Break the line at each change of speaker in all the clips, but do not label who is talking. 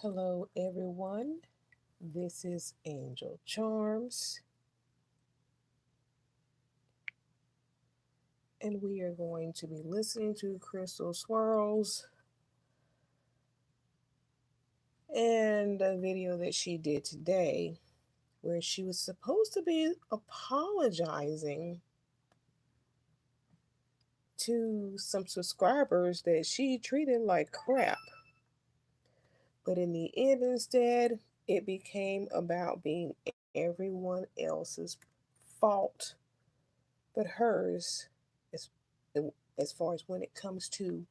Hello, everyone. This is Angel Charms, and we are going to be listening to Crystal Swirlz and a video that she did today where she was supposed to be apologizing to some subscribers that she treated like crap. But in the end, instead, it became about being everyone else's fault but hers as, as far as when it comes to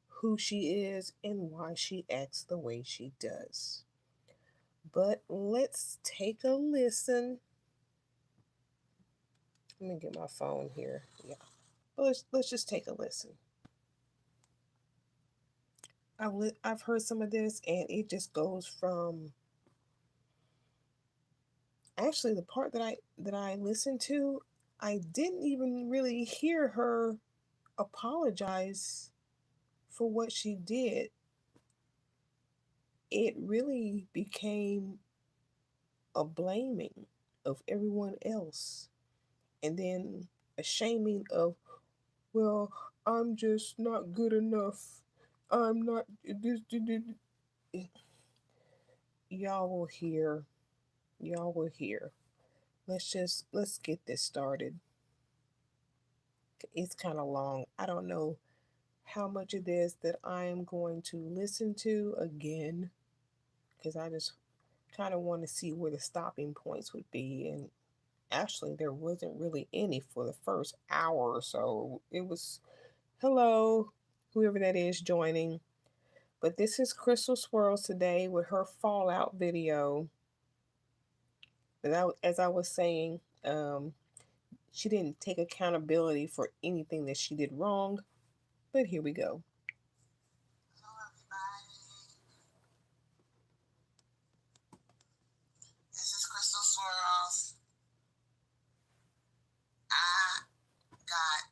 who she is and why she acts the way she does. But let's take a listen. Let me get my phone here. Yeah. But let's just take a listen. I've heard some of this and it just goes from actually the part that I listened to, I didn't even really hear her apologize for what she did. It really became a blaming of everyone else and then a shaming of, well, I'm just not good enough. I'm not y'all will hear. Y'all will hear. Let's get this started. It's kind of long. I don't know how much of this that I am going to listen to again because I just kind of want to see where the stopping points would be. And actually, there wasn't really any for the first hour or so. It was, hello, whoever that is joining. But this is Crystal Swirlz today with her Fallout video. But as I was saying, she didn't take accountability for anything that she did wrong. But here we go.
Hello, everybody. This is Crystal Swirlz. I got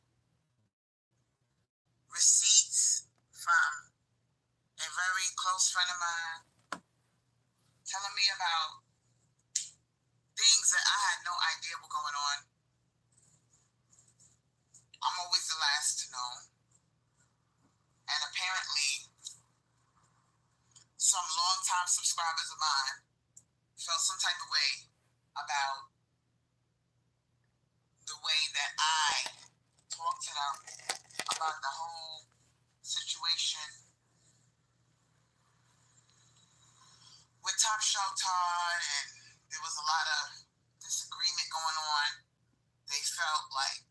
receipts from a very close friend of mine telling me about things that I had no idea were going on. I'm always the last to know. And apparently, some longtime subscribers of mine felt some type of way about the way that I talked to them about the whole situation with Top Shelf Todd, and there was a lot of disagreement going on. They felt like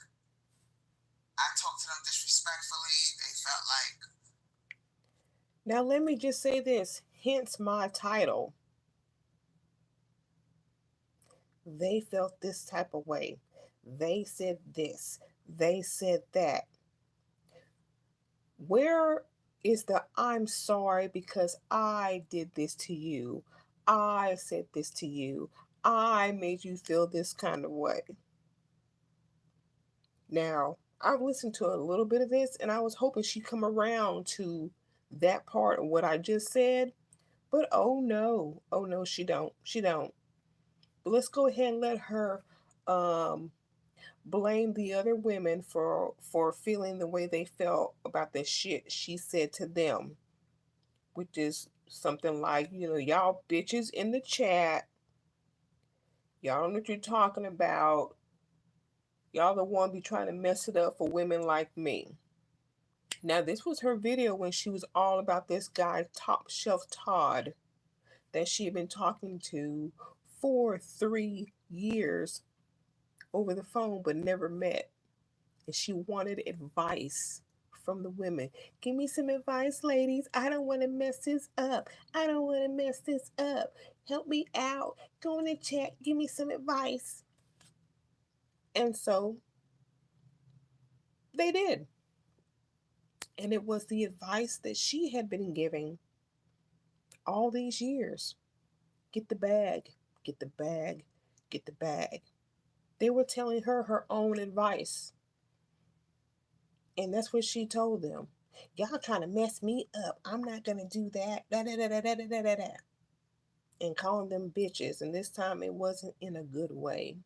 I talked to them disrespectfully. They felt like.
Now, let me just say this, hence my title. They felt this type of way. They said this. They said that. Where is the I'm sorry because I did this to you? I said this to you. I made you feel this kind of way. Now, I've listened to a little bit of this and I was hoping she'd come around to that part of what I just said. But oh no. Oh no, she don't. She don't. But let's go ahead and let her um blame the other women for feeling the way they felt about the shit she said to them, which is something like, y'all bitches in the chat, y'all don't know what you're talking about, y'all the one be trying to mess it up for women like me. Now this was her video when she was all about this guy Top Shelf Todd that she had been talking to for 3 years over the phone but never met. And she wanted advice from the women. Give me some advice, ladies. I don't want to mess this up. I don't want to mess this up. Help me out. Go in the chat. Give me some advice. And so they did. And it was the advice that she had been giving all these years. Get the bag, get the bag, get the bag. They were telling her her own advice. And that's what she told them. Y'all trying to mess me up. I'm not gonna do that. Da da da da da da da da. And calling them bitches. And this time it wasn't in a good way.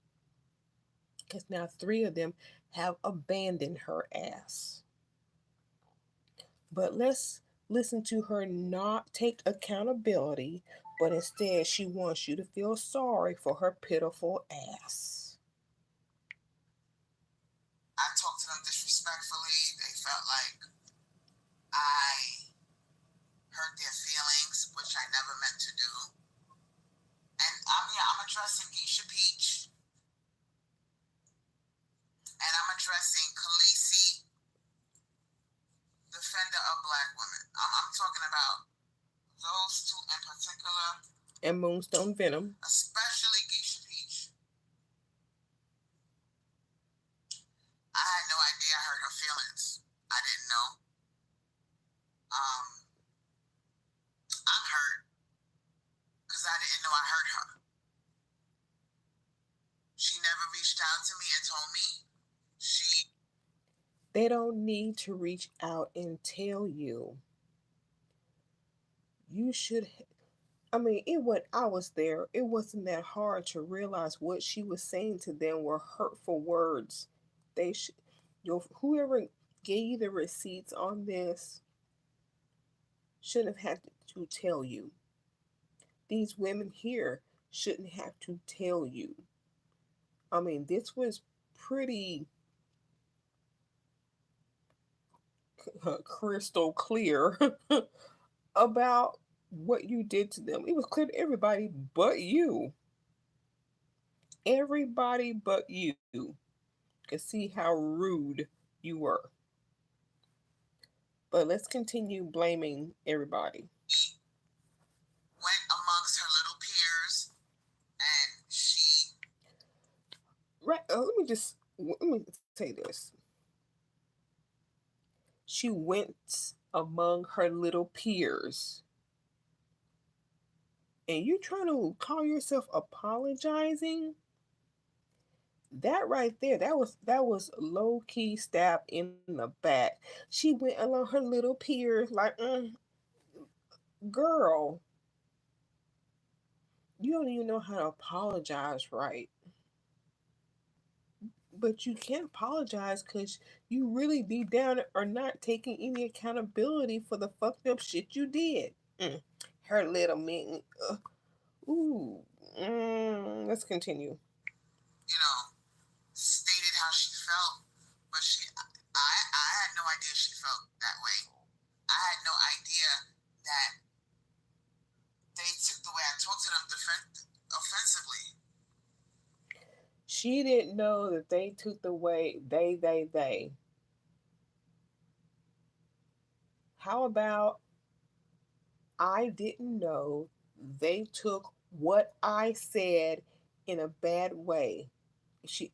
Because now three of them have abandoned her ass. But let's listen to her not take accountability, but instead she wants you to feel sorry for her pitiful ass.
I talked to them disrespectfully. They felt like I hurt their feelings, which I never meant to do. And I'm addressing Geisha Peach, and I'm addressing Khaleesi, defender of black women. I'm talking about those two in particular.
And Moonstone Venom.
Especially Geisha Peach. I had no idea I hurt her feelings. I didn't know. I'm hurt because I didn't know I hurt her. She never reached out to me and told me
They don't need to reach out and tell you. You should. I mean, I was there. It wasn't that hard to realize what she was saying to them were hurtful words. They should. Whoever gave you the receipts on this shouldn't have had to tell you. These women here shouldn't have to tell you. I mean, this was pretty crystal clear about what you did to them. It was clear to everybody but you. Everybody but you could see how rude you were. But let's continue blaming everybody.
went amongst her little peers and she.
Right. Let me say this. She went among her little peers. And you trying to call yourself apologizing? That right there, that was low key stab in the back. She went along her little peers like, girl, you don't even know how to apologize right. But you can't apologize because you really deep down are not taking any accountability for the fucked up shit you did. Her little man. Ooh. Let's continue.
Stated how she felt, but I had no idea she felt that way. I had no idea that they took the way I talked to them offensively.
She didn't know that they took the way they. How about I didn't know they took what I said in a bad way.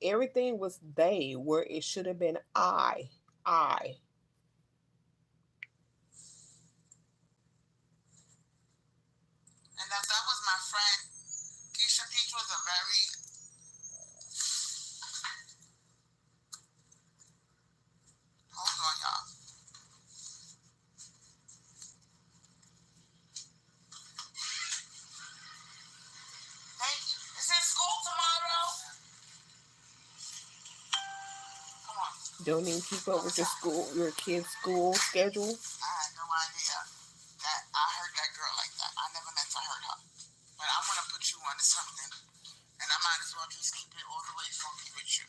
Everything was they where it should have been I.
And that was my friend. Geisha Peach was a very. Hold on, y'all. Thank you. Is it school tomorrow? Come on.
Don't even keep up with your kid's school schedule.
I had no idea that I hurt that girl like that. I never meant to hurt her. But I want to put you onto something. And I might as well just keep it all the way funky with you.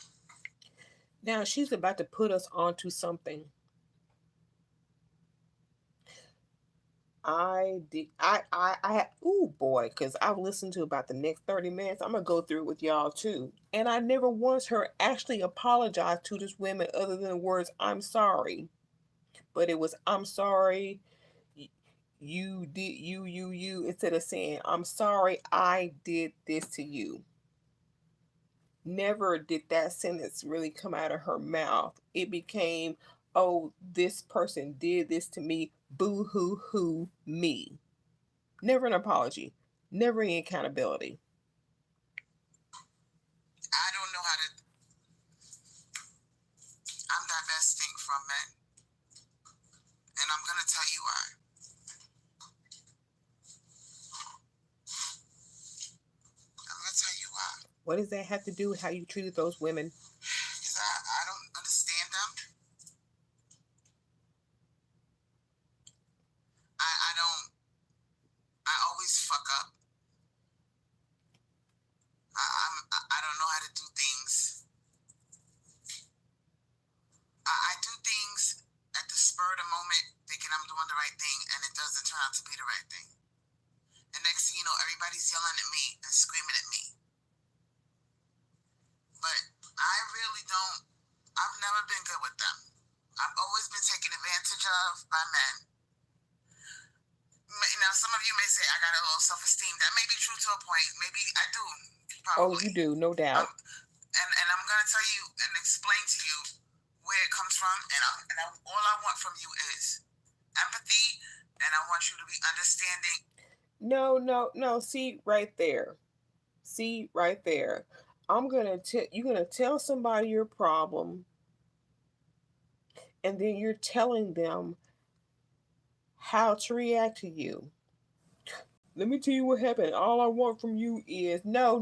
Now she's about to put us onto something. Oh boy, because I've listened to about the next 30 minutes. I'm gonna go through it with y'all too. And I never once heard actually apologize to this women other than the words I'm sorry. But it was I'm sorry, you did you instead of saying I'm sorry I did this to you. Never did that sentence really come out of her mouth. It became, oh, this person did this to me, boo hoo hoo me. Never an apology, never any accountability.
I don't know how to. I'm divesting from men. And
What does that have to do with how you treated those women?
Because I don't understand them. I don't. I always fuck up. I don't know how to do things. I do things at the spur of the moment, thinking I'm doing the right thing, and it doesn't turn out to be the right thing. And next thing you know, everybody's yelling at me and screaming at me. But I really don't. I've never been good with them. I've always been taken advantage of by men. Now, some of you may say I got a low self-esteem. That may be true to a point. Maybe I do. Probably.
Oh, you do, no doubt.
And I'm going to tell you and explain to you where it comes from. And all I want from you is empathy, and I want you to be understanding.
No. See right there. You're gonna tell somebody your problem, and then you're telling them how to react to you. Let me tell you what happened. All I want from you is no.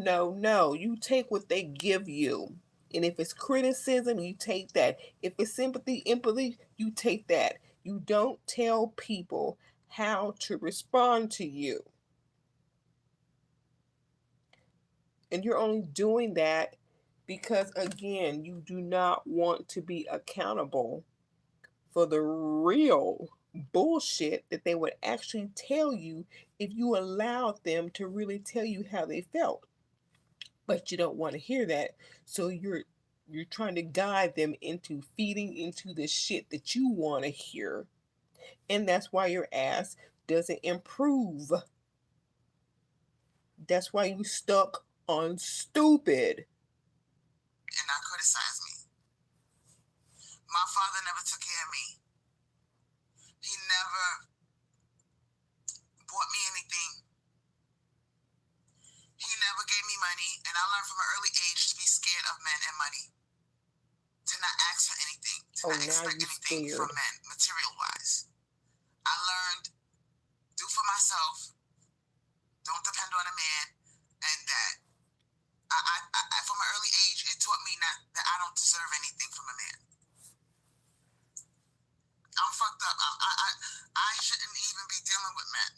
You take what they give you. And if it's criticism, you take that. If it's sympathy, empathy, you take that. You don't tell people how to respond to you. And you're only doing that because, again, you do not want to be accountable for the real bullshit that they would actually tell you if you allowed them to really tell you how they felt. But you don't want to hear that, so you're trying to guide them into feeding into the shit that you want to hear. And that's why your ass doesn't improve. That's why you stuck on stupid.
And not criticize me. My father never took care of me. He never bought me anything. He never gave me money, and I learned from an early age to be scared of men and money. To not ask for anything, to not expect anything from men, material-wise. I learned, do for myself, don't depend on a man, and that I from an early age, it taught me that I don't deserve anything from a man. I'm fucked up. I shouldn't even be dealing with men.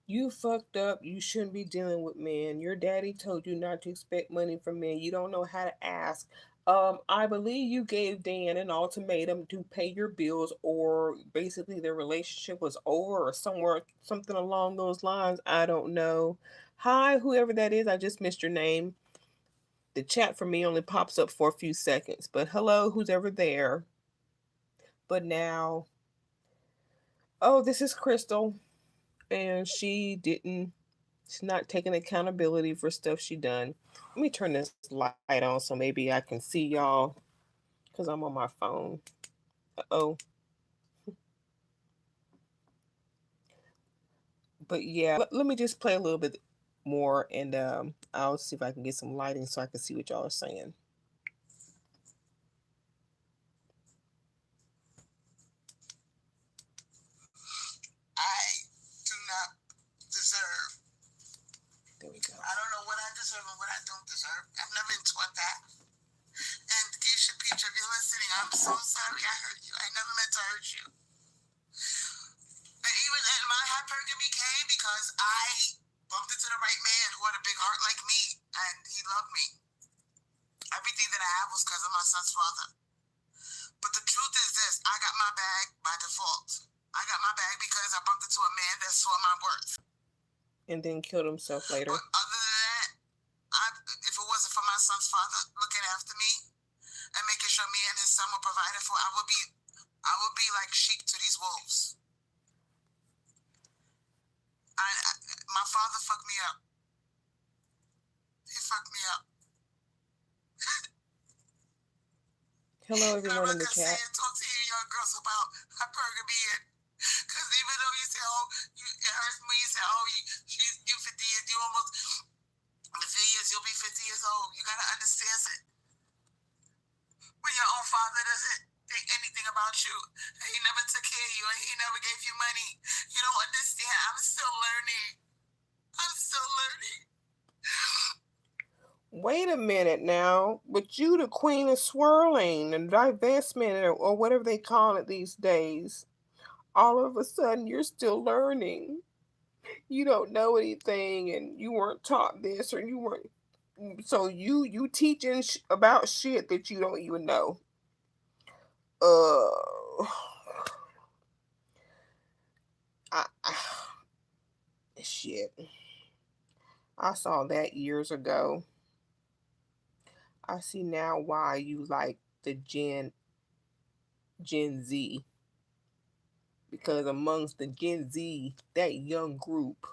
You fucked up. You shouldn't be dealing with men. Your daddy told you not to expect money from men. You don't know how to ask. I believe you gave Dan an ultimatum to pay your bills, or basically their relationship was over, or something along those lines. I don't know. Hi, whoever that is. I just missed your name. The chat for me only pops up for a few seconds. But hello, who's ever there. But now, oh, this is Crystal. And she's not taking accountability for stuff she done. Let me turn this light on so maybe I can see y'all, because I'm on my phone. Uh-oh. But yeah, let me just play a little bit more, and I'll see if I can get some lighting so I can see what y'all are saying.
I do not deserve.
There we go.
I don't know what I deserve and what I don't deserve. I've never been taught that. And Geisha Peach, if you're listening, I'm so sorry I hurt you. I never meant to hurt you. And my hypergamy came because I bumped into the right man who had a big heart like me, and he loved me. Everything that I have was because of my son's father. But the truth is this, I got my bag by default. I got my bag because I bumped into a man that saw my worth.
And then killed himself later.
But other than that, if it wasn't for my son's father looking after me and making sure me and his son were provided for, I would be like sheep to these wolves. My father fucked me up. He fucked me up.
Hello, everyone in the chat.
Talk to you young girls about hypergamy, because even though you say, oh, it hurts me, you say, oh, you 50 years, you almost, in a few years, you'll be 50 years old. You gotta understand it. When your own father doesn't think anything about you, and he never took care of you, and he never gave you money, you don't understand. I'm still learning.
Wait a minute now. But you the queen of swirling and divestment or whatever they call it these days. All of a sudden you're still learning. You don't know anything and you weren't taught this or you weren't so you teaching about shit that you don't even know. Uh I shit. I saw that years ago. I see now why you like the Gen Z because amongst the Gen Z, that young group,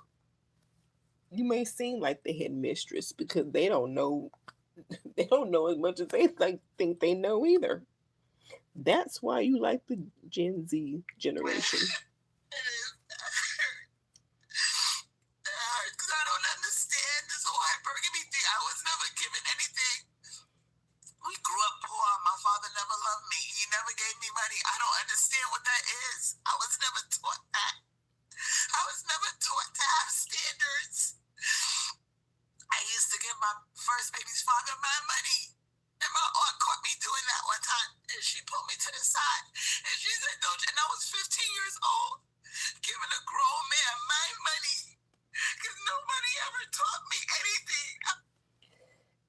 you may seem like the headmistress because they don't know they don't know as much as they think they know either. That's why you like the Gen Z generation.
Because I don't understand this whole hypergamy thing. I was never given anything. We grew up poor. My father never loved me. He never gave me money. I don't understand what that is. I was never taught that. I was never taught to have standards. I used to give my first baby's father my money. And my aunt caught me doing that one time. And she pulled me to the side. And she said, don't you? And I was 15 years old, giving a grown man my money. Because nobody ever taught me anything.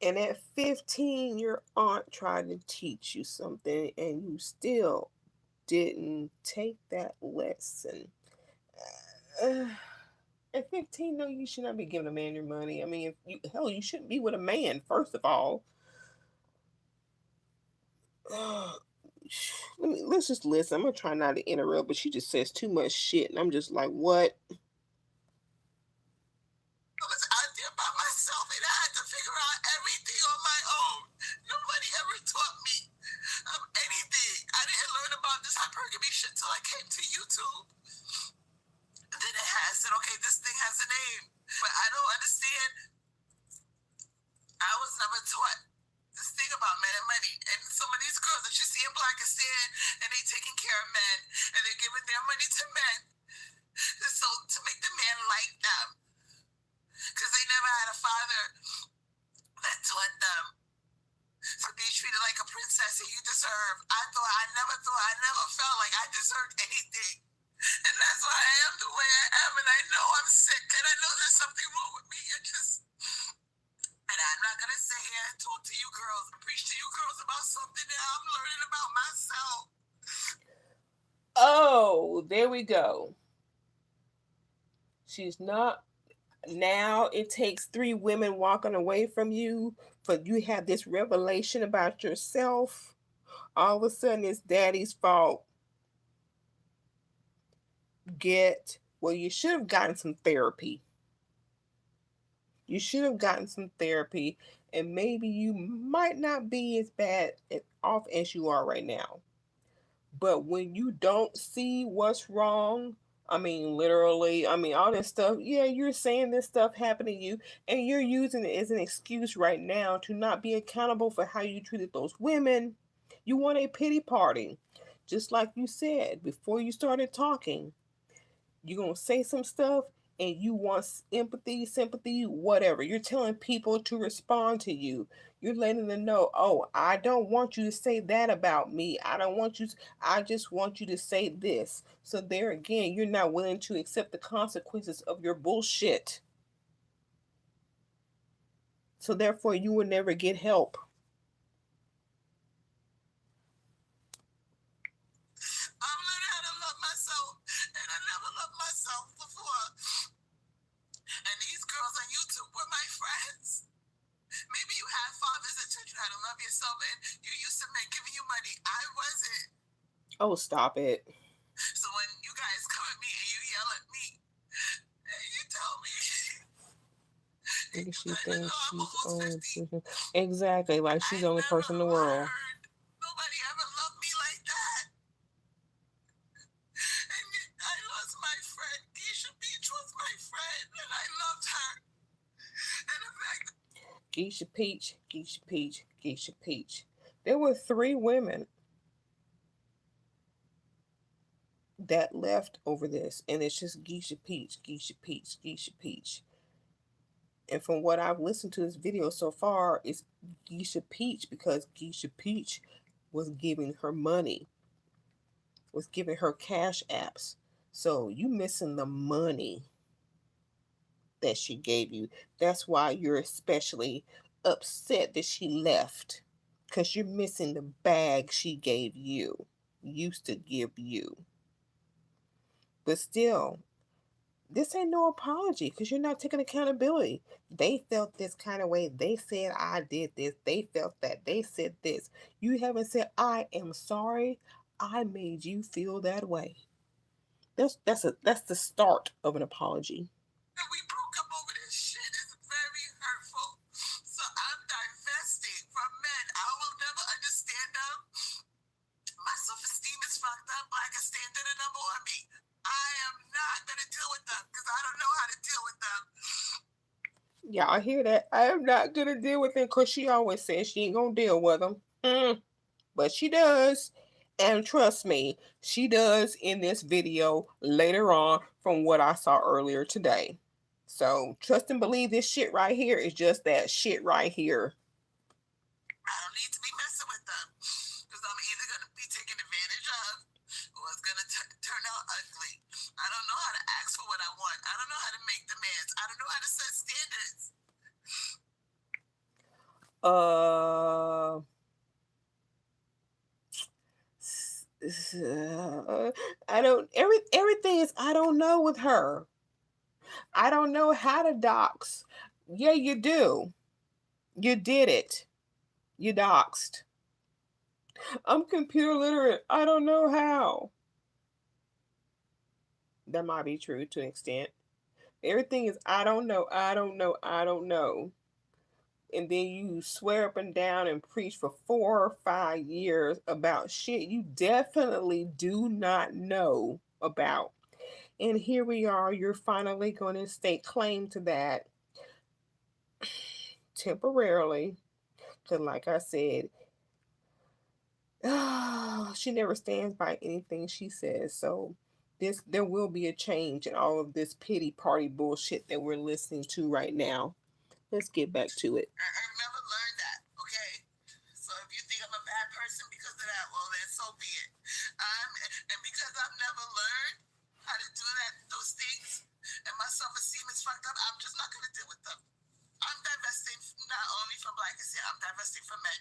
And at 15, your aunt tried to teach you something and you still didn't take that lesson. Uh, at 15, no, you should not be giving a man your money. I mean, if you, hell, you shouldn't be with a man, first of all. Let's just listen. I'm gonna try not to interrupt, but she just says too much shit, and I'm just like, what?
I was out there by myself and I had to figure out everything on my own. Nobody ever taught me anything. I didn't learn about this hypergamy shit till I came to YouTube. Then it has said, okay, this thing has a name. But I don't understand. I was never taught this thing about men and money. And some of these girls that you see in Blackistan and they taking care of men and they're giving their money to men. So to make the man like them. Because they never had a father that taught them to be treated like a princess and you deserve. I never felt like I deserved anything. And that's why I am the way I am. And I know I'm sick. And I know there's something wrong with me. And I'm not going to sit here and talk to you girls and preach to you girls about something that I'm learning about myself.
Oh, there we go. She's not. Now it takes three women walking away from you for you have this revelation about yourself. All of a sudden, it's daddy's fault. Well, you should have gotten some therapy. You should have gotten some therapy, and maybe you might not be as bad off as you are right now. But when you don't see what's wrong, I mean, literally, I mean, all this stuff, yeah, you're saying this stuff happened to you, and you're using it as an excuse right now to not be accountable for how you treated those women. You want a pity party. Just like you said before you started talking, you're going to say some stuff and you want empathy, sympathy, whatever. You're telling people to respond to you. You're letting them know, oh, I don't want you to say that about me. I just want you to say this. So there again, you're not willing to accept the consequences of your bullshit. So therefore, you will never get help.
I'm learning how to love myself, and I never loved myself before. And these girls on YouTube were my friends. Maybe you had fathers that taught you how to love yourself, and you used to men giving you money. I wasn't.
Oh, stop it.
So when you guys come at me and you yell at me, and you tell me,
Maybe she thinks she's on. Exactly, like she's the only person in the world.
Nobody ever loved me like that. And I lost my friend. Keisha Beach was my friend, and I loved her. And the fact
Geisha Peach, Geisha Peach, Geisha Peach. There were three women that left over this, and it's just Geisha Peach, Geisha Peach, Geisha Peach. And from what I've listened to this video so far, it's Geisha Peach, because Geisha Peach was giving her money, was giving her cash apps. So you missing the money that she gave you. That's why you're especially upset that she left, because you're missing the bag she gave you, used to give you. But still, this ain't no apology, because you're not taking accountability. They felt this kind of way. They said I did this. They felt that. They said this. You haven't said I am sorry. I made you feel that way. That's the start of an apology.
We broke up over this shit. It's very hurtful. So I'm divesting from men. I will never understand them. My self-esteem is fucked up. Like a standard a number on me. I am not gonna deal with them because I don't know how to deal with them.
Yeah, I hear that. I am not gonna deal with them, because she always says she ain't gonna deal with them. But she does. And trust me, she does in this video later on, from what I saw earlier today. So trust and believe this shit right here is just that shit right here.
I don't need to be messing with them because I'm either going to be taken advantage of or it's going to turn out ugly. I don't know how to ask for what I want. I don't know how to make demands. I don't know how to set standards.
I don't, everything is I don't know with her. I don't know how to dox. Yeah, you do. You did it. You doxed. I'm computer literate. I don't know how. That might be true to an extent. Everything is I don't know, I don't know, I don't know. And then you swear up and down and preach for 4 or 5 years about shit you definitely do not know about. And here we are, you're finally going to stake claim to that temporarily. Because, like I said, she never stands by anything she says. So, there will be a change in all of this pity party bullshit that we're listening to right now. Let's get back to it.
I've never learned that, okay? So if you think I'm a bad person because of that, well, then so be it. And because I've never learned how to do those things, and my self-esteem is fucked up, I'm just not going to deal with them. I'm divesting not only from black, I'm divesting from men.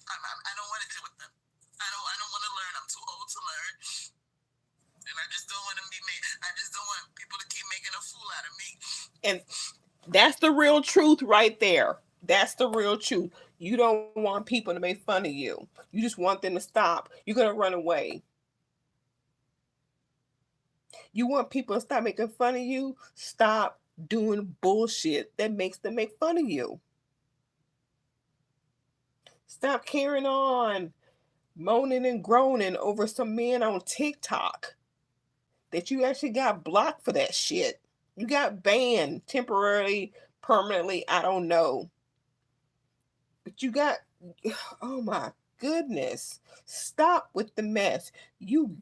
I don't want to deal with them. I don't want to learn. I'm too old to learn. And I just don't want to be made. I just don't want people to keep making a fool out of me.
And that's the real truth right there. That's the real truth. You don't want people to make fun of you. You just want them to stop. You're going to run away. You want people to stop making fun of you? Stop doing bullshit that makes them make fun of you. Stop carrying on moaning and groaning over some man on TikTok that you actually got blocked for that shit. You got banned temporarily, permanently, I don't know. But you got, oh my goodness. Stop with the mess. You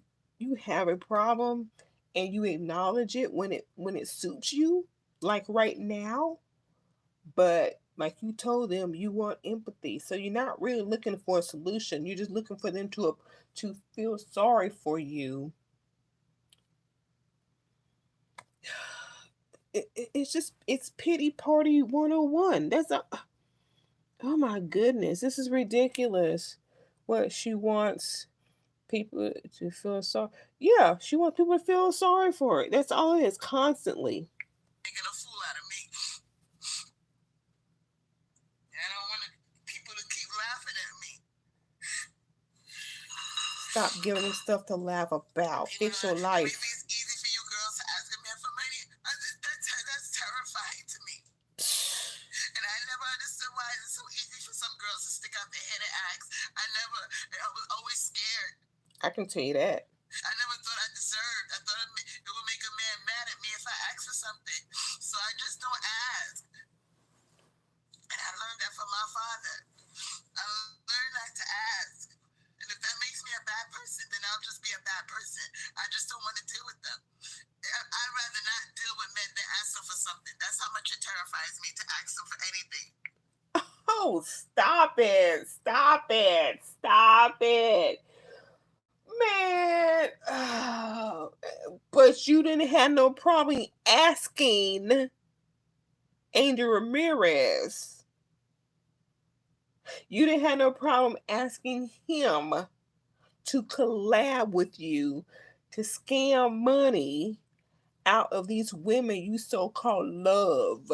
have a problem and you acknowledge it when it suits you, like right now. But like you told them, you want empathy. So you're not really looking for a solution. You're just looking for them to feel sorry for you. It's pity party 101. Oh my goodness, this is ridiculous. What she wants people to feel sorry. Yeah, she wants people to feel sorry for it. That's all it is, constantly.
Making a fool out of me. I don't want people to keep laughing at me.
Stop giving them stuff to laugh about. Fix your life.
Maybe it's easy for you girls to ask a man for money. That's terrifying to me. And I never understood why it's so easy for some girls to stick out their head and ask. I was always scared.
I can tell you that.
I never thought I deserved. I thought it would make a man mad at me if I asked for something. So I just don't ask. And I learned that from my father. I learned not to ask. And if that makes me a bad person, then I'll just be a bad person. I just don't want to deal with them. I'd rather not deal with men than ask them for something.
stop it. Stop it. Stop it. Man. But you didn't have no problem asking Andy Ramirez. You didn't have no problem asking him to collab with you to scam money out of these women you so-called love.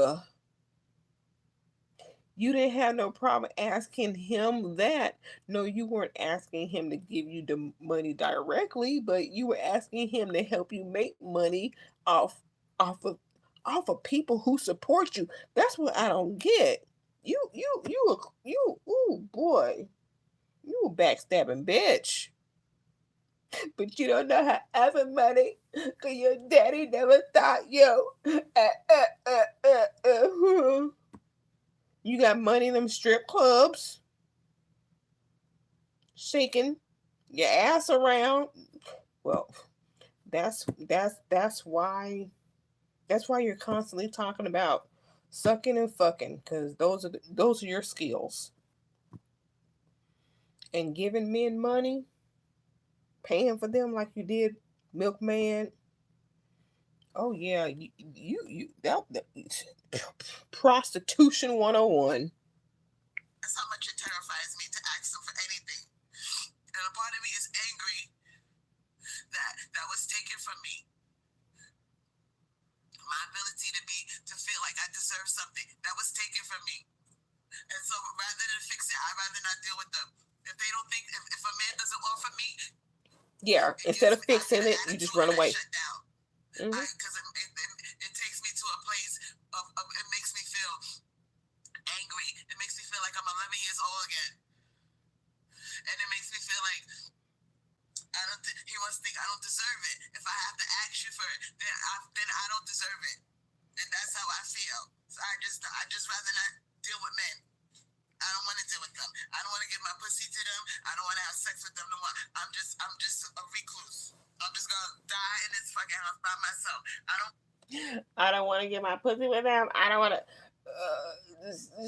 You didn't have no problem asking him that. No, you weren't asking him to give you the money directly, but you were asking him to help you make money off off of off of people who support you. That's what I don't get. Ooh boy, you a backstabbing bitch. But you don't know how to have money because your daddy never thought you. You got money in them strip clubs, shaking your ass around. Well, that's why you're constantly talking about sucking and fucking because those are your skills. And giving men money, paying for them like you did Milkman. Oh yeah, you that prostitution 101.
That's how much it terrifies me to ask them for anything. And a part of me is angry that that was taken from me. My ability to feel like I deserve something that was taken from me. And so rather than fix it, I'd rather not deal with them. If they don't think if a man doesn't offer me,
yeah, instead of fixing it, you just run away.
Shut down. Because it takes me to a place of it makes me feel angry. It makes me feel like I'm 11 years old again. And it makes me feel like he must think I don't deserve it. If I have to ask you for it, then I don't deserve it. And that's how I feel. So I just rather not deal with men. I don't want to deal with them. I don't want to give my pussy to them. I don't want to have sex with them no more. I'm just a recluse. I'm just gonna die in this fucking house by myself. I don't
want to get my pussy with them. I don't want to.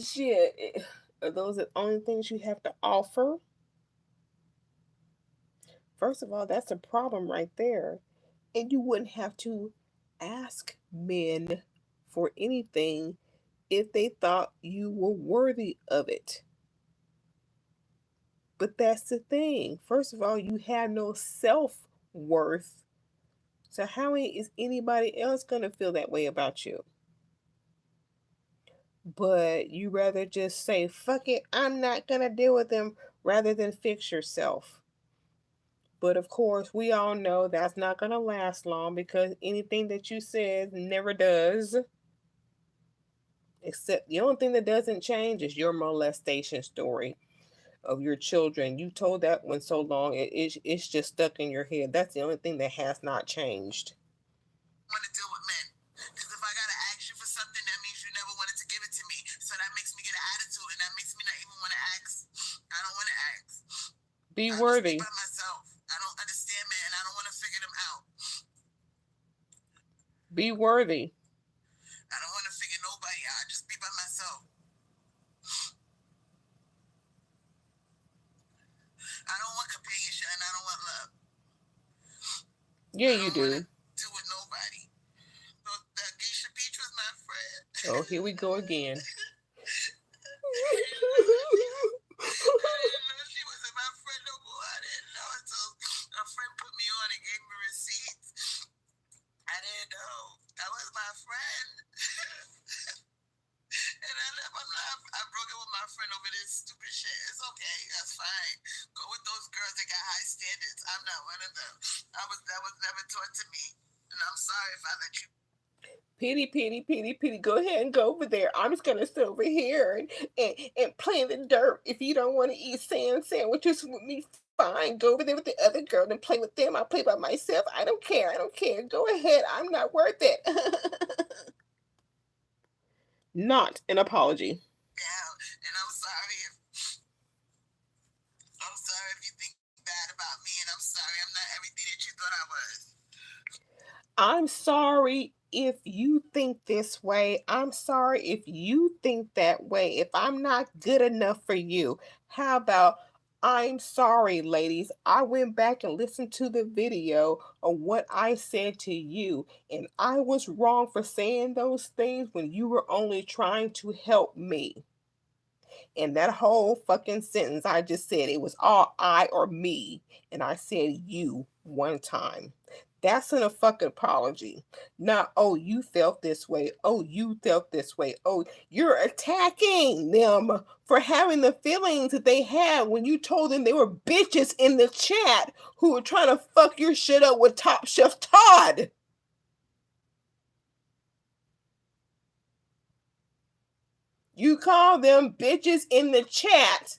Shit. Are those the only things you have to offer? First of all, that's a problem right there. And you wouldn't have to ask men for anything if they thought you were worthy of it. But that's the thing. First of all, you have no self-worth. So how is anybody else going to feel that way about you? But you rather just say, fuck it, I'm not going to deal with them, rather than fix yourself. But of course, we all know that's not going to last long because anything that you said never does. Except the only thing that doesn't change is your molestation story of your children. You told that one so long, it's just stuck in your head. That's the only thing that has not changed.
I want to deal with men. Because if I got to ask you for something, that means you never wanted to give it to me. So that makes me get an attitude, and that makes me not even want to ask. I don't want to ask.
Be worthy.
By myself. I don't understand men, and I don't want to figure them out.
Be worthy.
I don't want to figure nobody out. I just be by myself. I don't want companionship and I don't want love.
Yeah, you do.
Do with nobody. So that Geisha Peach was my friend.
Oh, here we go again.
I didn't know she wasn't my friend no more. I didn't know until a friend put me on and gave me receipts. I didn't know. That was my friend. And I broke up with my friend over this stupid shit. It's okay. That's fine. Go with those girls that got high standards. I'm not one of them. That was never taught to me. And I'm sorry if I let you.
Pity. Go ahead and go over there. I'm just going to sit over here and play in the dirt. If you don't want to eat sandwiches with me, fine. Go over there with the other girl and play with them. I'll play by myself. I don't care. Go ahead. I'm not worth it. Not an apology.
Yeah, and I'm sorry if you think bad about me, and I'm sorry I'm not everything that you thought I was.
I'm sorry if you think this way. I'm sorry if you think that way. If I'm not good enough for you, how about I'm sorry, ladies. I went back and listened to the video of what I said to you, and I was wrong for saying those things when you were only trying to help me. And that whole fucking sentence I just said, it was all I or me, and I said you one time. That's in a fucking apology. Not, oh, you felt this way. Oh, you felt this way. Oh, you're attacking them for having the feelings that they had when you told them they were bitches in the chat who were trying to fuck your shit up with Top Chef Todd. You call them bitches in the chat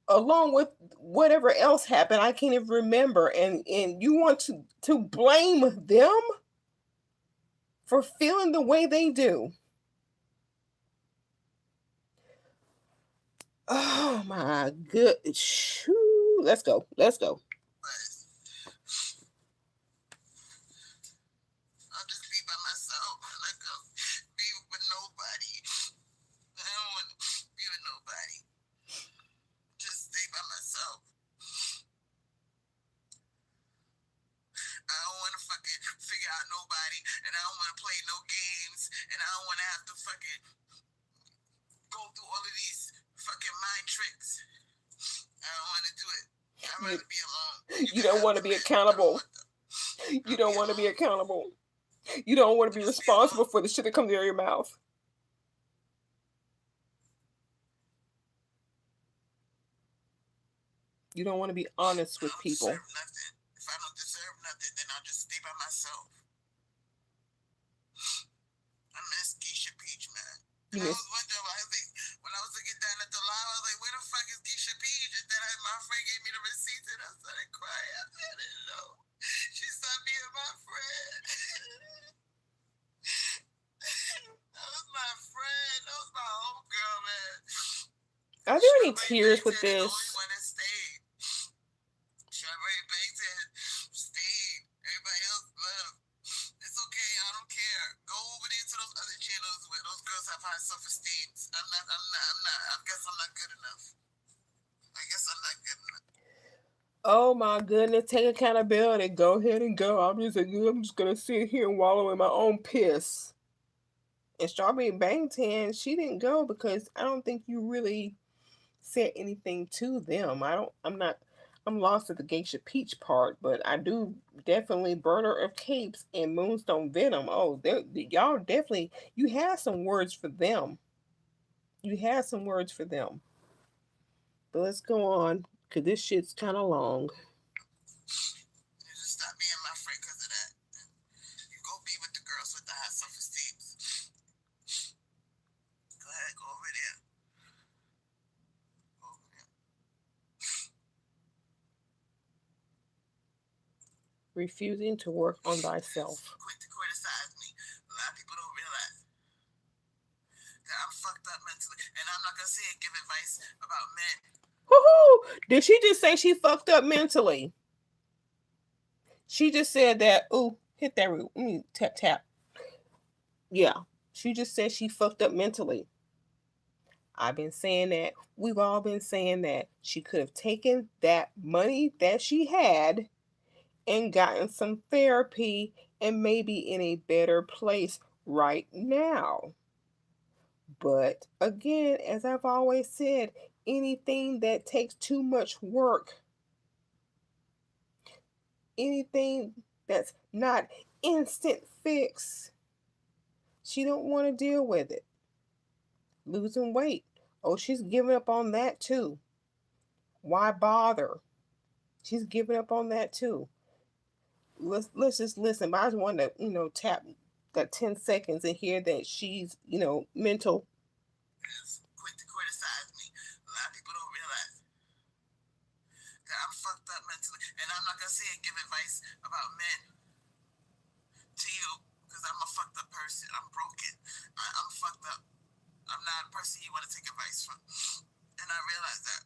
along with whatever else happened. I can't even remember. And you want to blame them for feeling the way they do. Oh my good. Shoo. Let's go. Let's go.
I'll just be by myself. Like, I'll be with nobody. I don't want to be with nobody. Just stay by myself. I don't want to fucking figure out nobody, and I don't want to play no games, and I don't want to have to fucking go through all of these fucking mind tricks. I don't want to do it. I'd rather be alone.
You don't want to be accountable. You don't want to be accountable. You don't want to be responsible for the shit that comes out of your mouth. You don't want to be honest with people.
If I don't deserve nothing, then I'll just stay by myself. I miss Keisha Peach, man. I was wondering, when I was looking down at the live, I was like, where the fuck is Keisha Peach? And then my friend gave me the receipts, and I started crying. I didn't know. She stopped being my friend. That was my friend. That was my homegirl, man.
Are there any tears with this? Oh my goodness, take accountability. Go ahead and go. I'm just gonna sit here and wallow in my own piss. And Strawberry Bangtan, she didn't go because I don't think you really said anything to them. I'm lost at the Geisha Peach part, but I do definitely Burner of Capes and Moonstone Venom. Oh, y'all definitely, you had some words for them. You had some words for them. But let's go on, because this shit's kind of long.
Just stop being my friend because of that. You go be with the girls with the high self-esteem. Go ahead, go over there. Go over there.
Refusing to work on thyself.
Quit to criticize me. A lot of people don't realize that I'm fucked up mentally. And I'm not going to say and give advice about men.
Woohoo! Did she just say she fucked up mentally? She just said that. Ooh, hit that root. Tap, tap. Yeah, she just said she fucked up mentally. I've been saying that. We've all been saying that. She could have taken that money that she had and gotten some therapy and maybe in a better place right now. But again, as I've always said, anything that takes too much work, anything that's not instant fix, she don't want to deal with it. Losing weight. Oh, she's giving up on that too. Why bother? She's giving up on that too. Let's just listen. But I just want to, tap that 10 seconds and hear that she's, mental.
Quit to criticize me. A lot of people don't realize that I'm fucked up mentally. And I'm not going to say and give advice about men to you because I'm a fucked up person. I'm broken. I'm fucked up. I'm not a person you want to take advice from. And I realize that.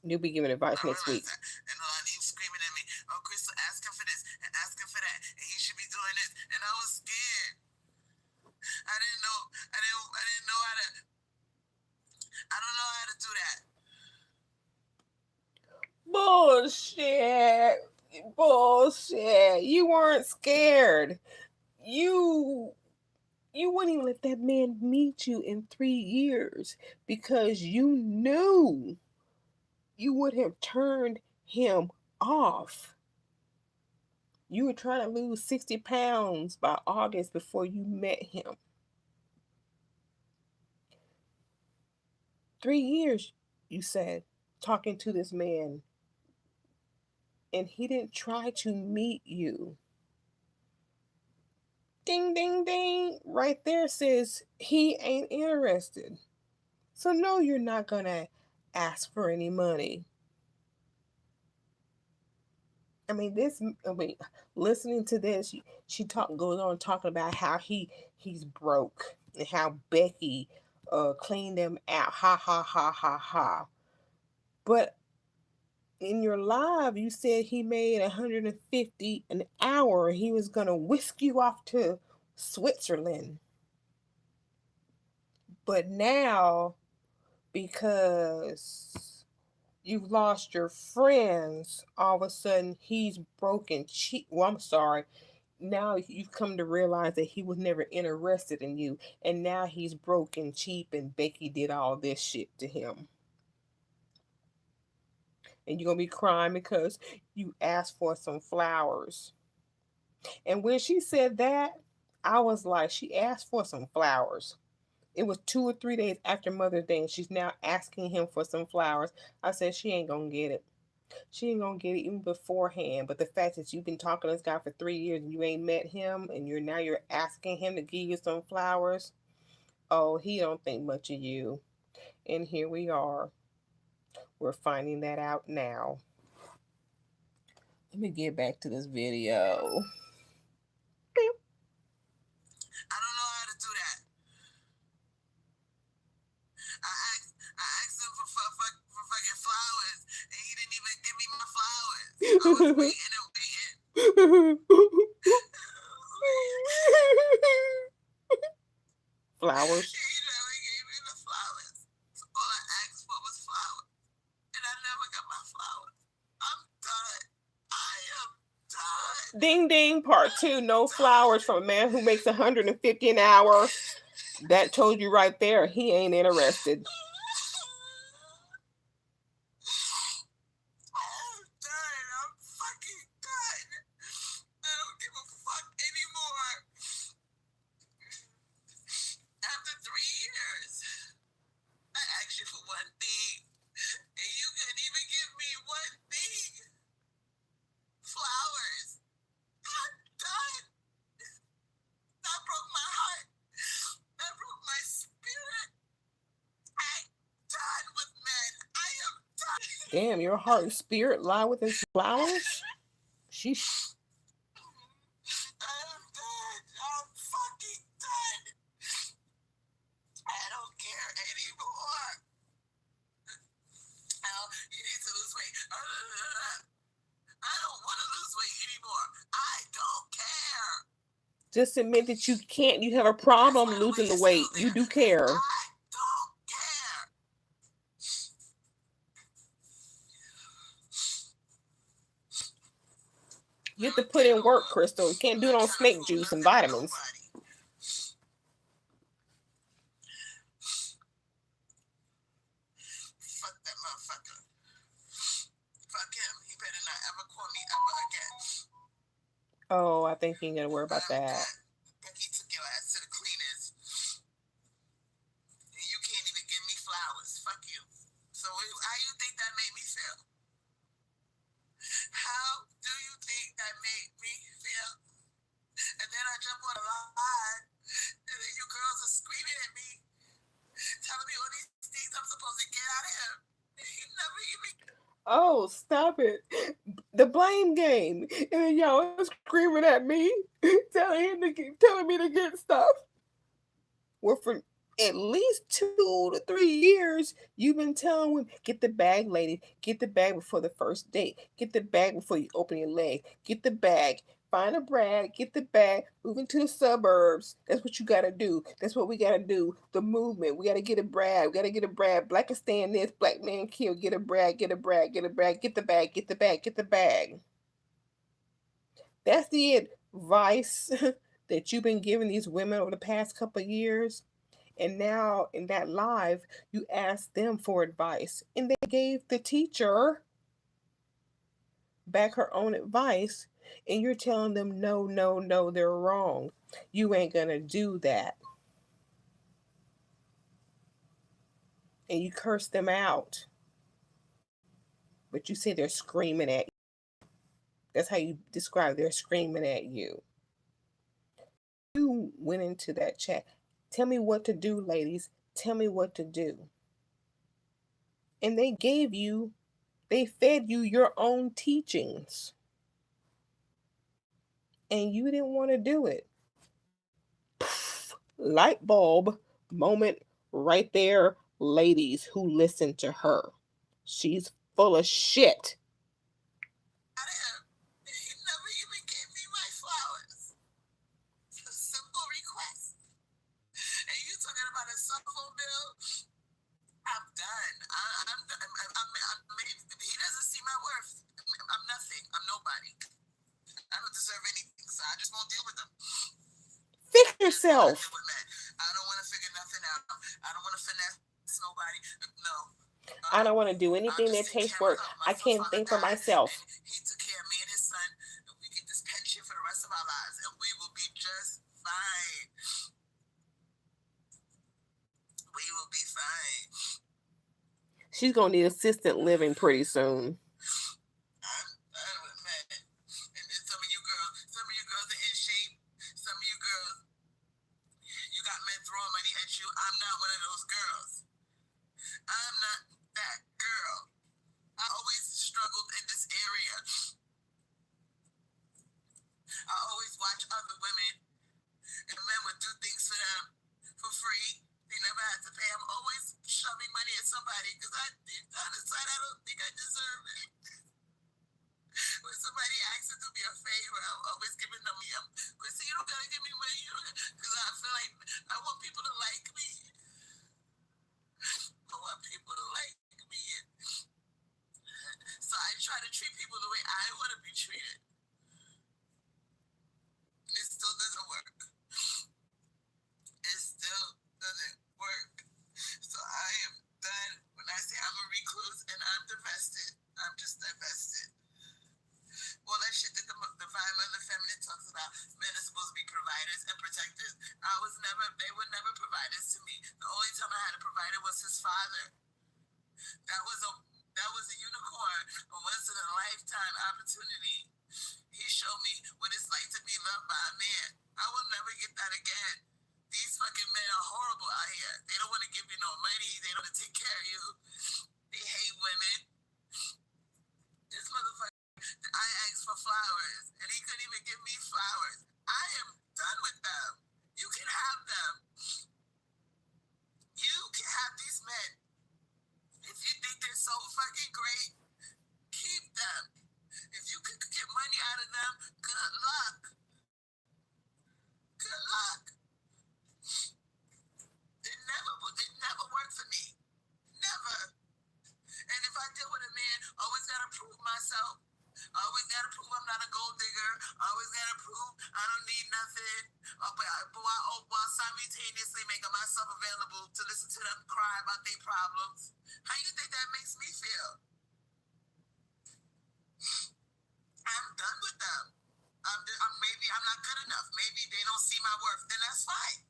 You'll be giving advice next week.
That. And a lot of you screaming at me, oh, Crystal, ask him for this and ask him for that. And he should be doing this, and I was scared. I didn't know how to. I don't know how to do
that. Bullshit. You weren't scared. You wouldn't even let that man meet you in 3 years because you knew you would have turned him off. You were trying to lose 60 pounds by August before you met him. 3 years, you said, talking to this man. And he didn't try to meet you. Ding, ding, ding. Right there says he ain't interested. So no, you're not going to ask for any money. Listening to this, she goes on talking about how he's broke and how Becky cleaned him out. Ha ha ha ha ha. But in your live, you said he made $150 an hour. He was gonna whisk you off to Switzerland. But now, because you've lost your friends, all of a sudden he's broken cheap. Well, I'm sorry. Now you've come to realize that he was never interested in you, and now he's broken cheap, and Becky did all this shit to him. And you're gonna be crying because you asked for some flowers. And when she said that, I was like, she asked for some flowers. It was 2 or 3 days after Mother's Day, and she's now asking him for some flowers. I said, she ain't gonna get it. She ain't gonna get it even beforehand. But the fact that you've been talking to this guy for 3 years and you ain't met him, and you're asking him to give you some flowers. Oh, he don't think much of you. And here we are. We're finding that out now. Let me get back to this video.
I don't know how to do that. I asked him for fucking flowers, and he didn't even give me my flowers. I was waiting and waiting.
Flowers.
He never gave me the flowers. So all I asked for was flowers, and I never got my flowers. I'm done. I am done.
Ding ding, part 2. No flowers from a man who makes $150 an hour. That told you right there, he ain't interested.
I'm done. I'm fucking done. I don't give a fuck anymore. After 3 years, I asked you for one thing, and you couldn't even give me one thing. Flowers. I'm done. That broke my heart. That broke my spirit. I'm done with men. I am done.
Damn, your heart and spirit lie within flowers? Sheesh.
I'm done. I'm fucking done. I don't care anymore. Now, you need to lose weight. I don't want to lose weight anymore. I don't care.
Just admit that you can't. You have a problem losing the weight. You do care.
I don't care.
You have to put in work, Crystal. You can't do it on snake juice and vitamins.
Fuck that motherfucker. Fuck him. He better not ever call me ever again.
Oh, I think you ain't gonna worry about that.
Becky took your ass to the cleaners. And you can't even give me flowers. Fuck you. So how you think that made me feel? How do you think that made me feel? And then I jump on a line, and then you girls are screaming at me, telling me all these things I'm supposed to get out of him. And he never even...
Oh, stop it. The blame game. And then y'all screaming at me, telling me to get stuff. Well, for at least 2 to 3 years, you've been telling women, get the bag, lady. Get the bag before the first date. Get the bag before you open your leg. Get the bag. Find a Brad, get the bag, move into the suburbs. That's what you gotta do. That's what we gotta do. The movement. We gotta get a Brad. We gotta get a Brad. Black is staying this, black man kill. Get a Brad, get a Brad, get a Brad, get the bag, get the bag, get the bag. That's the advice that you've been giving these women over the past couple of years. And now in that live, you asked them for advice. And they gave the teacher back her own advice. And you're telling them, no, no, no, they're wrong. You ain't going to do that. And you curse them out. But you say they're screaming at you. That's how you describe they're screaming at you. You went into that chat. Tell me what to do, ladies. Tell me what to do. And they fed you your own teachings. And you didn't want to do it. Light bulb moment right there, ladies who listen to her. She's full of shit.
He never even gave me my flowers. A simple request. And you talking about a cell phone bill? I'm done. He doesn't see my worth. I'm nothing. I'm nobody. I don't deserve anything, so I just won't deal with them.
Fix yourself.
I don't want to figure nothing out. I don't want to finesse nobody. No.
I don't want to do anything that takes work. I can't think for myself.
He took care of me and his son. We get this pension for the rest of our lives, and we will be just fine. We will be fine.
She's going to need assisted living pretty soon.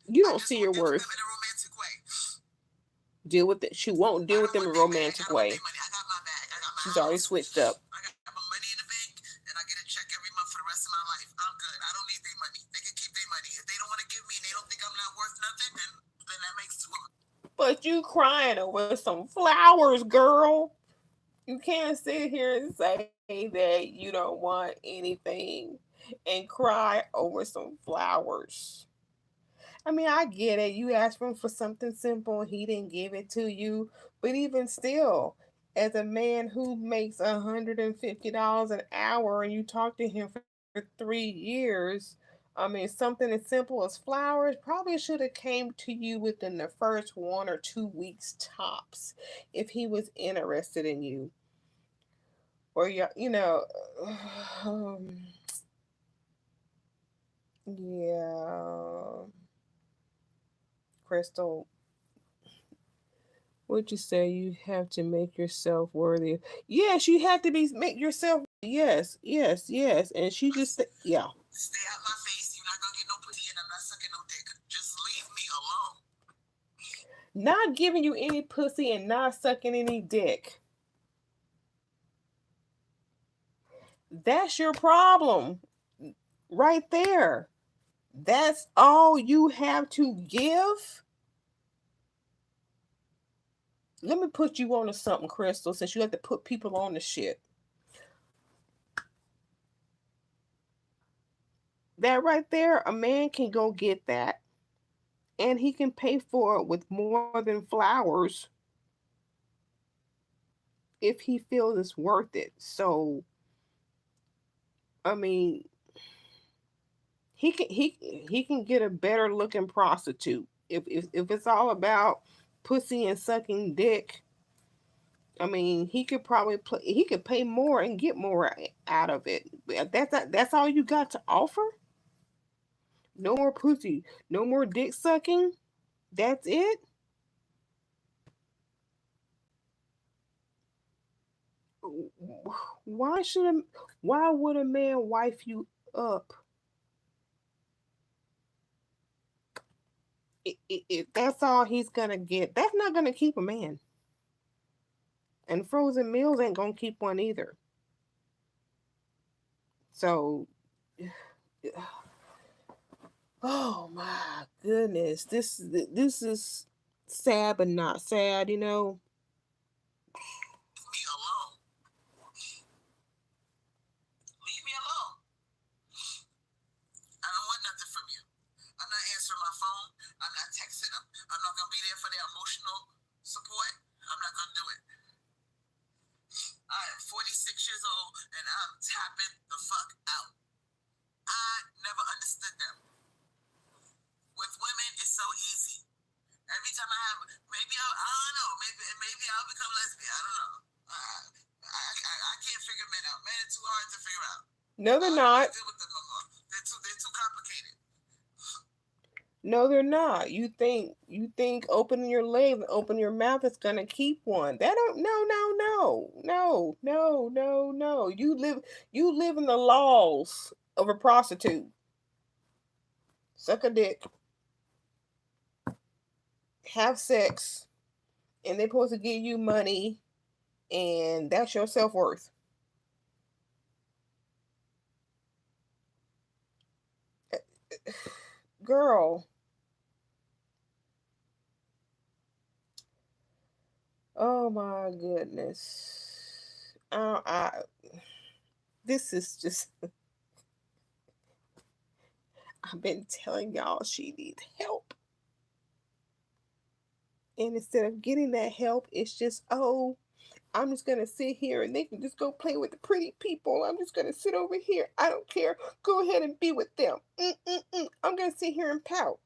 You don't see your worth. Deal with it. She won't deal with them in a romantic way. She's already switched up. But you crying over some flowers, girl. You can't sit here and say that you don't want anything and cry over some flowers. I mean, I get it. You asked him for something simple, he didn't give it to you. But even still, as a man who makes $150 an hour and you talk to him for 3 years. I mean, something as simple as flowers probably should have came to you within the first 1 or 2 weeks tops, if he was interested in you. Or um, yeah, Crystal, would you say you have to make yourself worthy? Yes, you have to be make yourself. Yes, yes, yes. And she just yeah.
Stay out my face. You're not gonna get no pussy, and I'm not sucking no dick. Just leave me alone.
Not giving you any pussy and not sucking any dick. That's your problem right there. That's all you have to give. Let me put you on to something, Crystal, since you have to put people on the shit. That right there, a man can go get that, and he can pay for it with more than flowers if he feels it's worth it. So, I mean, he can get a better looking prostitute if it's all about pussy and sucking dick. I mean, he could probably play. He could pay more and get more out of it. That's all you got to offer. No more pussy, no more dick sucking. That's it. Why should a, why would a man wife you up? If that's all he's gonna get, that's not gonna keep a man. And frozen meals ain't gonna keep one either. So, oh my goodness, this is sad but not sad, you know.
Leave me alone. Leave me alone. I don't want nothing from you. I'm not answering my phone. I'm not texting them. I'm not gonna be there for their emotional support. I'm not gonna do it. I am 46 years old and I'm tapping the fuck out. I never understood them. With women, it's so easy. Every time I have, maybe I don't know, maybe I'll become lesbian. I don't know. I can't figure men out. Men are too hard to figure out.
No, they're
I don't want
not.
to deal with them no more. They're too complicated.
No, they're not. You think opening your legs and opening your mouth is gonna keep one. That don't no. You live in the laws of a prostitute. Suck a dick, have sex, and they're supposed to give you money, and that's your self worth. Girl, oh my goodness. This is just I've been telling y'all she needs help. And instead of getting that help, it's just, oh, I'm just gonna sit here and they can just go play with the pretty people. I'm just gonna sit over here. I don't care. Go ahead and be with them. I'm gonna sit here and pout.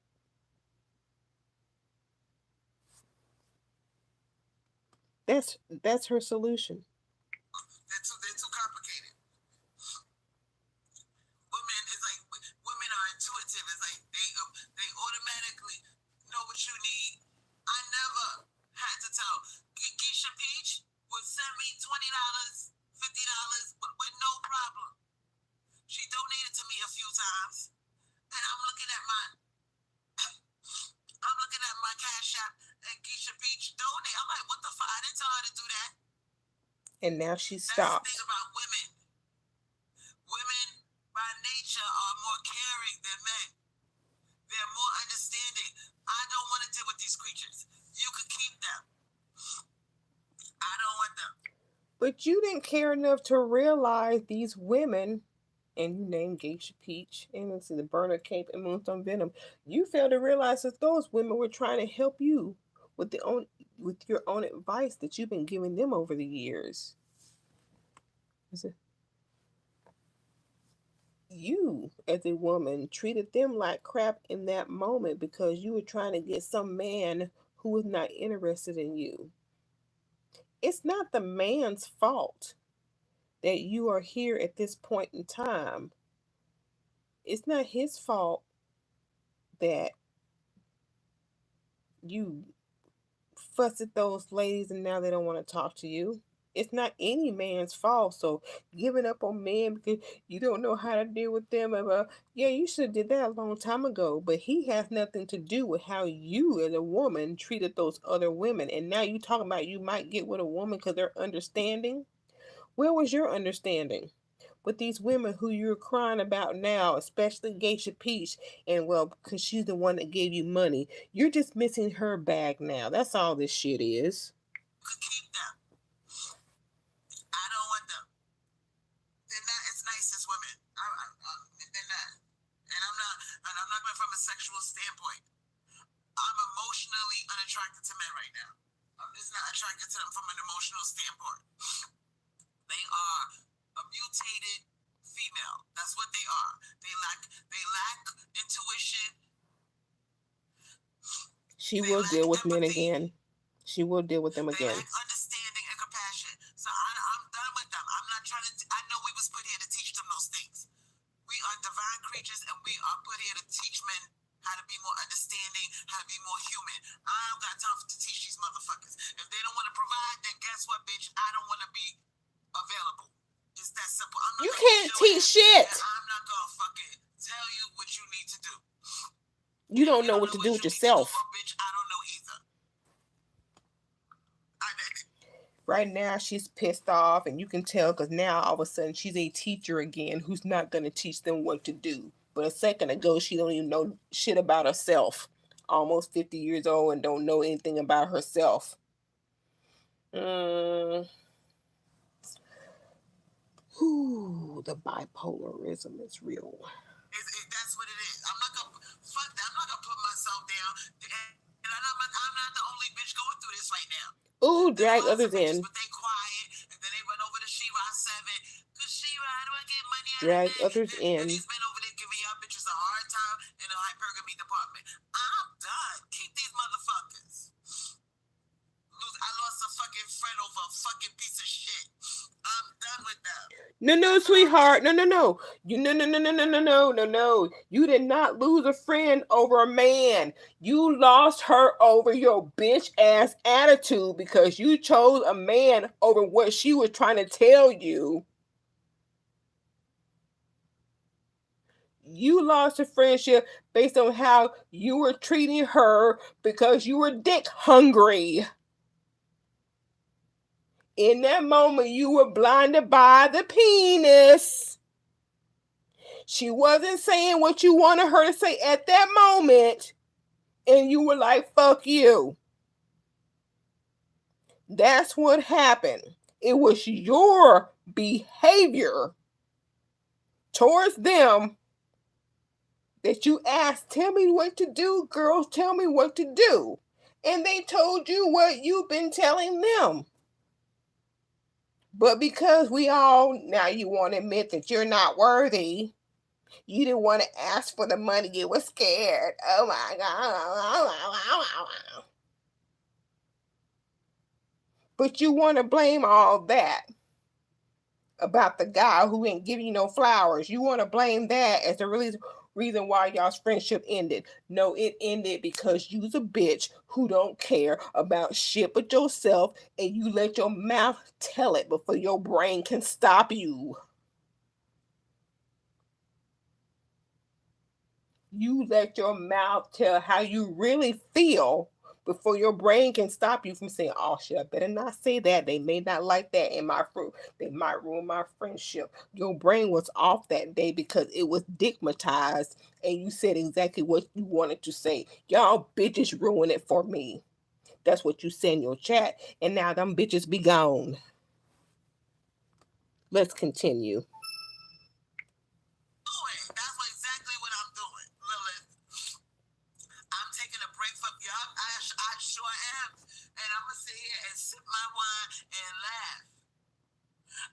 That's her solution.
They're too complicated. Women is like women are intuitive. It's like they automatically know what you need. I never had to tell. Keisha Peach would send me $20, $50 with no problem. She donated to me a few times, and I'm looking at my cash app, and Keisha Peach donate. I'm like, what the fuck? I didn't tell her to do that.
And now she
That's the thing
stopped.
about women. Women by nature are more caring than men. They're more understanding. I don't want to deal with these creatures. You can keep them. I don't want them.
But you didn't care enough to realize these women, and you named Geisha Peach, and this is the Burner Cape and Moonstone Venom. You failed to realize that those women were trying to help you with with your own advice that you've been giving them over the years. Is it? you, as a woman, treated them like crap in that moment because you were trying to get some man who was not interested in you. It's not the man's fault that you are here at this point in time. It's not his fault that you fuss at those ladies and now they don't want to talk to you. It's not any man's fault. So giving up on men because you don't know how to deal with them, yeah, you should have did that a long time ago. But he has nothing to do with how you, as a woman, treated those other women. And now you talking about you might get with a woman because they're understanding. Where was your understanding? With these women who you're crying about now, especially Geisha Peach, and well, because she's the one that gave you money, you're just missing her bag now. That's all this shit is.
Could keep them. I don't want them. They're not as nice as women. They're not. And I'm not going from a sexual standpoint. I'm emotionally unattracted to men right now. I'm just not attracted to them from an emotional standpoint. They are a mutated female. That's what they are. They lack intuition.
She will deal with men again. She will deal with them again.
They lack understanding and compassion. So I'm done with them. I'm not trying to. I know we was put here to teach them those things. We are divine creatures, and we are put here to teach men how to be more understanding, how to be more human. I don't got time to teach these motherfuckers. If they don't want to provide, then guess what, bitch? I don't want to be available. It's that simple.
You can't teach shit.
I'm not gonna fucking tell you what you need to do.
You don't know what to do with yourself.
Bitch, I don't know either.
Right now, she's pissed off, and you can tell because now all of a sudden she's a teacher again who's not going to teach them what to do. But a second ago, she don't even know shit about herself. Almost 50 years old and don't know anything about herself. The bipolarism is real.
That's what it is. I'm not gonna fuck that. I'm not gonna put myself down. And I'm not the only bitch going through this right now.
Ooh, drag others in.
But they quiet, and then they run over to She-Ra 7. Cause She-Ra, I don't get money out
drag
of
others in.
And these men over there giving y'all bitches a hard time in the hypergamy department. I'm done. Keep these motherfuckers. I lost a fucking friend over a fucking piece of shit. I'm done with them.
No, sweetheart. No. No. You did not lose a friend over a man. You lost her over your bitch ass attitude because you chose a man over what she was trying to tell you. You lost a friendship based on how you were treating her because you were dick hungry. In that moment, you were blinded by the penis. She wasn't saying what you wanted her to say at that moment, and you were like, fuck you. That's what happened. It was your behavior towards them that you asked, tell me what to do, girls, tell me what to do. And they told you what you've been telling them. But because now you want to admit that you're not worthy, you didn't want to ask for the money, you were scared. Oh my God. But you want to blame all that about the guy who ain't giving you no flowers. You want to blame that as the reason why y'all's friendship ended. No, it ended because you's a bitch who don't care about shit but yourself, and you let your mouth tell it before your brain can stop you. You let your mouth tell how you really feel before your brain can stop you from saying, oh shit, I better not say that. They may not like that in my fruit. They might ruin my friendship. Your brain was off that day because it was digmatized and you said exactly what you wanted to say. Y'all bitches ruin it for me. That's what you said in your chat. And now them bitches be gone. Let's continue.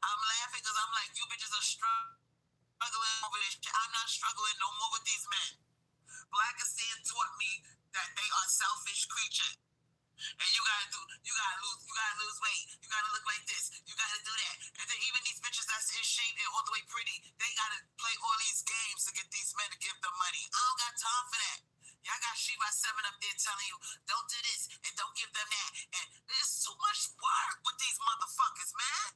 I'm laughing because I'm like, you bitches are struggling over this shit. I money. I don't got time for that. Y'all got Shiva 7 up there telling you, don't do this and don't give them that. And there's too much work with these motherfuckers, man.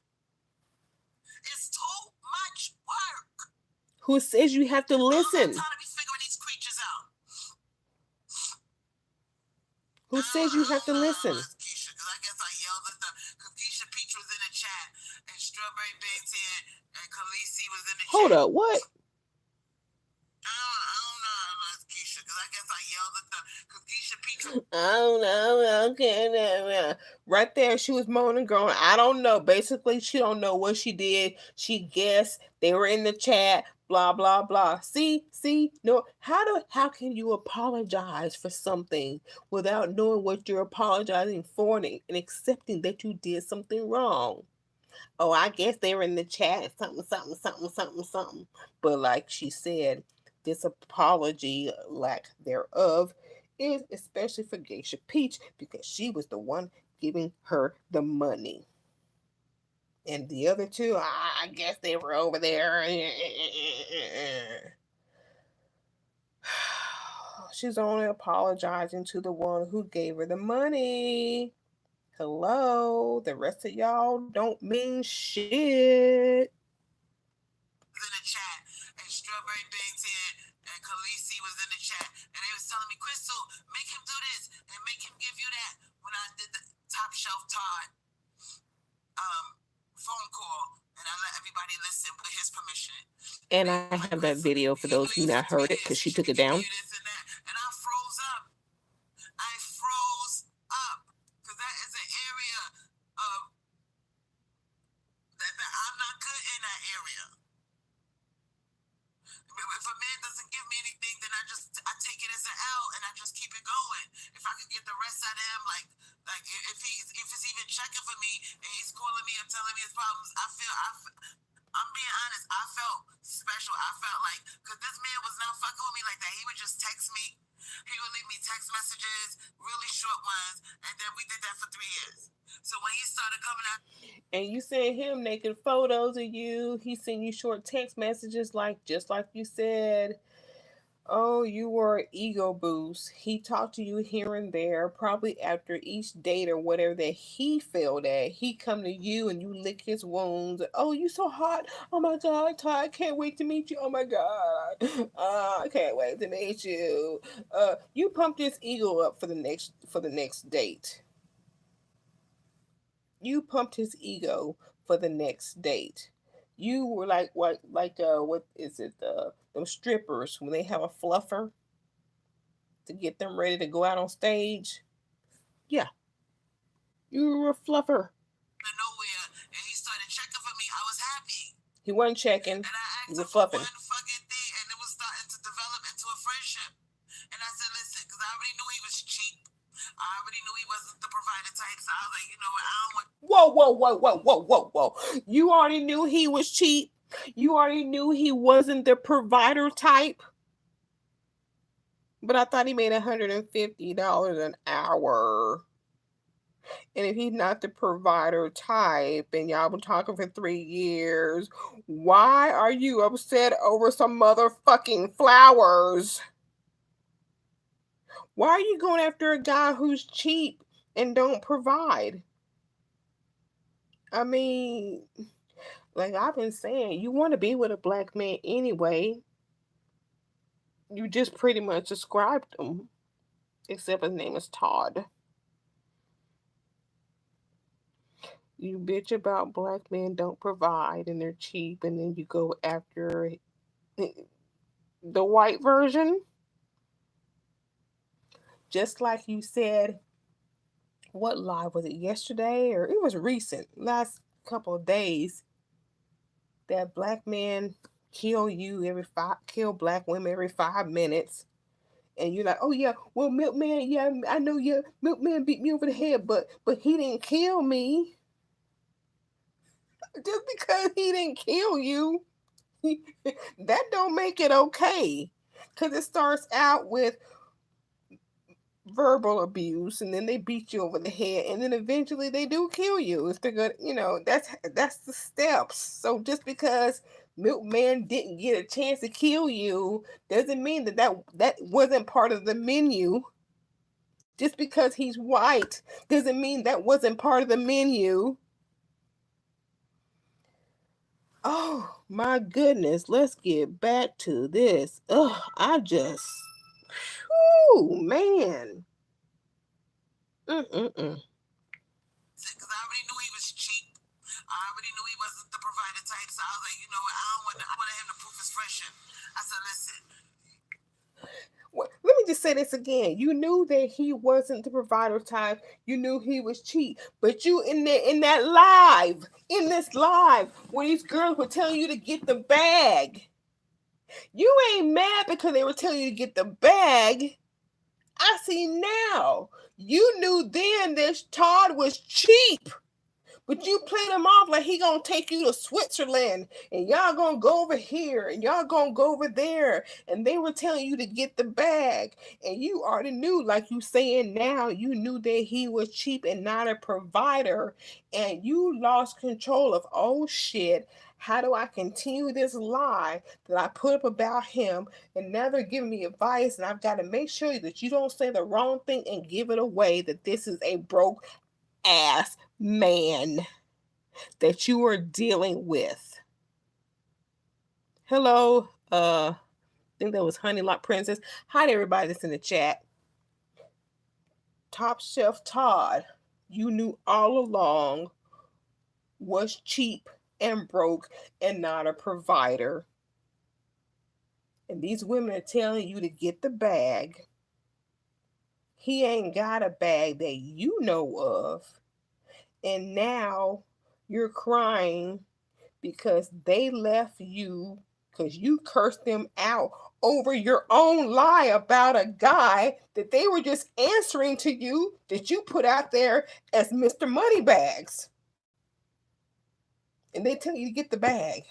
It's too much work.
Who says you have to listen?
I don't have time to be figuring these creatures out.
Who says you have to listen?
Keisha, because I guess I yelled at them. Because Keisha Peach was in the chat, and Strawberry Banks here, and Khaleesi was in the chat.
Hold up, what?
I don't know, Keisha, because I guess I yelled at them. Because Keisha Peach.
I don't know. Okay, right there, she was moaning, going, I don't know. Basically, she don't know what she did. She guessed they were in the chat. Blah blah blah. See, no. How can you apologize for something without knowing what you're apologizing for and accepting that you did something wrong? Oh, I guess they were in the chat. Something. But like she said, this apology, lack thereof, is especially for Geisha Peach because she was the one giving her the money. And the other two, I guess they were over there. She's only apologizing to the one who gave her the money. Hello, the rest of y'all don't mean shit.
In the chat, and Strawberry Banks here, and Khaleesi was in the chat, and they was telling me, Crystal, make him do this, and make him give you that. When I did the Top Shelf Todd phone call, and I let everybody listen with his permission.
And I have that video for those who not heard it because she took it down.
And I froze up. Because that is an area of that I'm not good in that area. If a man doesn't give me anything, then I take it as an L and I just keep it going. If I could get the rest out of him, like if he's even checking for me and he's calling me and telling me his problems, I'm being honest, I felt special. I felt like, because this man was not fucking with me like that. He would just text me. He would leave me text messages, really short ones, and then we did that for 3 years. So when he started coming out,
and you sent him naked photos of you, he sent you short text messages just like you said. Oh, you were an ego boost. He talked to you here and there, probably after each date or whatever that he failed at. He come to you and you lick his wounds. Oh, you so hot. Oh my God, Todd, I can't wait to meet you. Oh my God. I can't wait to meet you. You pumped his ego up for the next date. You pumped his ego for the next date. You were like what is it, those strippers when they have a fluffer to get them ready to go out on stage? Yeah, you were a fluffer.
Nowhere, and he started checking for me. I was happy.
He wasn't checking. He was fluffing.
One fucking thing, and it was starting to develop into a friendship. And I said, listen, because I already knew he was cheap. I already knew he wasn't the provider type. So I was like, you know what? I don't want. Whoa.
You already knew he was cheap. You already knew he wasn't the provider type. But I thought he made $150 an hour. And if he's not the provider type and y'all been talking for 3 years, why are you upset over some motherfucking flowers? Why are you going after a guy who's cheap and don't provide? I mean, like I've been saying, you want to be with a black man anyway. You just pretty much described him, except his name is Todd. You bitch about black men don't provide and they're cheap, and then you go after the white version. Just like you said, what live was it, yesterday? Or it was recent, last couple of days, that black men kill black women every 5 minutes. And you're like, oh yeah, well, Milkman, yeah, I know, yeah, Milkman beat me over the head, but he didn't kill me. Just because he didn't kill you, that don't make it okay. Because it starts out with verbal abuse, and then they beat you over the head, and then eventually they do kill you if they're good. That's the steps. So just because Milkman didn't get a chance to kill you doesn't mean that wasn't part of the menu. Just because he's white doesn't mean that wasn't part of the menu. Oh my goodness, let's get back to this. Ugh, whew, man. Mm-mm-mm.
Because I already knew he was cheap. I already knew he wasn't the provider type. So I was like, you know what? I wanted him to prove his freshen. I said, listen.
Well, let me just say this again. You knew that he wasn't the provider type. You knew he was cheap. But you in this live, where these girls were telling you to get the bag. You ain't mad because they were telling you to get the bag. I see now. You knew then that Todd was cheap. But you played him off like he gonna take you to Switzerland and y'all gonna go over here and y'all gonna go over there. And they were telling you to get the bag. And you already knew, like you saying now, you knew that he was cheap and not a provider. And you lost control of, oh shit, how do I continue this lie that I put up about him? And now they're giving me advice, and I've got to make sure that you don't say the wrong thing and give it away that this is a broke ass man that you are dealing with. Hello, I think that was Honey Lot Princess. Hi to everybody that's in the chat. Top Chef Todd, you knew all along, was cheap and broke and not a provider. And these women are telling you to get the bag. He ain't got a bag that you know of. And now you're crying because they left you, because you cursed them out over your own lie about a guy that they were just answering to you, that you put out there as Mr. Moneybags. And they tell you to get the bag.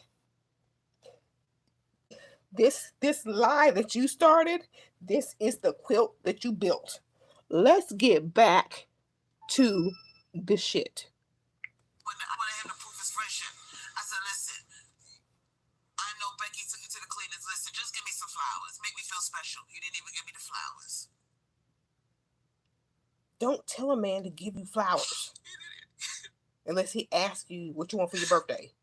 This lie that you started, this is the quilt that you built. Let's get back to the shit.
I wanted him to prove his friendship. I said, listen, I know Becky took you to the cleaners. Listen, just give me some flowers. Make me feel special. You didn't even give me the flowers.
Don't tell a man to give you flowers unless he asks you what you want for your birthday.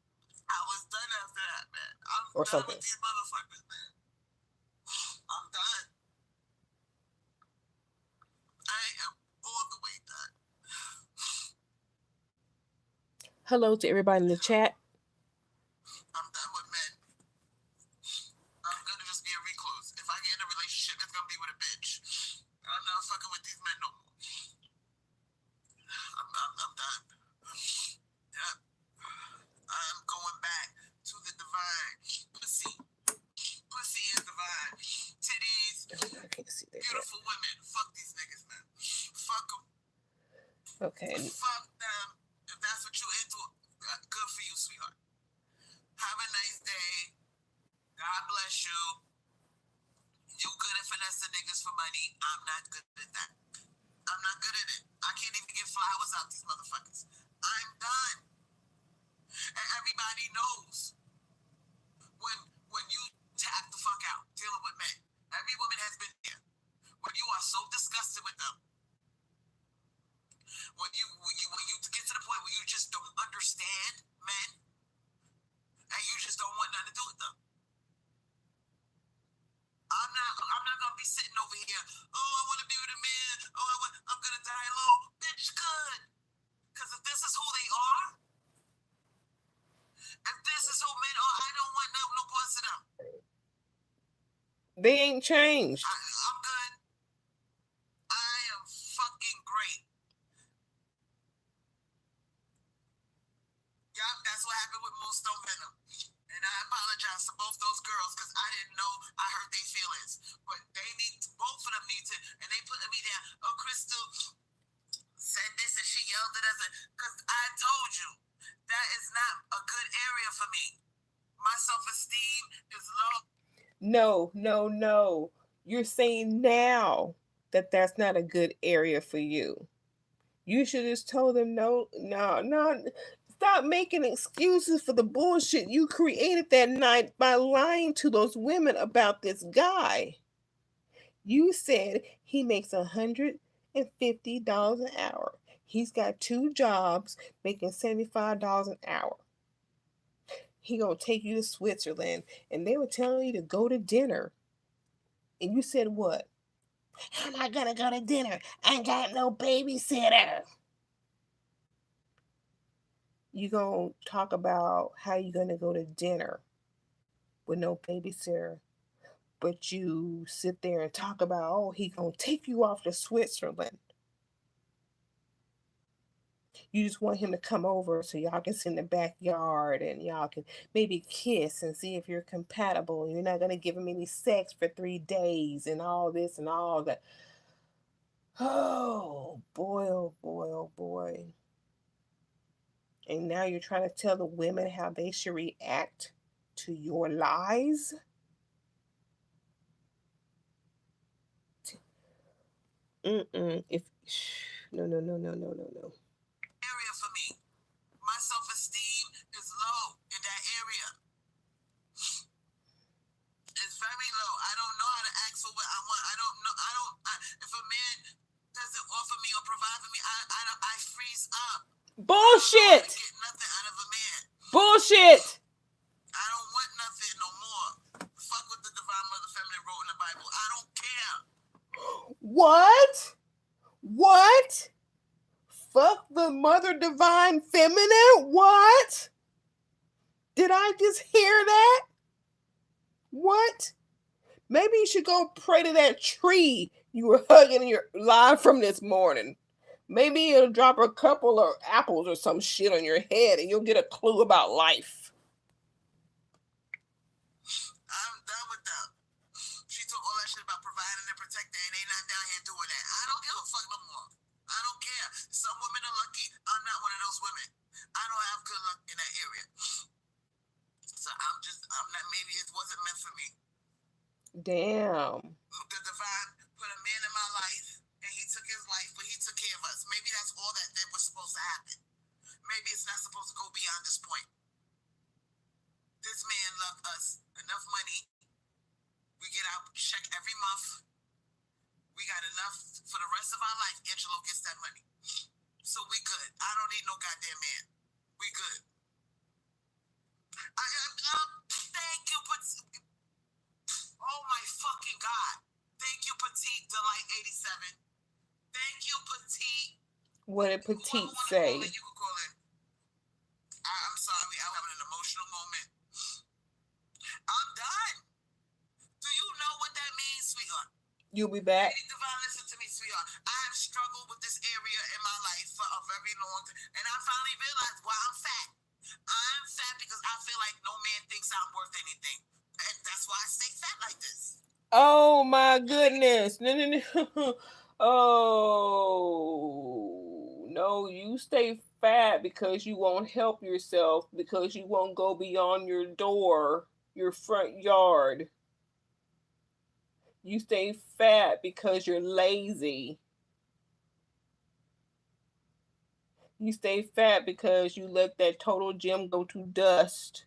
I was done after that, man. I'm
or
done
something.
with these motherfuckers, man. I'm done. I am all the way done.
Hello to everybody in the chat.
I'm done with men. I'm gonna just be a recluse. If I get in a relationship, it's gonna be with a bitch. I'm not fucking with these men no more. I'm done. Yeah. I'm going back to the divine. Pussy is divine. Titties.
I can't see that.
Beautiful women. Fuck these niggas, man. Fuck them.
Okay.
Fuck them. If that's what you into, good for you, sweetheart. Have a nice day. God bless you. You good at finessing niggas for money. I'm not good at that. I'm not good at it. I can't even get flowers out these motherfuckers. I'm done. And everybody knows when you tap the fuck out dealing with men. Every woman has been there. When you are so disgusted with them. When you get to the point where you just don't understand men and you just don't want nothing to do with them. I'm not gonna be sitting over here. Oh, I want to be with a man. Oh, I'm gonna die low. Bitch, good. Because if this is who they are, if this is who men are, I don't want no parts of them.
They ain't changed.
I'm good. I am fucking great. Yup, that's what happened with Moonstone Venom. And I apologize to both those girls because I didn't know I hurt their feelings. But both of them need to, and they put me down. Oh, Crystal said this and she yelled at us. Because I told you, that is not a good area for me. My self-esteem is low.
No. You're saying now that that's not a good area for you. You should have told them no. stop making excuses for the bullshit you created that night by lying to those women about this guy. You said he makes $150 an hour. He's got 2 jobs making $75 an hour. He gonna take you to Switzerland, and they were telling you to go to dinner. And you said what? I'm not gonna go to dinner. I ain't got no babysitter. You gonna talk about how you gonna go to dinner with no babysitter, but you sit there and talk about, oh, he gonna take you off to Switzerland. You just want him to come over so y'all can sit in the backyard and y'all can maybe kiss and see if you're compatible. You're not gonna give him any sex for 3 days and all this and all that. Oh boy, oh boy, oh boy. And now you're trying to tell the women how they should react to your lies? If no, no, no, no, no, no, no.
Area for me. My self-esteem is low in that area. It's very low. I don't know how to ask for what I want. I don't know. If a man doesn't offer me or provide for me, I freeze up.
Bullshit.
I don't get nothing out of a man.
Bullshit.
I don't want nothing no more. Fuck what the Divine Mother Feminine wrote in the Bible. I don't care.
What? What? Fuck the Mother Divine Feminine? What? Did I just hear that? What? Maybe you should go pray to that tree you were hugging your live from this morning. Maybe it'll drop a couple of apples or some shit on your head and you'll get a clue about life.
I'm done with them. She took all that shit about providing and protecting, and they not down here doing that. I don't give a fuck no more. I don't care. Some women are lucky. I'm not one of those women. I don't have good luck in that area. So I'm not, maybe it wasn't meant for me.
Damn.
The Divine put a man in my life, and he took his life, but he took care of us. Maybe that's all that was supposed to happen. Maybe it's not supposed to go beyond this point. This man loved us enough money. We get our check every month. We got enough for the rest of our life. Angelo gets that money. So we good. I don't need no goddamn man. We good. Thank you, oh my fucking God. Thank you, Petite Delight 87. Thank you, Petite.
What did Petite say?
You can call in. I'm sorry, I'm having an emotional moment. I'm done. Do you know what that means, sweetheart?
You'll be back.
Lady Divine, listen to me, sweetheart. I have struggled with this area in my life for a very long time, and I finally realized why I'm fat. I'm fat because I feel like no man thinks I'm worth anything, and that's why I stay fat like this.
Oh my goodness. No, no, no. Oh no, you stay fat because you won't help yourself, because you won't go beyond your door, your front yard. You stay fat because you're lazy. You stay fat because you let that total gym go to dust.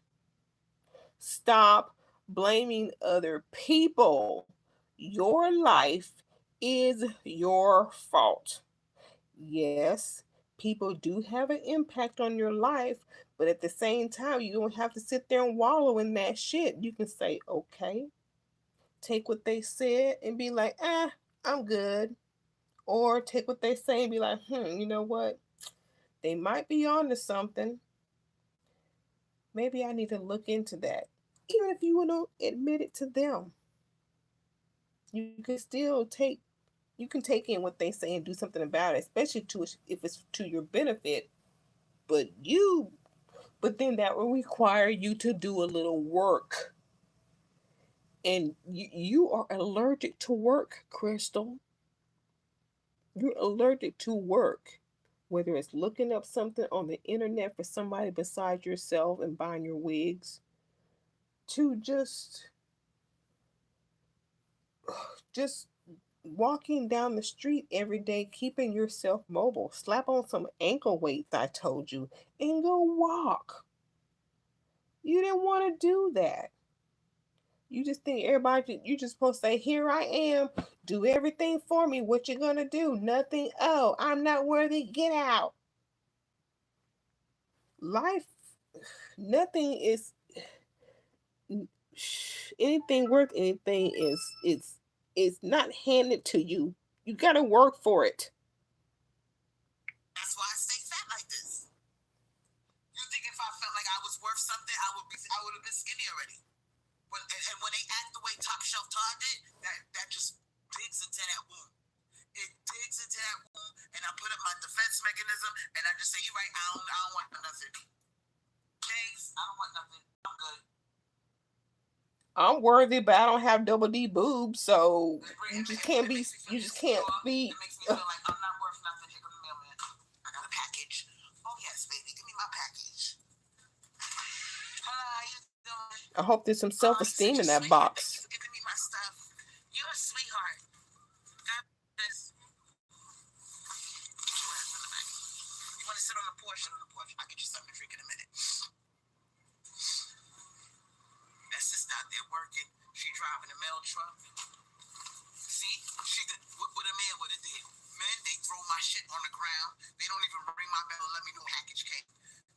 Stop blaming other people. Your life is your fault. Yes, people do have an impact on your life, but at the same time, you don't have to sit there and wallow in that shit. You can say, okay, take what they said and be like, I'm good. Or take what they say and be like, you know what? They might be on to something. Maybe I need to look into that. Even if you won't admit it to them, you can still take in what they say and do something about it, especially if it's to your benefit. But then that will require you to do a little work. And you are allergic to work, Crystal. You're allergic to work. Whether it's looking up something on the internet for somebody besides yourself and buying your wigs, to just walking down the street every day, keeping yourself mobile. Slap on some ankle weights, I told you, and go walk. You didn't want to do that. You just think everybody, you just supposed to say, here I am, do everything for me. What you gonna do? Nothing. Oh, I'm not worthy. Get out. Life, nothing is anything worth anything is not handed to you. You gotta work for it.
That's why I stay fat like this. You think if I felt like I was worth something, I would have been skinny already. And when they act the way Top Shelf Todd did, that just digs into that wound. It digs into that wound, and I put up my defense mechanism, and I just say, "You're right. I don't want nothing. Thanks. I don't want nothing. I'm good.
I'm worthy, but I don't have double D boobs, so you just can't be. You just can't be.
It makes me feel like I'm not worth nothing. Here comes the mailman. I got a package. Oh yes, baby. Give me my package. How you doing?
I hope there's some self-esteem in that box.
Thank you for giving me my stuff. You're a sweetheart. God bless. You want to sit on the porch? Sit on the porch. I'll get you something to drink in a minute. That sister out there working. She driving a mail truck. See? She did what a man would have did. Men, they throw my shit on the ground. They don't even ring my bell and let me know package came.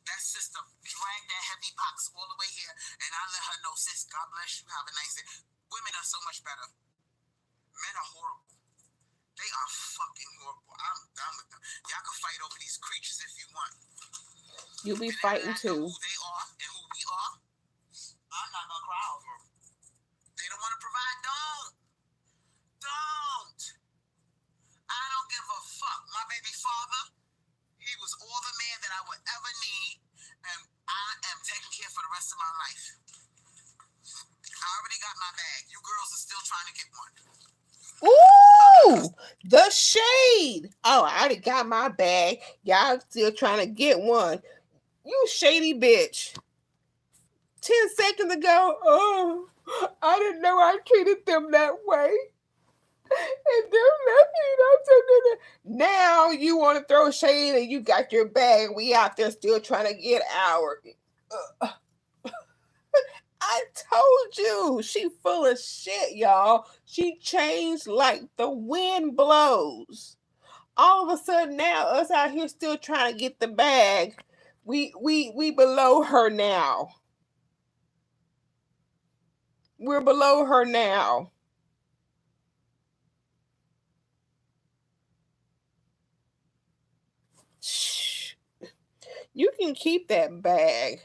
That sister dragged that heavy box all the way here, and I let her know, sis, God bless you, have a nice day. Women are so much better. Men are horrible. They are fucking horrible. I'm done with them. Y'all can fight over these creatures if you want.
You'll be fighting too.
Who they are and who we are, I'm not gonna cry over them. They don't want to provide. Don't. I don't give a fuck. My baby father, he was all the man that I would ever need, and I am taking care for the rest of my life. I already got my bag. You girls are still trying to get one.
Ooh, the shade. Oh, I already got my bag. Y'all still trying to get one. You shady bitch. 10 seconds ago, oh, I didn't know I treated them that way. And now you want to throw shade and you got your bag. We out there still trying to get ours. I told you, she full of shit, y'all. She changed like the wind blows. All of a sudden now, us out here still trying to get the bag. We below her now. We're below her now. Shh. You can keep that bag.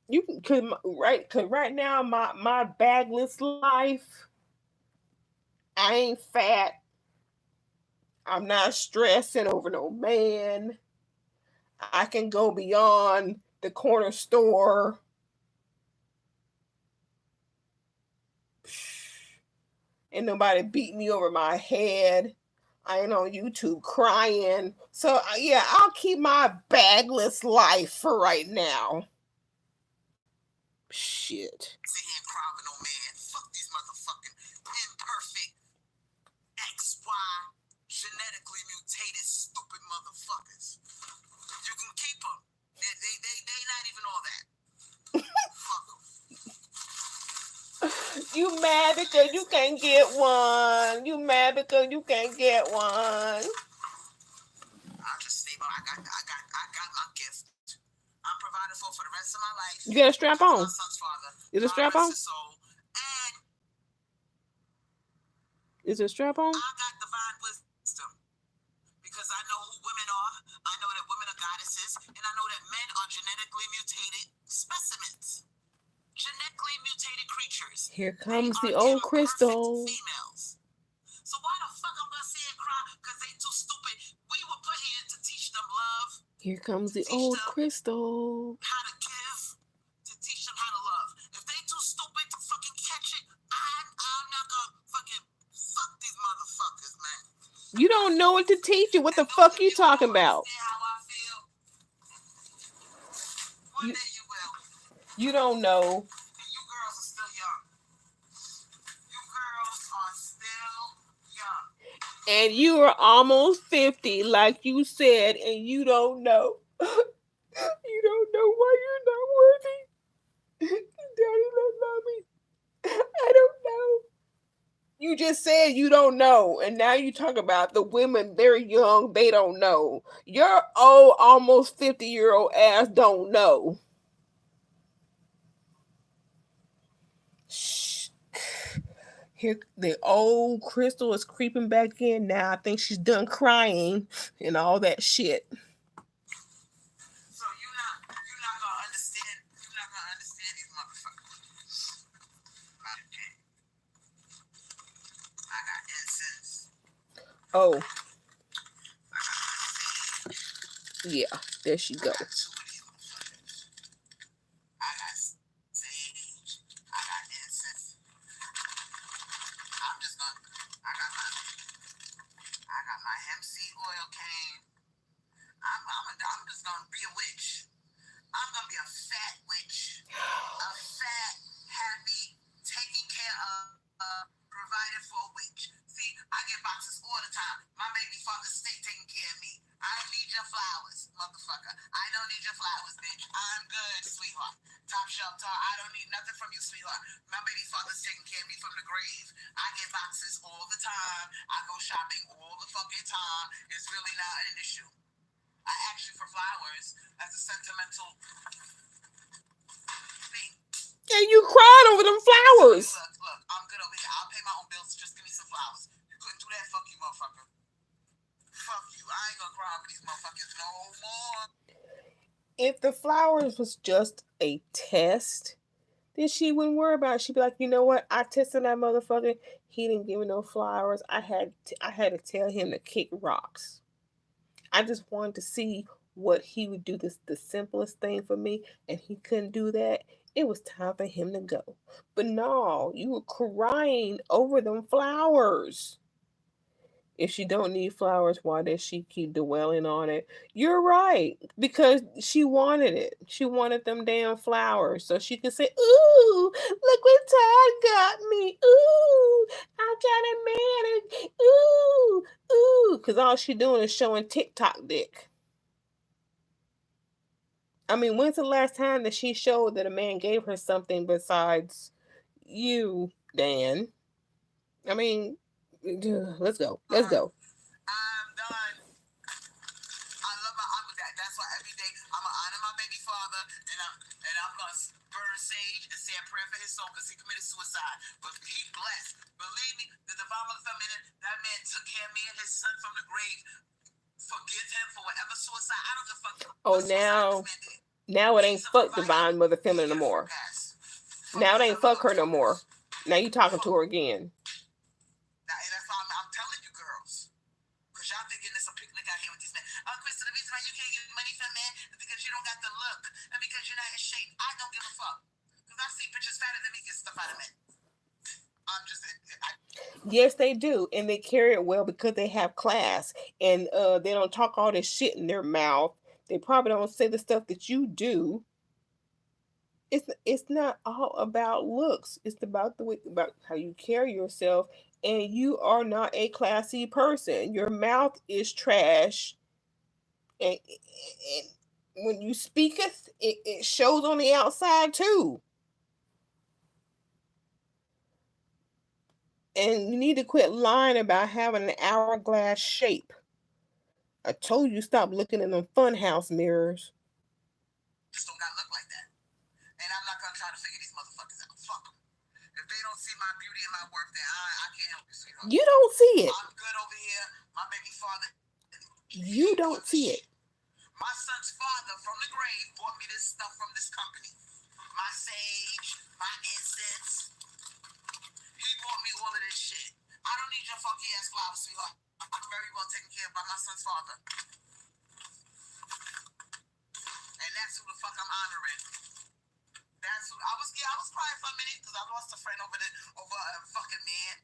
You can, cause right now my bagless life. I ain't fat. I'm not stressing over no man. I can go beyond the corner store. Ain't nobody beat me over my head. I ain't on YouTube crying. So yeah, I'll keep my bagless life for right now. Shit.
Sit here and cry with no man. Fuck these motherfucking imperfect XY genetically mutated stupid motherfuckers. You can keep them. They not even all that. Fuck them.
You mad because you can't get one. You mad because you can't get one.
I'll just stay by. I got my gift. I'm provided for the rest of my life.
You got a strap on?
My son's father.
Is it a strap on?
And
is it a strap on?
I got divine wisdom because I know who women are. I know that women are goddesses, and I know that men are genetically mutated specimens. Genetically mutated creatures.
Here comes the old Crystal.
Females. So why the fuck I'm gonna sit and cry because they too stupid? We were put here to teach them love.
Here comes the old Crystal.
How to give, to teach them how to love. If they too stupid to fucking catch it, I'm not gonna fucking fuck these motherfuckers, man.
You don't know what to teach you. What the fuck you talking about?
How I feel. One day you will.
You don't know.
And you girls are still young. You girls are still young.
And you are almost 50, like you said, and you don't know. You don't know why you're not worthy. Daddy don't love me. I don't know. You just said you don't know, and now you talk about the women, they're young, they don't know. Your old, almost 50-year-old ass don't know. Shh. Here, the old Crystal is creeping back in now. I think she's done crying and all that shit.
So you're not gonna understand. You're not gonna understand these motherfuckers. I got incense.
Oh. Yeah, there she go.
I got sage. I got incense. I'm just gonna. I got my hemp seed oil cane. I'm just gonna be a witch. I'm gonna be a fat witch. A fat, happy, taking care of, provided for a witch. See, I get boxes all the time. My baby father stay taking care of me. I don't need your flowers, motherfucker. I don't need your flowers, bitch. I'm good, sweetheart. Top shelf Todd, I don't need nothing from you, sweetheart. My baby father's taking care of me from the grave. I get boxes all the time. I go shopping all the fucking time. It's really not an issue. I asked you for flowers as a sentimental thing.
And you cried over them flowers.
Look, I'm good over here. I'll pay my own bills. Just give me some flowers. You couldn't do that? Fuck you, motherfucker. Fuck you. I ain't gonna cry over these motherfuckers no more.
If the flowers was just a test, then she wouldn't worry about it. She'd be like, you know what? I tested that motherfucker. He didn't give me no flowers. I had to tell him to kick rocks. I just wanted to see what he would do. This the simplest thing for me, and he couldn't do that. It was time for him to go. But no, you were crying over them flowers. If she don't need flowers, why does she keep dwelling on it? You're right, because she wanted it. She wanted them damn flowers so she could say, "Ooh, look what Todd got me. Ooh, I'm trying to manage. Ooh, ooh," because all she doing is showing TikTok dick. I mean, when's the last time that she showed that a man gave her something besides you, Dan? I mean, let's go. Let's go.
I'm done. I love that's why every day I'm gonna honor my baby father and I'm gonna burn sage and say a prayer for his soul because he committed suicide. But he blessed. Believe me, the divine mother that man took care of me and his son from the grave. Forgive him for whatever suicide. I don't give a fuck.
Oh, now it ain't fuck divine mother feminine no more. Now it ain't fuck her no more. Now you talking to her again.
That's why I'm telling you girls. Because y'all thinking there's a picnic out here with these men. Oh, Crystal, the reason why you can't get money from men is because you don't got the look. And because you're not in shape. I don't give a fuck. Because I've seen bitches fatter than me get stuff out of men.
Yes, they do. And they carry it well because they have class. And they don't talk all this shit in their mouth. They probably don't say the stuff that you do. It's not all about looks. It's about about how you carry yourself, and you are not a classy person. Your mouth is trash, and when you speaketh, it shows on the outside too. And you need to quit lying about having an hourglass shape. I told you stop looking in them funhouse mirrors.
Just don't got look like that. And I'm not gonna try to figure these motherfuckers out. Fuck them. If they don't see my beauty and my worth, then I can't help you, sweetheart.
You don't see it.
I'm good over here. My baby father.
You don't see it.
My son's father from the grave bought me this stuff from this company. My sage, my incense. He bought me all of this shit. I don't need your funky ass flowers, sweetheart. I'm very well taken care of by my son's father. And that's who the fuck I'm honoring. That's who I was crying for a minute because I lost a friend over a fucking man.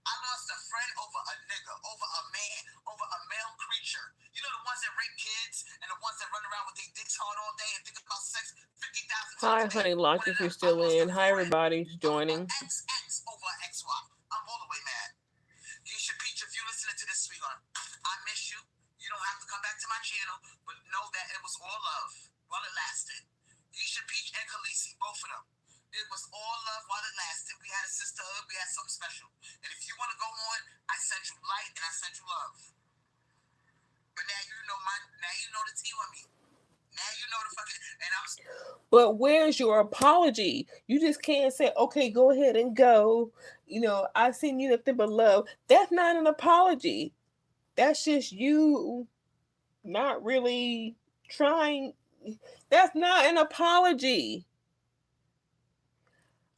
I lost a friend over a nigga, over a man, over a male creature. You know the ones that rape kids and the ones that run around with their dicks hard all day and think about sex 50,000 times.
Hi, honey, lock if you're still in. Hi, everybody who's joining.
XX over XY. I'm all the way mad. into this, sweetheart. I miss you. You don't have to come back to my channel, but know that it was all love while it lasted. Yisha Peach and Khaleesi, both of them. It was all love while it lasted. We had a sisterhood. We had something special. And if you want to go on, I sent you light and I sent you love. But now you know the tea on me. Now you know the fucking, and I'm.
But where's your apology? You just can't say, okay, go ahead and go. You know, I send you nothing but love. That's not an apology. That's just you not really trying. That's not an apology.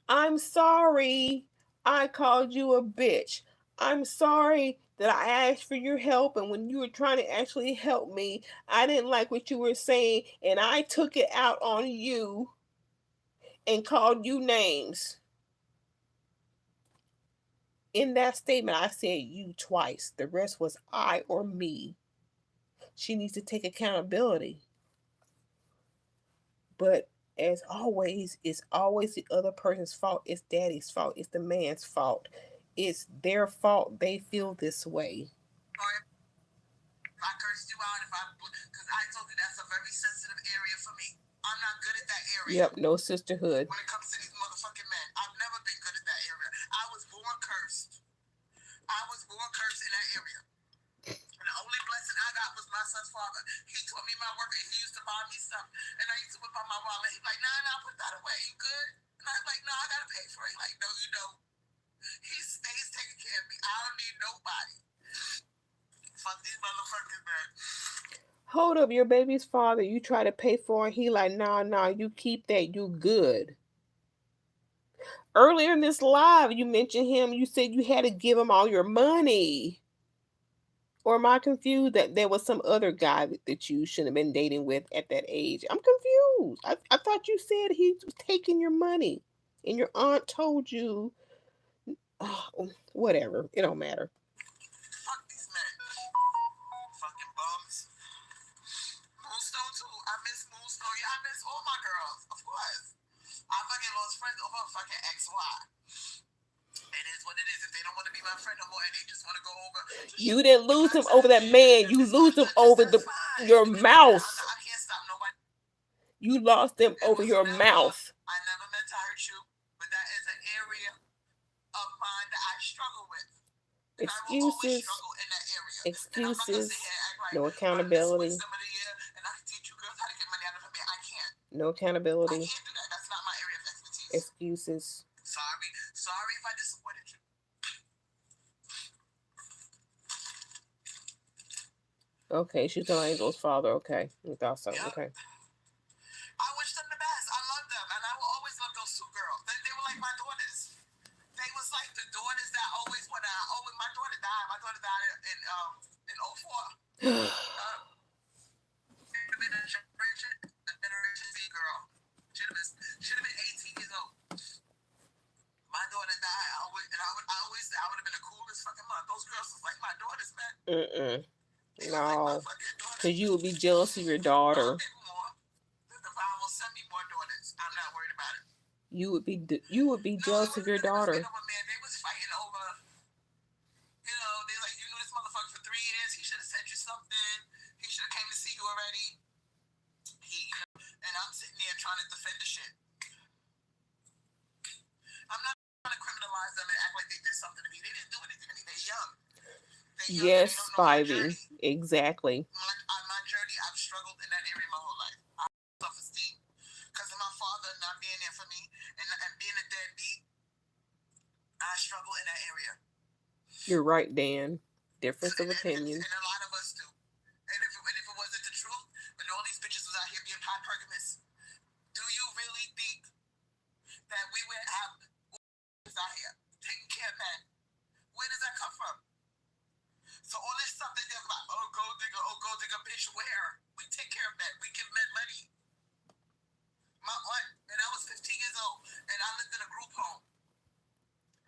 I'm sorry I called you a bitch. I'm sorry that I asked for your help, and when you were trying to actually help me, I didn't like what you were saying, and I took it out on you and called you names. In that statement, I said you twice. The rest was I or me. She needs to take accountability. But as always, it's always the other person's fault. It's daddy's fault. It's the man's fault. It's their fault they feel this way.
If I cursed you out, because I told you that's a very sensitive area for me. I'm not good at that area.
Yep, no sisterhood.
When it comes to these motherfucking men, I've never been good at that area. I was born cursed. In that area. And the only blessing I got was my son's father. He taught me my work and he used to buy me stuff. And I used to whip out my wallet. He's like, nah, put that away. You good? And I was like, no, I got to pay for it. Like, no, you don't. He stays taking care of me. I don't need nobody. Fuck these motherfuckers, man.
Hold up, your baby's father, you try to pay for it. He like, nah, you keep that. You good. Earlier in this live, you mentioned him. You said you had to give him all your money. Or am I confused that there was some other guy that you shouldn't have been dating with at that age? I'm confused. I thought you said he was taking your money. And your aunt told you, whatever. It don't matter.
Fuck these men. Fucking bums. Moonstone too. I miss Moonstone. Yeah, I miss all my girls. Of course. I fucking lost friends over a fucking XY. It is what it is. If they don't want to be my friend no more and they just want to go over.
You didn't lose him over that man. You lose him over your mouth.
I can't stop nobody.
You lost them over your mouth.
I never meant to hurt you, but that is an area of mine that I struggle with.
Excuses. Excuses. No accountability. No accountability.
I can't do that. That's not my area of expertise.
Excuses.
Sorry if I disappointed you.
Okay, she's an angel's father. Okay, we thought so.
Yep.
Okay.
I wish them the best. I love them, and I will always love those two girls. They were like my daughters. They was like the daughters that always when my daughter died. My daughter died in 04. Should have been a Generation Z girl. Should have been 18 years old. My daughter died. I always say I would have been the coolest fucking mom. Those girls was like my daughters, man.
No, because you would be jealous of your daughter.
The divine will send me more daughters. I'm not worried about it.
You would be jealous of your daughter.
They was fighting over. They like, you knew this motherfucker for 3 years. He should have sent you something. He should have came to see you already. And I'm sitting there trying to defend the shit. I'm not trying to criminalize them and act like they did something to me. They didn't do anything to me. They're young.
Yes, Spivey. Exactly.
My journey, I've struggled in that area my whole life. I have self-esteem. Because of my father not being there for me and being a deadbeat, I struggle in that area.
You're right, Dan. Difference of opinion.
And a lot of us do. And if it wasn't the truth, and all these bitches was out here being hypergamous, do you really think that we would have out here taking care of men? Where does that come from? So all this stuff they talk about, oh gold digger, bitch, where? We take care of men. We give men money. My aunt, and I was 15 years old, and I lived in a group home.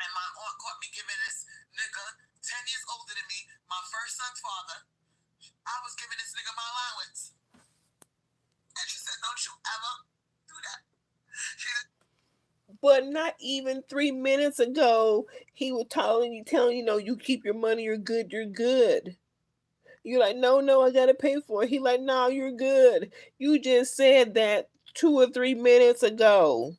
And my aunt caught me giving this nigga 10 years older than me, my first son's father. I was giving this nigga my allowance. And she said, don't you ever do that.
But not even 3 minutes ago, he was telling you, no, you keep your money, you're good, you're good. You're like, no, I gotta pay for it. He like, no, you're good. You just said that 2 or 3 minutes ago.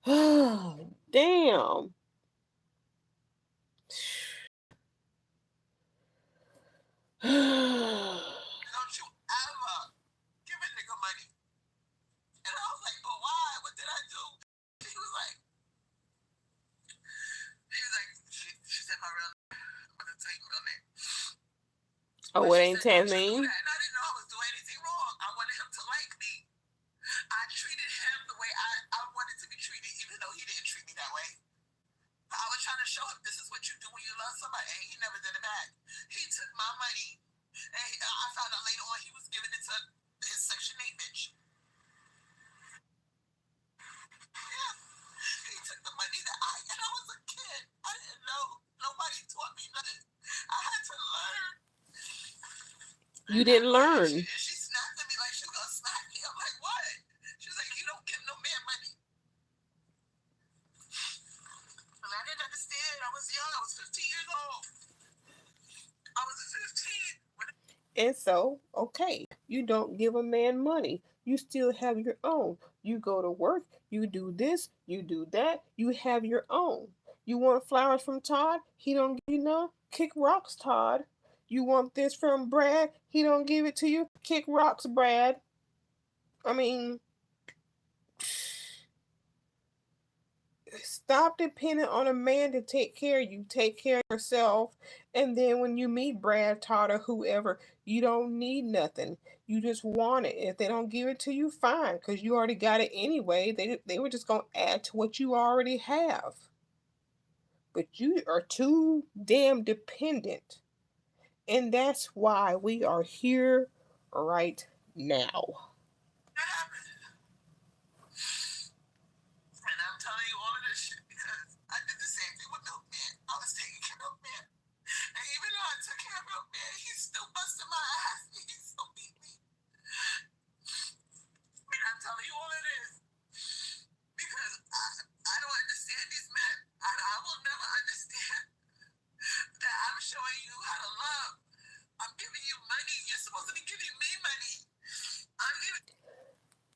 Damn.
Don't you ever give a nigga money. And I was like, but why? What did I do? He was like, she said my real name. I'm gonna tell you my real name.
Oh,
But
what
she
ain't
said,
Tasmine?
And I didn't know I was doing anything wrong. I wanted him to like me. I treated him the way I wanted to be treated, even though he didn't treat me that way. I was trying to show him this is what you do when you love somebody, and he never did it back. He took my money, and I found out later on he was giving it to his Section 8 bitch. Yeah. He took the money and I was a kid. I didn't know. Nobody taught me nothing. I had to learn.
You didn't learn.
She snapped at me like she was going to smack me. I'm like, what? She's like, you don't give no man money. And I didn't understand. I was young. I was 15 years old. I was 15.
And so, okay, you don't give a man money. You still have your own. You go to work, you do this, you do that, you have your own. You want flowers from Todd? He don't give you none? Kick rocks, Todd. You want this from Brad? He don't give it to you? Kick rocks, Brad. I mean, stop depending on a man to take care of you. Take care of yourself. And then when you meet Brad, Todd, or whoever, you don't need nothing. You just want it. If they don't give it to you, fine, because you already got it anyway. They were just going to add to what you already have. But you are too damn dependent. And that's why we are here right now.
And I'm telling you all of this shit because I did the same thing with Milkman. I was taking care of Milkman. And even though I took care of Milkman, he still busted my ass. He still beat me. And I'm telling you all of this because I don't understand these men. I will never understand that I'm showing you how to love. I'm giving you money. You're supposed to be giving me money. I'm giving.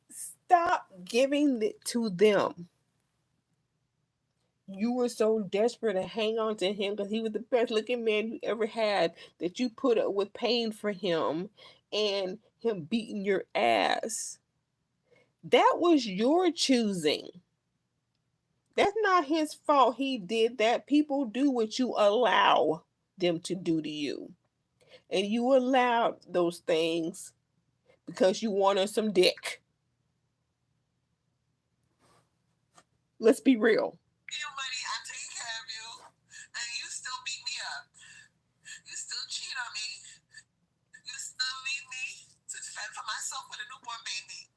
Stop giving it to them. You were so desperate to hang on to him because he was the best looking man you ever had that you put up with pain for him and him beating your ass. That was your choosing. That's not his fault he did that. People do what you allow them to do to you. And you allowed those things because you wanted some dick. Let's be real.
You money, I'm taking care of you, and you still beat me up. You still cheat on me. You still leave me to fend for myself with a newborn baby.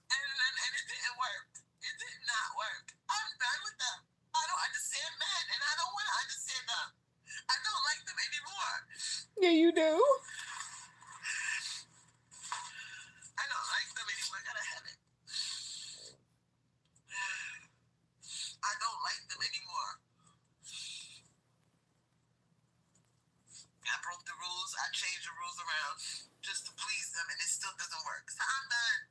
And it didn't work. It did not work. I'm done with them. I don't understand men, and I don't want to understand them. I don't like them anymore.
Yeah, you do.
I don't like them anymore. I gotta have it. I don't like them anymore. I broke the rules. I changed the rules around just to please them, and it still doesn't work. So I'm done.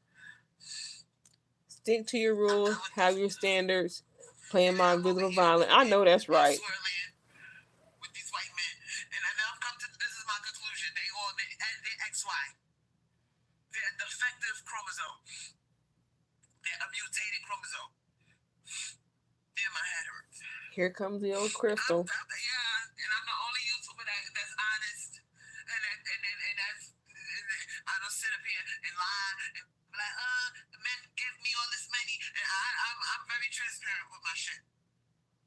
Stick to your rules. Have your standards. Playing my invisible violence. I know that's right.
With these white men, and I've come to this is my conclusion. They're XY. They're a defective chromosome. They're a mutated chromosome. Damn, my head hurts.
Here comes the old Crystal.
Yeah, and I'm the only YouTuber that's honest, and that's I don't sit up here and lie and be like, men give me all this money, and I'm very transparent with my shit,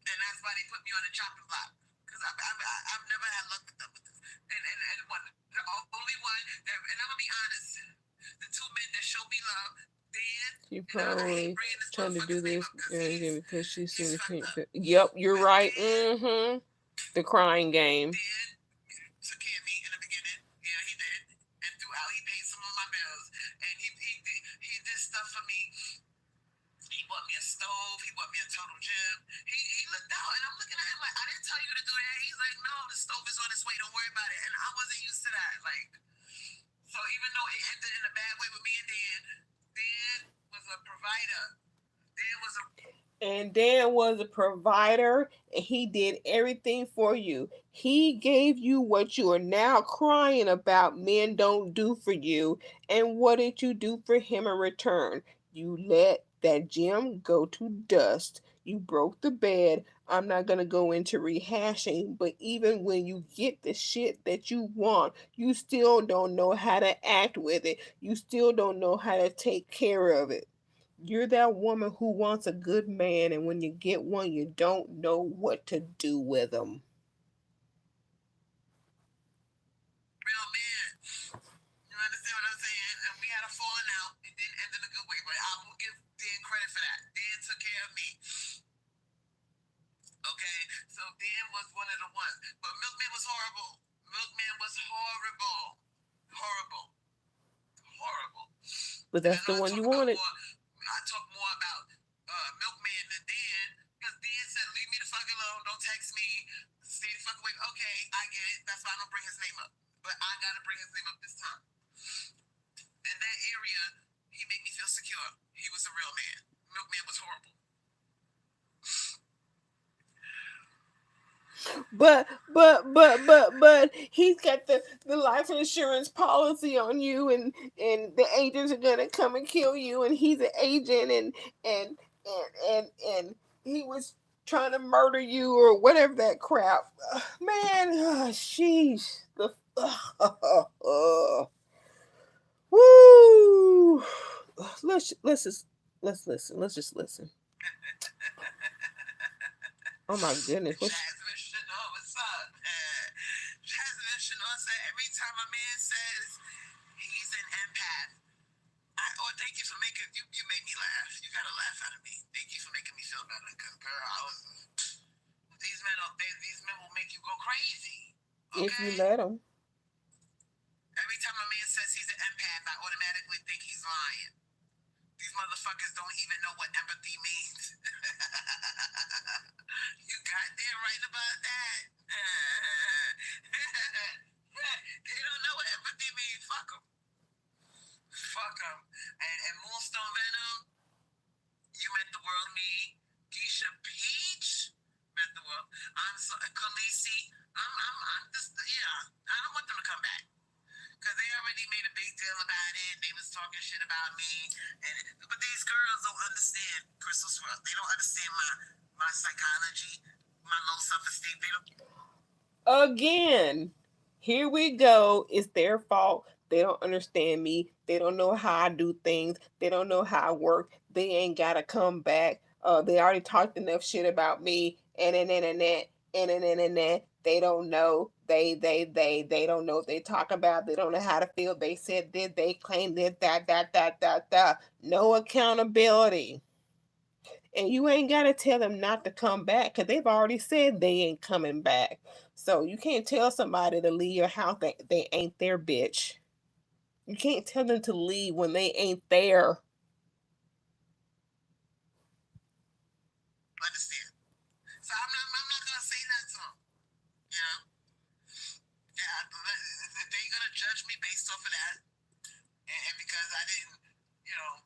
and that's why they put me on the chopping block because I've never had luck with them. And one, the only one that, and I'm gonna be honest, the two men that show me love.
She probably trying to do this because she's seen the pink. Yep, you're right. Mm-hmm. The crying game.
Dan took care of me in the beginning. Yeah, he did. And throughout, he paid some of my bills. And he did stuff for me didn't tell you to do that. He's like, no, the stove is on its way. Don't worry about it. And I wasn't used to that. Like, so even though it ended in a bad way with me and Dan was a provider.
Dan was a provider, and he did everything for you. He gave you what you are now crying about men don't do for you. And what did you do for him in return? You let that gem go to dust. You broke the bed. I'm not going to go into rehashing, but even when you get the shit that you want, you still don't know how to act with it. You still don't know how to take care of it. You're that woman who wants a good man, and when you get one, you don't know what to do with him.
Real man. You understand what I'm saying? And we had a falling out. It didn't end in a good way, but I will give Dan credit for that. Dan took care of me. Okay? So Dan was one of the ones. But Milkman was horrible. Milkman was horrible. Horrible. Horrible.
But that's the one you wanted.
I talk more about Milkman than Dan, because Dan said, leave me the fuck alone, don't text me, stay the fuck away. Okay, I get it. That's why I don't bring his name up. But I gotta bring his name up this time. In that area, he made me feel secure. He was a real man. Milkman was horrible.
But he's got the life insurance policy on you, and the agents are gonna come and kill you, and he's an agent, and he was trying to murder you or whatever that crap. Man, sheesh. Woo. Let's listen. Let's just listen. Oh my goodness.
Jasmine Chanel, what's up? Jasmine Chanel said, every time a man says he's an empath, thank you for making, you made me laugh. You got a laugh out of me. Thank you for making me feel better. Because, girl, these men will make you go crazy. Okay?
If you let them.
Every time a man says he's an empath, I automatically think he's lying. These motherfuckers don't even know what empathy means. You got there right about that. They don't know what empathy means. Fuck them. Fuck them. And Moonstone Venom, you meant the world to me. Geisha Peach meant the world. I'm so Khaleesi. I'm just, yeah. I don't want them to come back. Because they already made a big deal about it. They was talking shit about me. But these girls don't understand Crystal Swirlz. They don't understand my psychology, my low self-esteem. They don't.
Again, here we go. It's their fault. They don't understand me. They don't know how I do things. They don't know how I work. They ain't gotta come back. They already talked enough shit about me. And they don't know. They don't know what they talk about. They don't know how to feel. They said this. They claim this. That. No accountability. And you ain't got to tell them not to come back, because they've already said they ain't coming back. So you can't tell somebody to leave your house that they ain't their bitch. You can't tell them to leave when they ain't there.
Understand? So I'm not gonna say that to them. You know? Yeah, they're gonna judge me based off of that, and because I didn't, you know,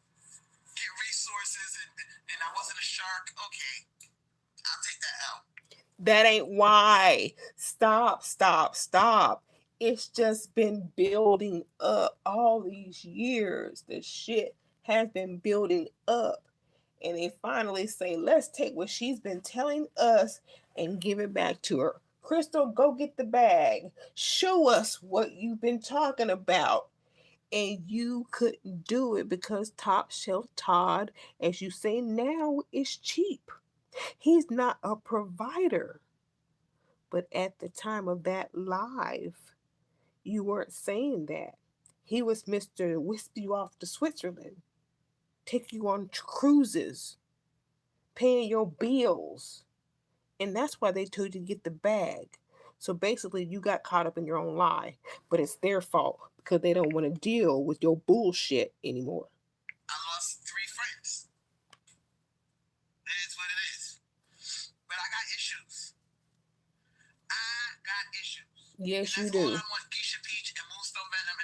get resources and I wasn't a shark. Okay, I'll take that out.
That ain't why. Stop. It's just been building up all these years. The shit has been building up. And they finally say, let's take what she's been telling us and give it back to her. Crystal, go get the bag. Show us what you've been talking about. And you couldn't do it because Top Shelf Todd, as you say now, is cheap. He's not a provider. But at the time of that live, you weren't saying that. He was Mr. Whisk you off to Switzerland, take you on cruises, paying your bills. And that's why they told you to get the bag. So basically, you got caught up in your own lie. But it's their fault because they don't want to deal with your bullshit anymore.
I lost 3 friends. It is what it is. But I got issues. issues.
Yes,
and
you
that's all
do.
I want. Geisha Peach and Moonstone Venom.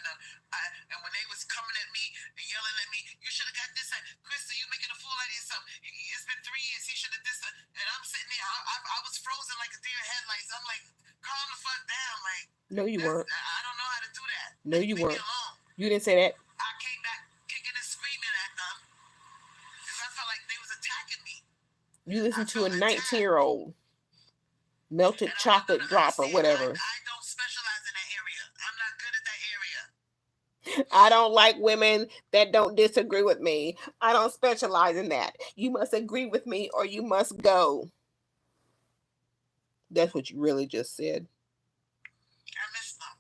And when they was coming at me and yelling at me, you should have got this. Crystal, you making a fool out of yourself. It's been 3 years. He should have this. And I'm sitting there. I was frozen like a deer in headlights. I'm like, calm the fuck down. Like,
No, you weren't.
I don't know how to do that.
No,
Like,
you
leave me
weren't.
alone.
You didn't say that.
I came back kicking and screaming at them because I felt like they was attacking me.
You listened to a 19-year-old melted chocolate drop or whatever.
I don't specialize in that area. I'm not good at that area.
I don't like women that don't disagree with me. I don't specialize in that. You must agree with me or you must go. That's what you really just said.
I miss them.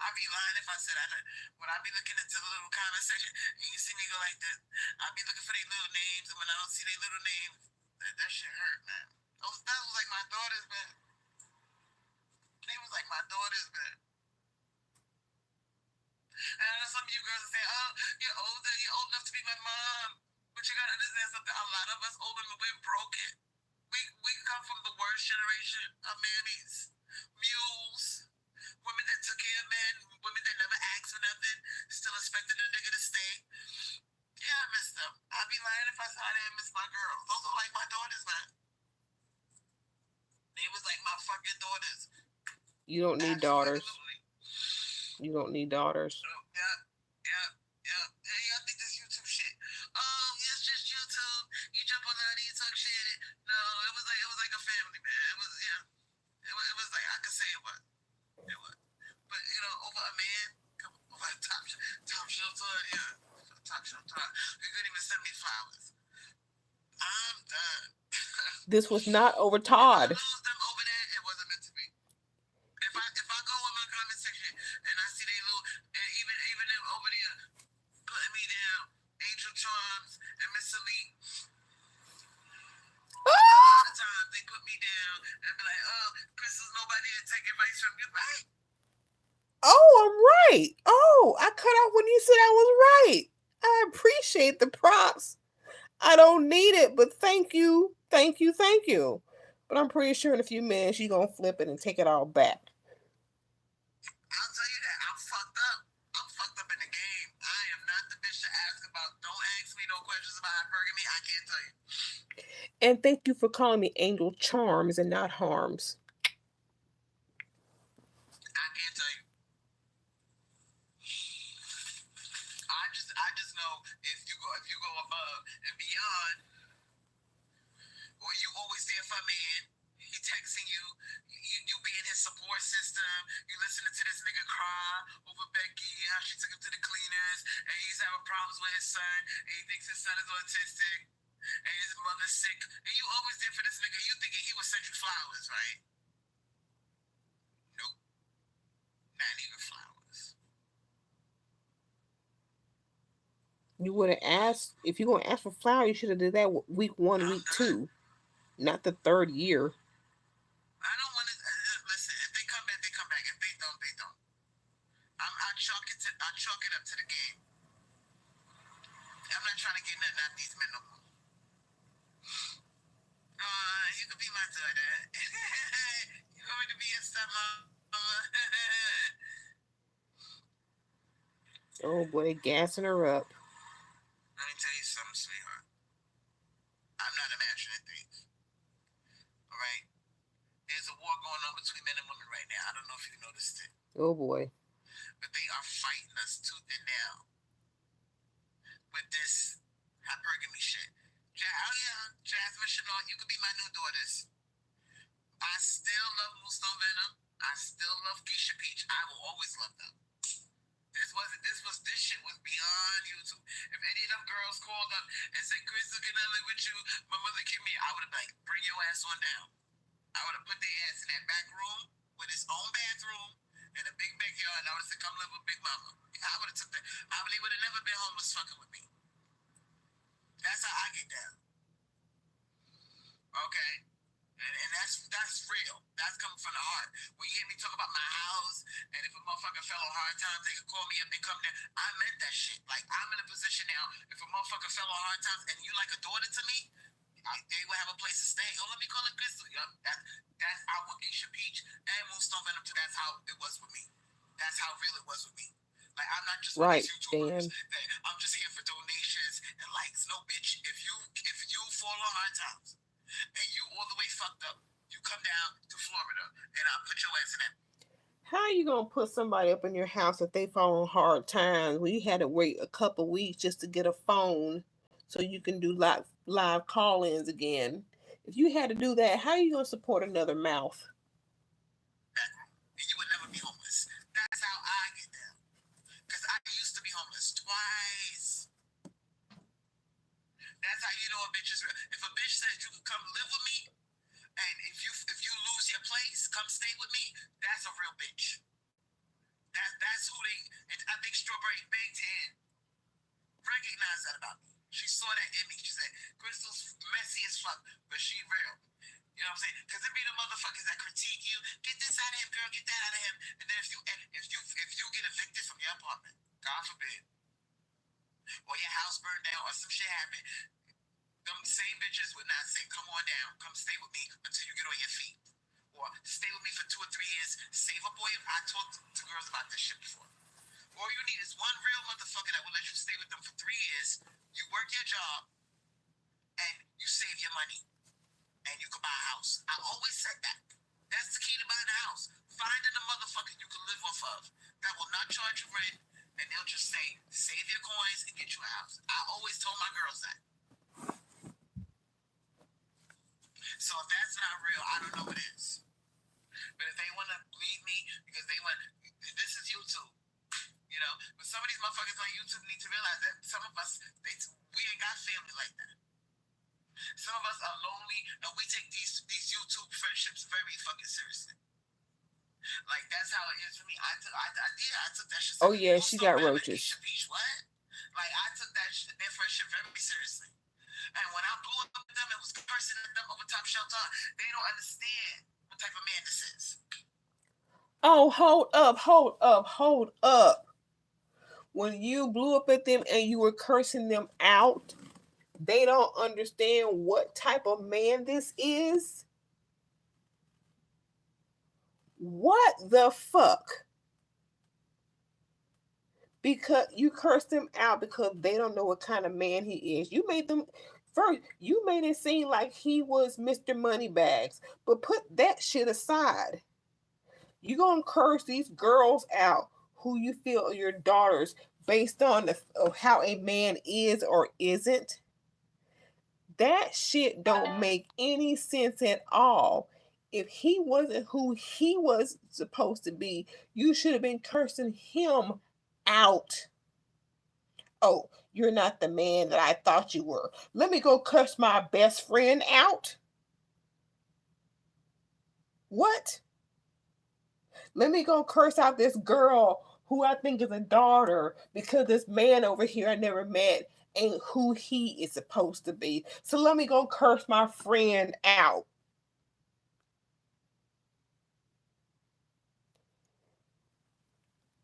I'd be lying if I said I don't. When I be looking into the little comment section and you see me go like this, I'll be looking for their little names, and when I don't see their little names, that shit hurt, man. That was like my daughters, man. They was like my daughters, man. And I know some of you girls will say, oh, you're older, you're old enough to be my mom. But you gotta understand something, a lot of us older men, we're broken. We come from the worst generation of mammies, mules, women that took care of men, women that never asked for nothing, still expecting a nigga to stay. Yeah, I miss them. I'd be lying if I said I didn't miss my girls. Those are like my daughters, man. They was like my fucking daughters.
You don't need daughters. You don't need daughters.
Yeah. Hey, y'all think this YouTube shit? Oh, it's just YouTube. You jump on there and you talk shit. No, it was like a family, man. It was, yeah. It was like, I could say it was. It was. But, over a man, come on, over top shelf Todd, yeah. Top shelf Todd. You couldn't even send me flowers. I'm done.
This was not over Todd.
If I lose them over that, it wasn't meant to be. If I go in my comment section and I see they little, and even them over there putting me down, Angel Charms and Miss Elite. A lot of times they put me down and be like, oh, Crystal's nobody to take advice from you, right?
Oh, I'm right. Oh, I cut off when you said I was right. I appreciate the props. I don't need it, but thank you. Thank you. But I'm pretty sure in a few minutes you're going to flip it and take it all back.
I'll tell you that. I'm fucked up. I'm fucked up in the game. I am not the bitch to ask about. Don't ask me no questions about hypergamy. I can't tell you.
And thank you for calling me Angel Charms and not Harms.
I can't tell you. I just know if you go above and beyond, or you always there for a man, he texting you be in his support system, you listening to this nigga cry over Becky, how she took him to the cleaners, and he's having problems with his son, and he thinks his son is autistic, and his mother's sick, and you always there for this nigga, you thinking he was sent you flowers, right? Nope. Not even flowers.
You would have asked, if you're going to ask for flowers, you should have did that week 1, week 2, not the 3rd year.
I don't want to listen. If they come back, they come back. If they don't, they don't. I chalk it up to the game. I'm not trying to get nothing out of these men no more. You could be my daughter. You want me to be your stepmom?
Oh boy, gassing her up.
Let me tell you something, sweetheart. I'm not imagining things. All right? There's a war going on between men and women right now. I don't know if you noticed it.
Oh boy.
But they are fighting us tooth and nail with this hypergamy shit. Jasmine Chanel, you could be my new daughters. I still love Moonstone Venom. I still love Geisha Peach. I will always love them. This shit was beyond YouTube. If any of them girls called up and said, Crystal, can I live with you? My mother kicked me. I would have like, bring your ass on down. I would have put their ass in that back room with its own bathroom and a big backyard, and I would have said, come live with Big Mama. I would have took that. They would have never been homeless fucking with me. That's how I get down. Okay? And that's real. That's coming from the heart. When you hear me talk about my house, and if a motherfucker fell on hard times, they could call me up and come down. I meant that shit. Like, I'm in a position now, if a motherfucker fell on hard times and you like a daughter to me, they will have a place to stay. let me call it Crystal. Yup, that's our Aisha Peach and Moonstone Venom too. That's how it was with me. That's how real it was with me. Like, I'm not just one of
Right,
these YouTubers
Dan.
that I'm just here for donations and likes. No, bitch. If you fall on hard times and you all the way fucked up, you come down to Florida and I'll put your ass in that.
How you gonna put somebody up in your house if they fall on hard times? We had to wait a couple weeks just to get a phone so you can do live call-ins again. If you had to do that, how you gonna support another mouth?
And you would never be homeless. That's how I get down. Because I used to be homeless twice. That's how you know a bitch is real. If a bitch says you can come live with me, and if you lose your place, come stay with me, that's a real bitch. That's who they. And I think Strawberry Baked Hand recognized that about me. She saw that in me. She said, Crystal's messy as fuck, but she real. You know what I'm saying? Because it be the motherfuckers that critique you. Get this out of him, girl. Get that out of him. And then if you get evicted from your apartment, God forbid, or your house burned down, or some shit happened, them same bitches would not say, "Come on down, come stay with me until you get on your feet," or "Stay with me for 2 or 3 years, save up all your." I talked to girls about this shit before. All you need is one real motherfucker that will let you stay with them for 3 years. You work your job, and you save your money, and you can buy a house. I always said that. That's the key to buying a house. Finding a motherfucker you can live off of that will not charge you rent, and they'll just say, save your coins and get you a house. I always told my girls that. So if that's not real, I don't know what is. But if they want to leave me because they want, this is YouTube. You know, but some of these motherfuckers on YouTube need to realize that some of us, we ain't got family like that. Some of us are lonely, and we take these YouTube friendships very fucking seriously. Like, that's how it is for me. I took that shit.
Oh yeah, she got roaches.
What? Like, I took their friendship very seriously. And when I blew up at them and was cursing at them over Top Shelter, they don't understand what type of man this is.
Oh, hold up. When you blew up at them and you were cursing them out, they don't understand what type of man this is? What the fuck? Because you cursed him out because they don't know what kind of man he is. You made it seem like he was Mr. Moneybags, but put that shit aside. You gonna curse these girls out who you feel are your daughters based on how a man is or isn't? That shit don't make any sense at all. If he wasn't who he was supposed to be, you should have been cursing him out. Oh, you're not the man that I thought you were. Let me go curse my best friend out. What? Let me go curse out this girl who I think is a daughter because this man over here I never met ain't who he is supposed to be. So let me go curse my friend out.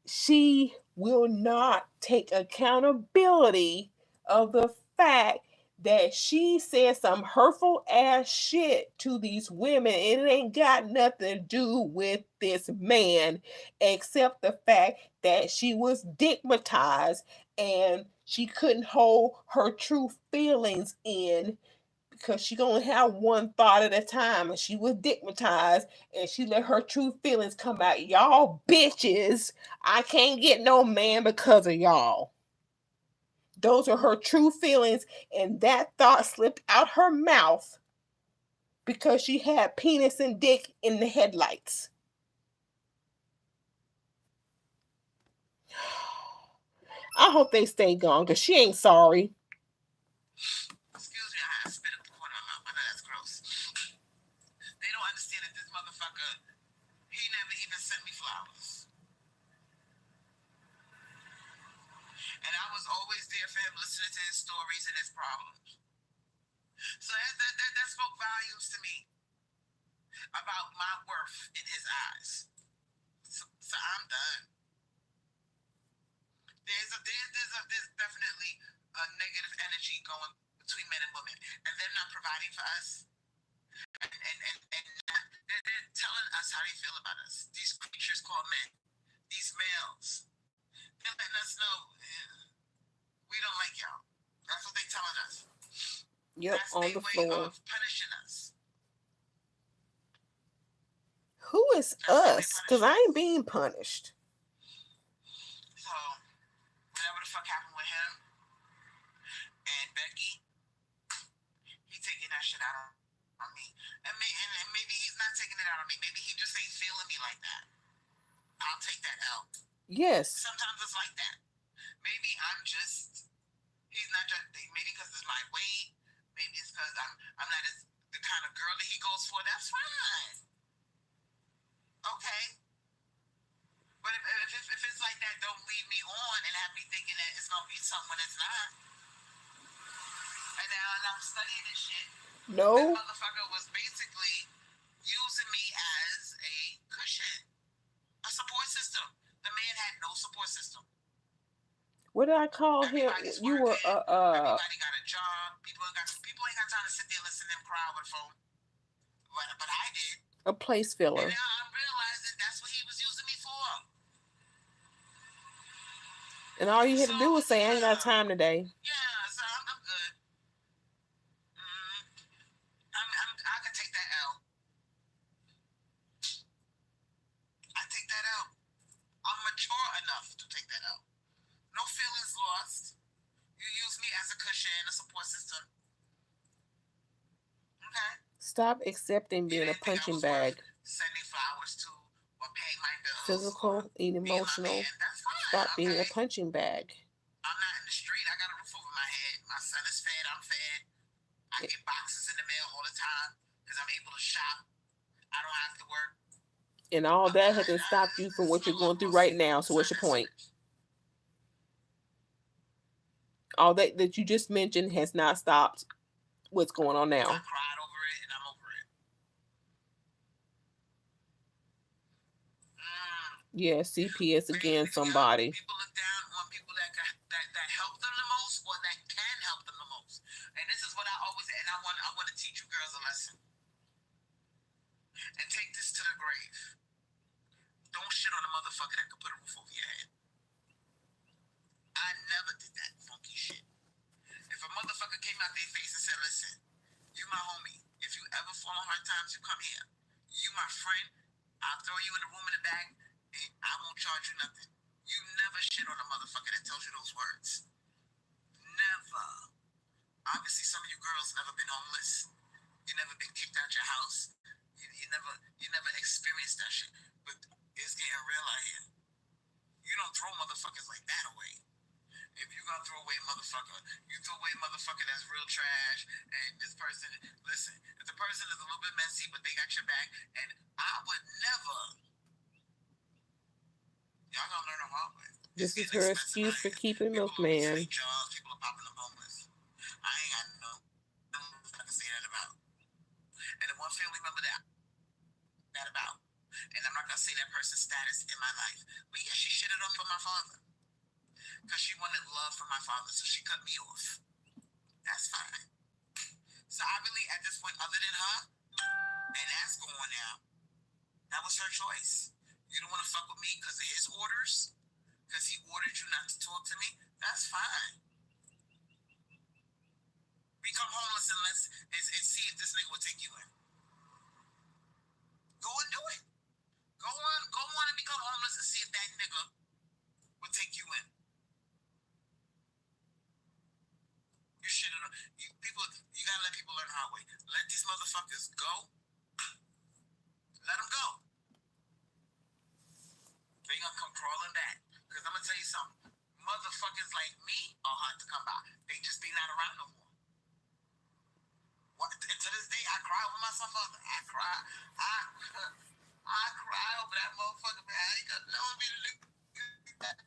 She will not take accountability of the fact that she said some hurtful ass shit to these women, and it ain't got nothing to do with this man except the fact that she was stigmatized and she couldn't hold her true feelings in because she gonna have one thought at a time, and she was stigmatized and she let her true feelings come out. Y'all bitches, I can't get no man because of y'all. Those are her true feelings, and that thought slipped out her mouth because she had penis and dick in the headlights. I hope they stay gone because she ain't sorry.
Excuse me, I spit up the corner of my mouth. I know that's gross. They don't understand that this motherfucker, he never even sent me flowers. And I was always there for him, listening to his stories and his problems. So that spoke volumes to me about my worth in his eyes. So I'm done. There's definitely a negative energy going between men and women, and they're not providing for us, telling us how they feel about us. These creatures called men, these males, they're letting us know we don't like y'all. That's what they're telling us.
Yep,
that's
on
their
the
way
floor.
of punishing us.
Who is us? Because I ain't being punished.
So, whatever the fuck happened with him and Becky, he taking that shit out on me. And maybe he's not taking it out on me. Maybe he just ain't feeling me like that. I'll take that out.
Yes.
Sometimes it's like that. Maybe I'm just, he's not just, maybe because it's my weight. Maybe it's because I'm not the kind of girl that he goes for. That's fine. Okay. But if it's like that, don't lead me on and have me thinking that it's going to be something when it's not. And now I'm studying this shit.
No.
This motherfucker was basically using me as a cushion, a support system. The man had no support system.
What did I call him? You were
everybody got a job. People ain't got time to sit there listening to them cry over the phone. But I did.
A place filler.
And now I'm realizing that's what he was using me for.
And all you had to do was say, I ain't got time today.
Yeah, so I'm good. I can take that out. I take that out. I'm mature enough to take that out. No feelings lost. You use me as a cushion, a support system. Okay?
Stop accepting being a punching bag.
Sending flowers to or paying my bills.
Physical and emotional. Stop being a punching bag.
I'm not in the street. I got a roof over my head. My son is fed. I'm fed. I get boxes in the mail all the time because I'm able to shop. I don't have to work.
And all that hasn't stopped you from what you're going through right now. So what's your point? All that you just mentioned has not stopped what's going on now.
I cried over it and I'm over it.
Yeah, CPS again, somebody.
People look down on people that help them the most or that can help them the most. And this is what I always, and I want to teach you girls a lesson. And take this to the grave. Don't shit on a motherfucker that could put a roof over your head. I never did that funky shit. If a motherfucker came out their face and said, listen, you my homie. If you ever fall on hard times, you come here. You my friend. I'll throw you in the room in the back and I won't charge you nothing. You never shit on a motherfucker that tells you those words. Never. Obviously, some of you girls never been homeless. You never been kicked out your house. You never experienced that shit. But it's getting real out here. You don't throw motherfuckers like that away. If you're gonna throw away a motherfucker, you throw away a motherfucker that's real trash. And this person, listen, if the person is a little bit messy, but they got your back, and I would never. Y'all gonna learn the hard way.
This is her excuse for keeping milkman.
Jobs, people are popping up homeless. I ain't got no I can say that about. And the one family member that about, and I'm not gonna say that person's status in my life, but yeah, she shitted on me for my father. Because she wanted love from my father, so she cut me off. That's fine. So I really, at this point, other than her, and that's going out, that was her choice. You don't want to fuck with me because of his orders? Because he ordered you not to talk to me? That's fine. Become homeless and see if this nigga will take you in. Go and do it. Go on and become homeless and see if that nigga will take you in. You shouldn't. You gotta let people learn the hard way. Let these motherfuckers go. Let them go. They gonna come crawling back. Because I'm gonna tell you something. Motherfuckers like me are hard to come by. They just be not around no more. And to this day, I cry over my son father. I cry over that motherfucker, man. I ain't got no me to look at.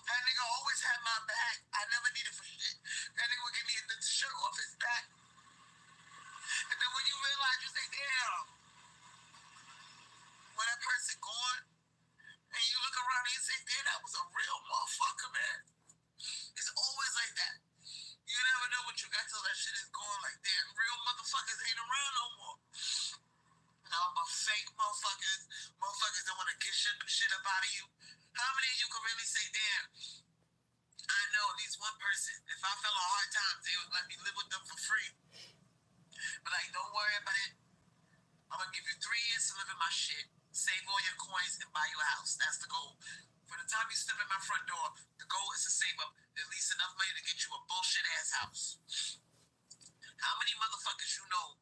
That nigga always had my back. I never needed for shit. That nigga would give me the shirt off his back. And then when you realize, you say, damn. When that person gone, and you look around and you say, damn, that was a real motherfucker, man. It's always like that. You never know I know at least one person, if I fell on hard times, they would let me live with them for free. But like, don't worry about it. I'm gonna give you 3 years to live in my shit, save all your coins, and buy you a house. That's the goal. For the time you step in my front door, the goal is to save up at least enough money to get you a bullshit ass house. How many motherfuckers you know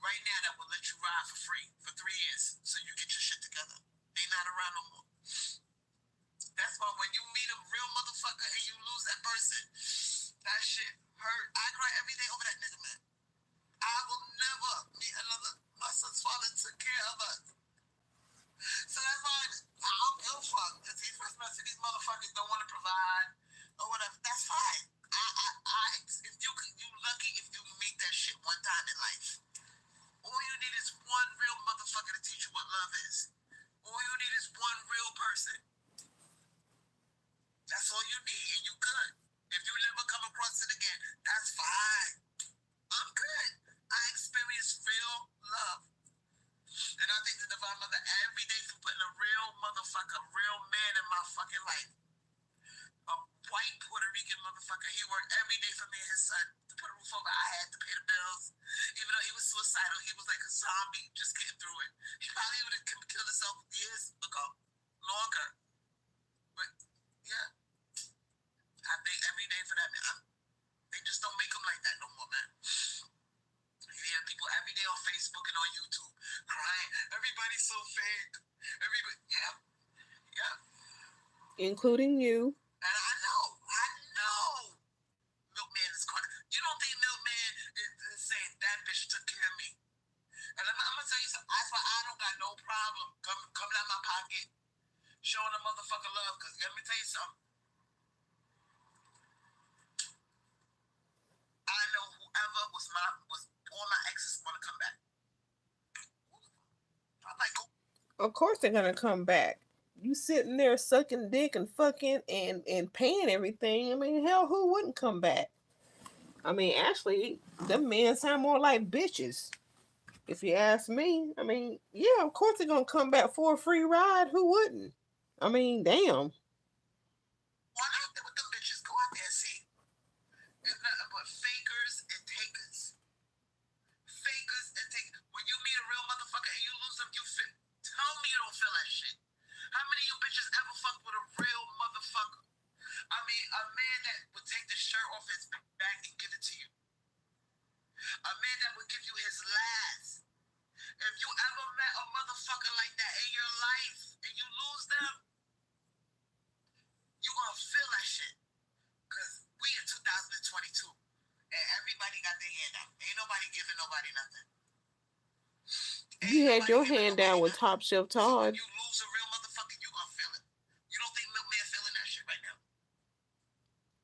right now that will let you ride for free for 3 years so you get your shit together? They not around no more. That's why when you meet a real motherfucker and you lose that person, that shit hurt. I cry every day over that nigga, man. I will never meet another. My son's father took care of us. So that's why I don't give a fuck. Because these motherfuckers don't want to provide or whatever. That's fine. If you lucky if you meet that shit one time in life. All you need is one real motherfucker to teach you what love is. All you need is one real person. That's all you need, and you good. If you never come across it again, that's fine. I'm good. I experienced real love. And I think the Divine Mother every day for putting a real motherfucker, real man in my fucking life. A white Puerto Rican motherfucker. He worked every day for me and his son to put a roof over our head, to pay the bills. Even though he was suicidal, he was like a zombie just getting through it. He probably would have killed himself years ago, longer. But yeah, I think every day for that man. They just don't make them like that no more, man. You hear people every day on Facebook and on YouTube crying. Everybody's so fake. Everybody, yeah.
Including you.
And I know. Milkman is crying. You don't think Milkman is saying that bitch took care of me? And I'm gonna tell you something. That's why I don't got no problem coming out my pocket, showing a motherfucker love. Cause let me tell you something. I know whoever was all my exes want to come back. I'm like,
of course they're gonna come back. You sitting there sucking dick and fucking and paying everything. I mean, hell, who wouldn't come back? I mean, actually, them men sound more like bitches. If you ask me, I mean, yeah, of course they're gonna come back for a free ride. Who wouldn't? I mean, damn.
why not with them bitches? Go out there and see. It's nothing but fakers and takers. Fakers and takers. When you meet a real motherfucker and you lose them, you fit. Tell me you don't feel that shit. How many of you bitches ever fucked with a real motherfucker? I mean, a man that would take the shirt off his back and give it to you. A man that would give you his last. If you ever met a motherfucker like that in your life and you lose them, you gonna feel that shit. Cause we in 2022 and everybody got their hand out. Ain't nobody giving nobody nothing.
You had your hand down with Top Shelf Todd.
So when you lose a real motherfucker, you gonna feel it. You don't think Milkman feeling that shit right now?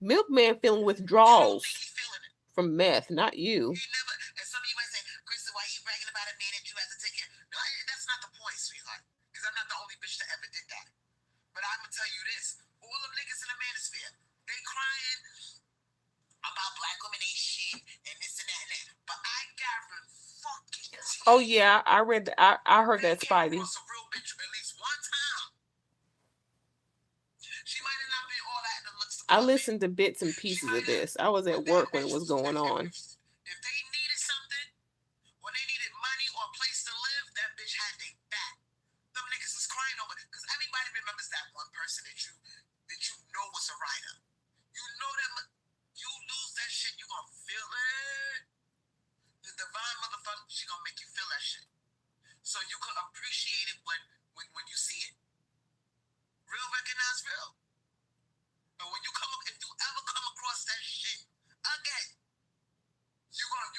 Milkman feeling withdrawals from meth, not you.
You never. And some of you might say, Crystal, why are you bragging about a man that you have to take care? No, that's not the point, sweetheart. Because I'm not the only bitch that ever did that. But I'm gonna tell you this: all the niggas in the manosphere, they crying about black women ain't shit and this and that and that. But I guarantee fucking.
Oh yeah, I read. I heard that, Spidey.
A real bitch at least one time. She might have not been all that in the looks.
I listened to bits and pieces of this. I was at work when it was going on.
If they needed something, when they needed money or a place to live, that bitch had their back. Them niggas is crying over it because everybody remembers that one person that you know was a writer. You know that you lose that shit, you gonna feel it. The divine motherfucker, she gonna make you feel that shit. So you can appreciate it when you see it. Real recognize real. But when you if you ever come across that shit again, you gonna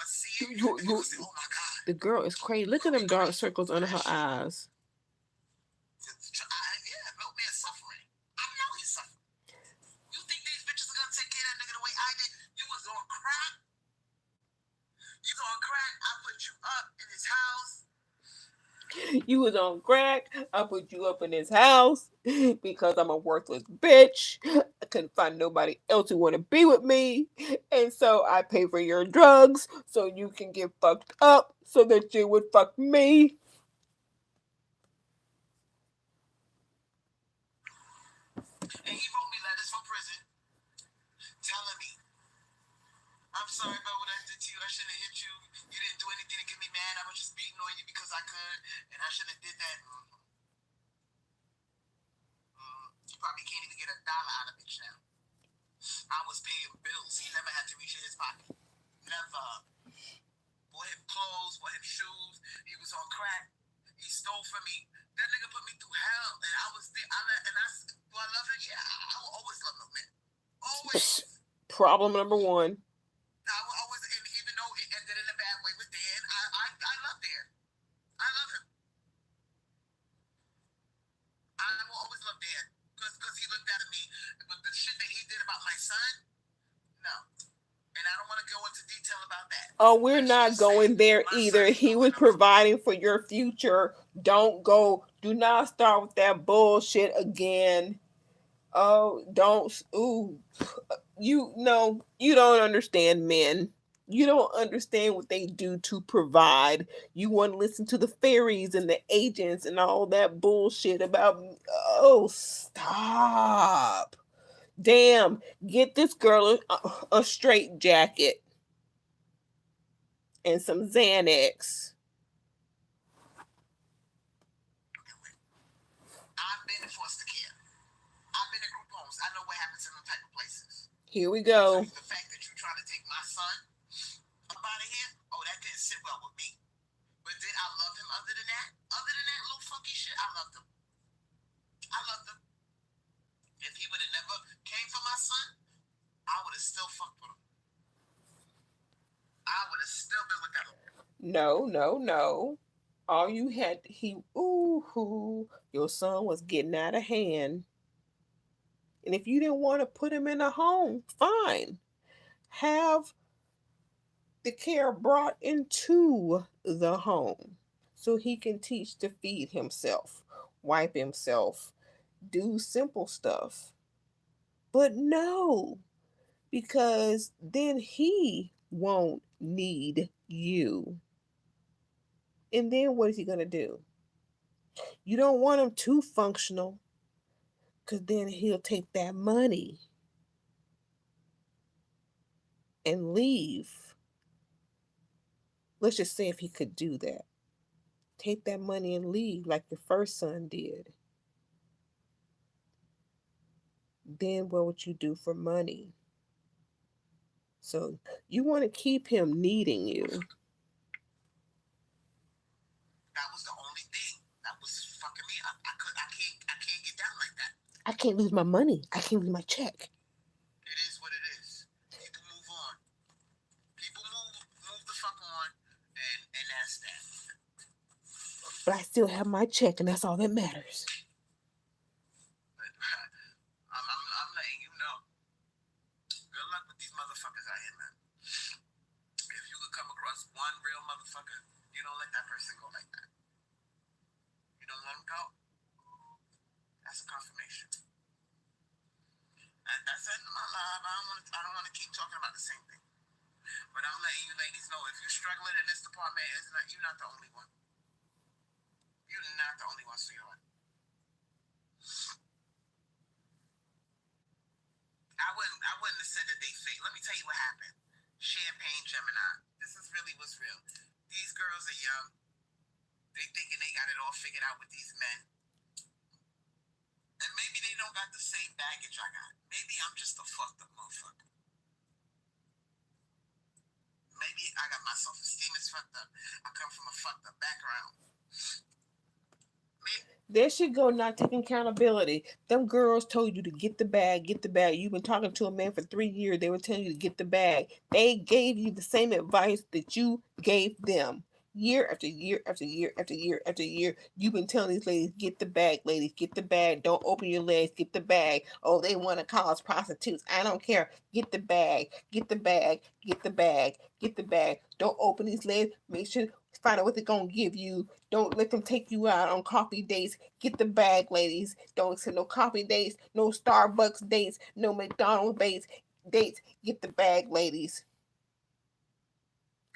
see it. You say, oh my God.
The girl is crazy. Look at them dark circles under her eyes.
Yeah, Milkman's suffering. I know he's suffering. You think these bitches are gonna take care of that nigga the way I did? You was on crack. You on crack. I put you up in his house.
You was on crack. I put you up in his house because I'm a worthless bitch. I couldn't find nobody else who want to be with me. And so I pay for your drugs so you can get fucked up so that you would fuck me.
just beating on you because I could, and I shouldn't have did that. You probably can't even get $1 out of bitch now. I was paying bills. He never had to reach in his pocket. Never. Bought him clothes, bought him shoes. He was on crack. He stole from me. That nigga put me through hell, and I was there. Do I love him? Yeah, I will always love no man. Always.
Problem number one.
I will always, and even though it ended in a bad way with Dan, I love Dan. I love him. I will always love Dan because he looked out at me. But the shit that he did about my son, no. And I don't want to go into detail about that.
Oh, we're not going there either. He was providing for your future. Don't go. Do not start with that bullshit again. Oh, don't. Ooh. You don't understand men. You don't understand what they do to provide. You want to listen to the fairies and the agents and all that bullshit about. Oh, stop. Damn, get this girl a straight jacket and some Xanax.
I've been in foster care. I've been in group homes. I know what happens in them type of places.
Here we go.
So the fact that you're trying to take my son up out of here, that didn't sit well with me. But did I love him other than that? Other than that little funky shit, I loved him. I loved him. If he would have never came for my son, I would have still fucked with him. I would have still been with that.
No. All you had, your son was getting out of hand. And if you didn't want to put him in a home, fine. Have the care brought into the home so he can teach to feed himself, wipe himself, do simple stuff. But no, because then he won't need you. And then what is he going to do? You don't want him too functional, because then he'll take that money and leave. Let's just say if he could do that. Take that money and leave like your first son did. Then what would you do for money? So you want to keep him needing you.
That was the only thing that was fucking me up. I can't get down like that.
I can't lose my money. I can't lose my check.
It is what it is. People move on. People move the fuck on, and that's that.
But I still have my check, and that's all that matters.
I'm letting you know. Good luck with these motherfuckers out here, man. If you could come across one real motherfucker, you don't let that person go like that. You don't let him go. That's a confirmation. And that's it in my life. I don't want to keep talking about the same thing. But I'm letting you ladies know, if you're struggling in this department, you're not the only one. You're not the only one, sweetheart. I wouldn't have said that they fake. Let me tell you what happened. Champagne Gemini. This is really what's real. These girls are young. They thinking they got it all figured out with these men. And maybe they don't got the same baggage I got. Maybe I'm just a fucked up motherfucker. Maybe I got my self-esteem is fucked up. I come from a fucked up background.
There should go not taking accountability. Them girls told you to get the bag, get the bag. You've been talking to a man for 3 years. They were telling you to get the bag. They gave you the same advice that you gave them. Year after year after year after year after year, you've been telling these ladies, get the bag, ladies, get the bag. Don't open your legs, get the bag. Oh, they want to call us prostitutes. I don't care. Get the bag, get the bag, get the bag, get the bag. Don't open these legs. Make sure, find out what they're going to give you. Don't let them take you out on coffee dates. Get the bag, ladies. Don't accept no coffee dates, no Starbucks dates, no McDonald's dates. Get the bag, ladies.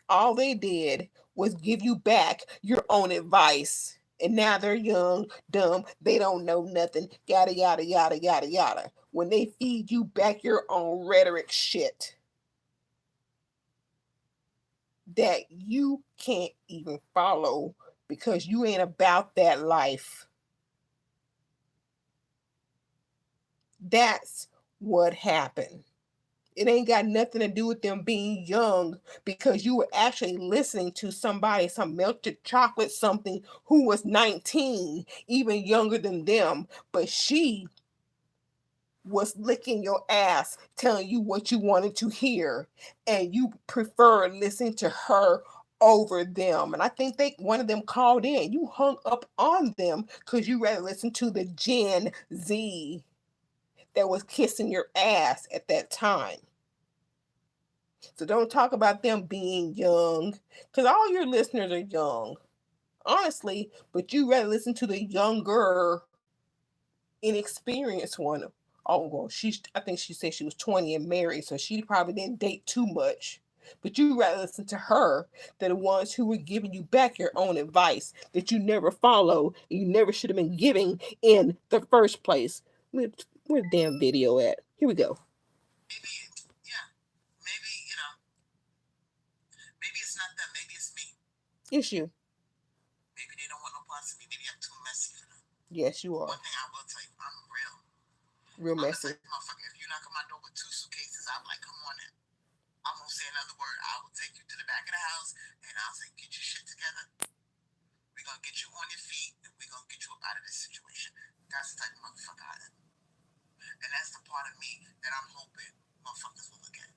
All they did was give you back your own advice. And now they're young, dumb, they don't know nothing, yada, yada, yada, yada, yada. When they feed you back your own rhetoric shit. that you can't even follow because you ain't about that life. That's what happened. It ain't got nothing to do with them being young because you were actually listening to somebody, some melted chocolate something who was 19, even younger than them, but she was licking your ass, telling you what you wanted to hear, and you prefer listening to her over them. And I think one of them called in. You hung up on them because you rather listen to the Gen Z that was kissing your ass at that time. So don't talk about them being young, because all your listeners are young, honestly, but you rather listen to the younger, inexperienced one. Oh, well, I think she said she was 20 and married, so she probably didn't date too much. But you rather listen to her than the ones who were giving you back your own advice that you never followed and you never should have been giving in the first place. Where's the damn video at? Here we go.
Maybe it's not them. Maybe it's me.
It's you.
Maybe they don't want no parts of me. Maybe I'm too messy for them.
Yes, you are.
One thing I will tell you, I'm real.
Real messy.
I'm the motherfucker. If you knock on my door with 2 suitcases, I'm like, come on in. I won't say another word. I will take you to the back of the house and I'll say, get your shit together. We're going to get you on your feet and we're going to get you up out of this situation. That's the type of motherfucker I am. And that's the part of me that I'm hoping motherfuckers will look at.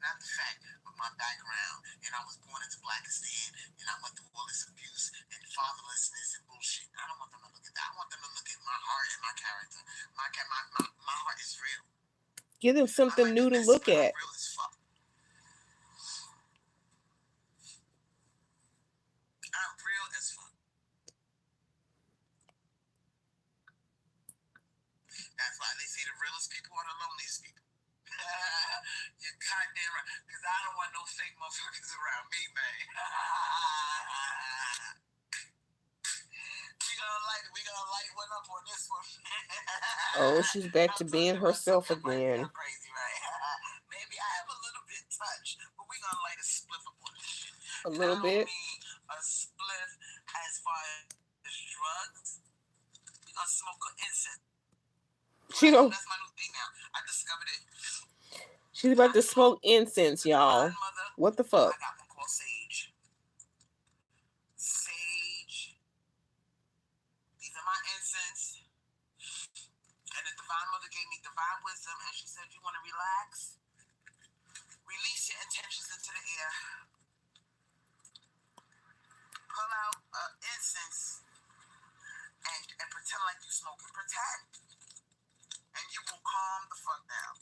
Not the fact of my background and I was born into Blackistan and I went through all this abuse and fatherlessness and bullshit. I don't want them to look at that. I want them to look at my heart and my character. My heart is real.
Give them something new to look at.
I'm real as fuck. I'm real as fuck. That's why they say the realest people are the loneliest people. You're goddamn right. Because I don't want no fake motherfuckers around me, man. We gonna light one up on this one.
Oh, she's back to being herself again.
Crazy, right? Maybe I have a little bit touch, but we gonna light a spliff up on this shit.
A little bit.
A spliff as far as drugs. We gonna smoke an incense. That's my new thing now. I discovered it.
She's about to smoke incense, y'all. What the fuck?
I got one called sage. Sage. These are my incense. And the Divine Mother gave me divine wisdom, and she said, you want to relax? Release your intentions into the air. Pull out incense and pretend like you smoking. Pretend. And you will calm the fuck down.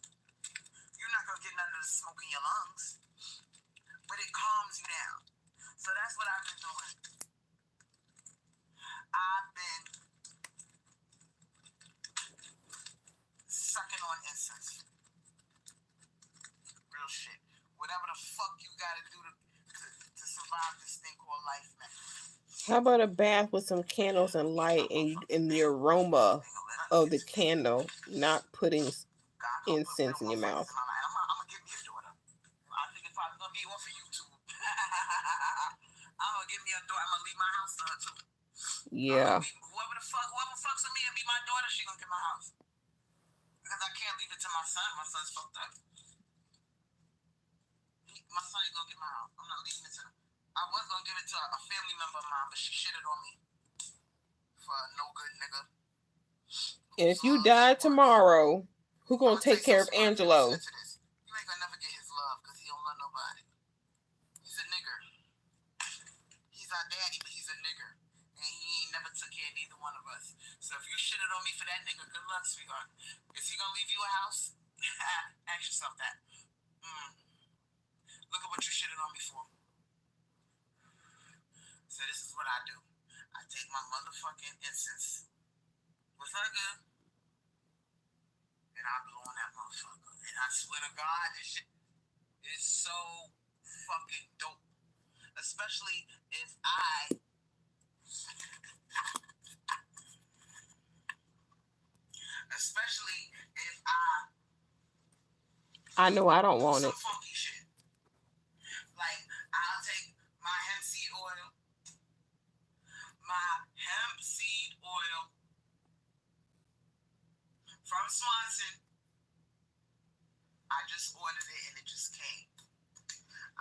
You're not going to get none of the smoke in your lungs, but it calms you down. So that's what I've been doing. I've been sucking on incense. Real shit. Whatever the fuck you got to do to survive this thing called life, man.
How about a bath with some candles and light and the aroma of the candle, not putting incense in your mouth?
I'm gonna give me a daughter. I think it's probably gonna be one for you too. I'm gonna give me a daughter. I'm gonna leave my house to her too.
Yeah.
Whoever fucks with me and be my daughter, she gonna get my house. Because I can't leave it to my son. My son's fucked up. My son ain't gonna get my house. I'm not leaving it to him. I was gonna give it to a family member of mine, but she shitted on me for a no good nigga.
And if you die tomorrow, who gonna take care of Angelo?
You ain't gonna never get his love because he don't love nobody. He's a nigger. He's our daddy, but he's a nigger. And he ain't never took care of neither one of us. So if you shitted on me for that nigga, good luck, sweetheart. Is he gonna leave you a house? Ask yourself that. Look at what you shitted on me for. So this is what I do. I take my motherfucking incense. What's that good? And I blow on that motherfucker. And I swear to God, this shit is so fucking dope. Especially if I
know I don't want it.
Funky shit. Like, I'll take My hemp seed oil. My hemp seed oil from Swanson. I just ordered it and it just came.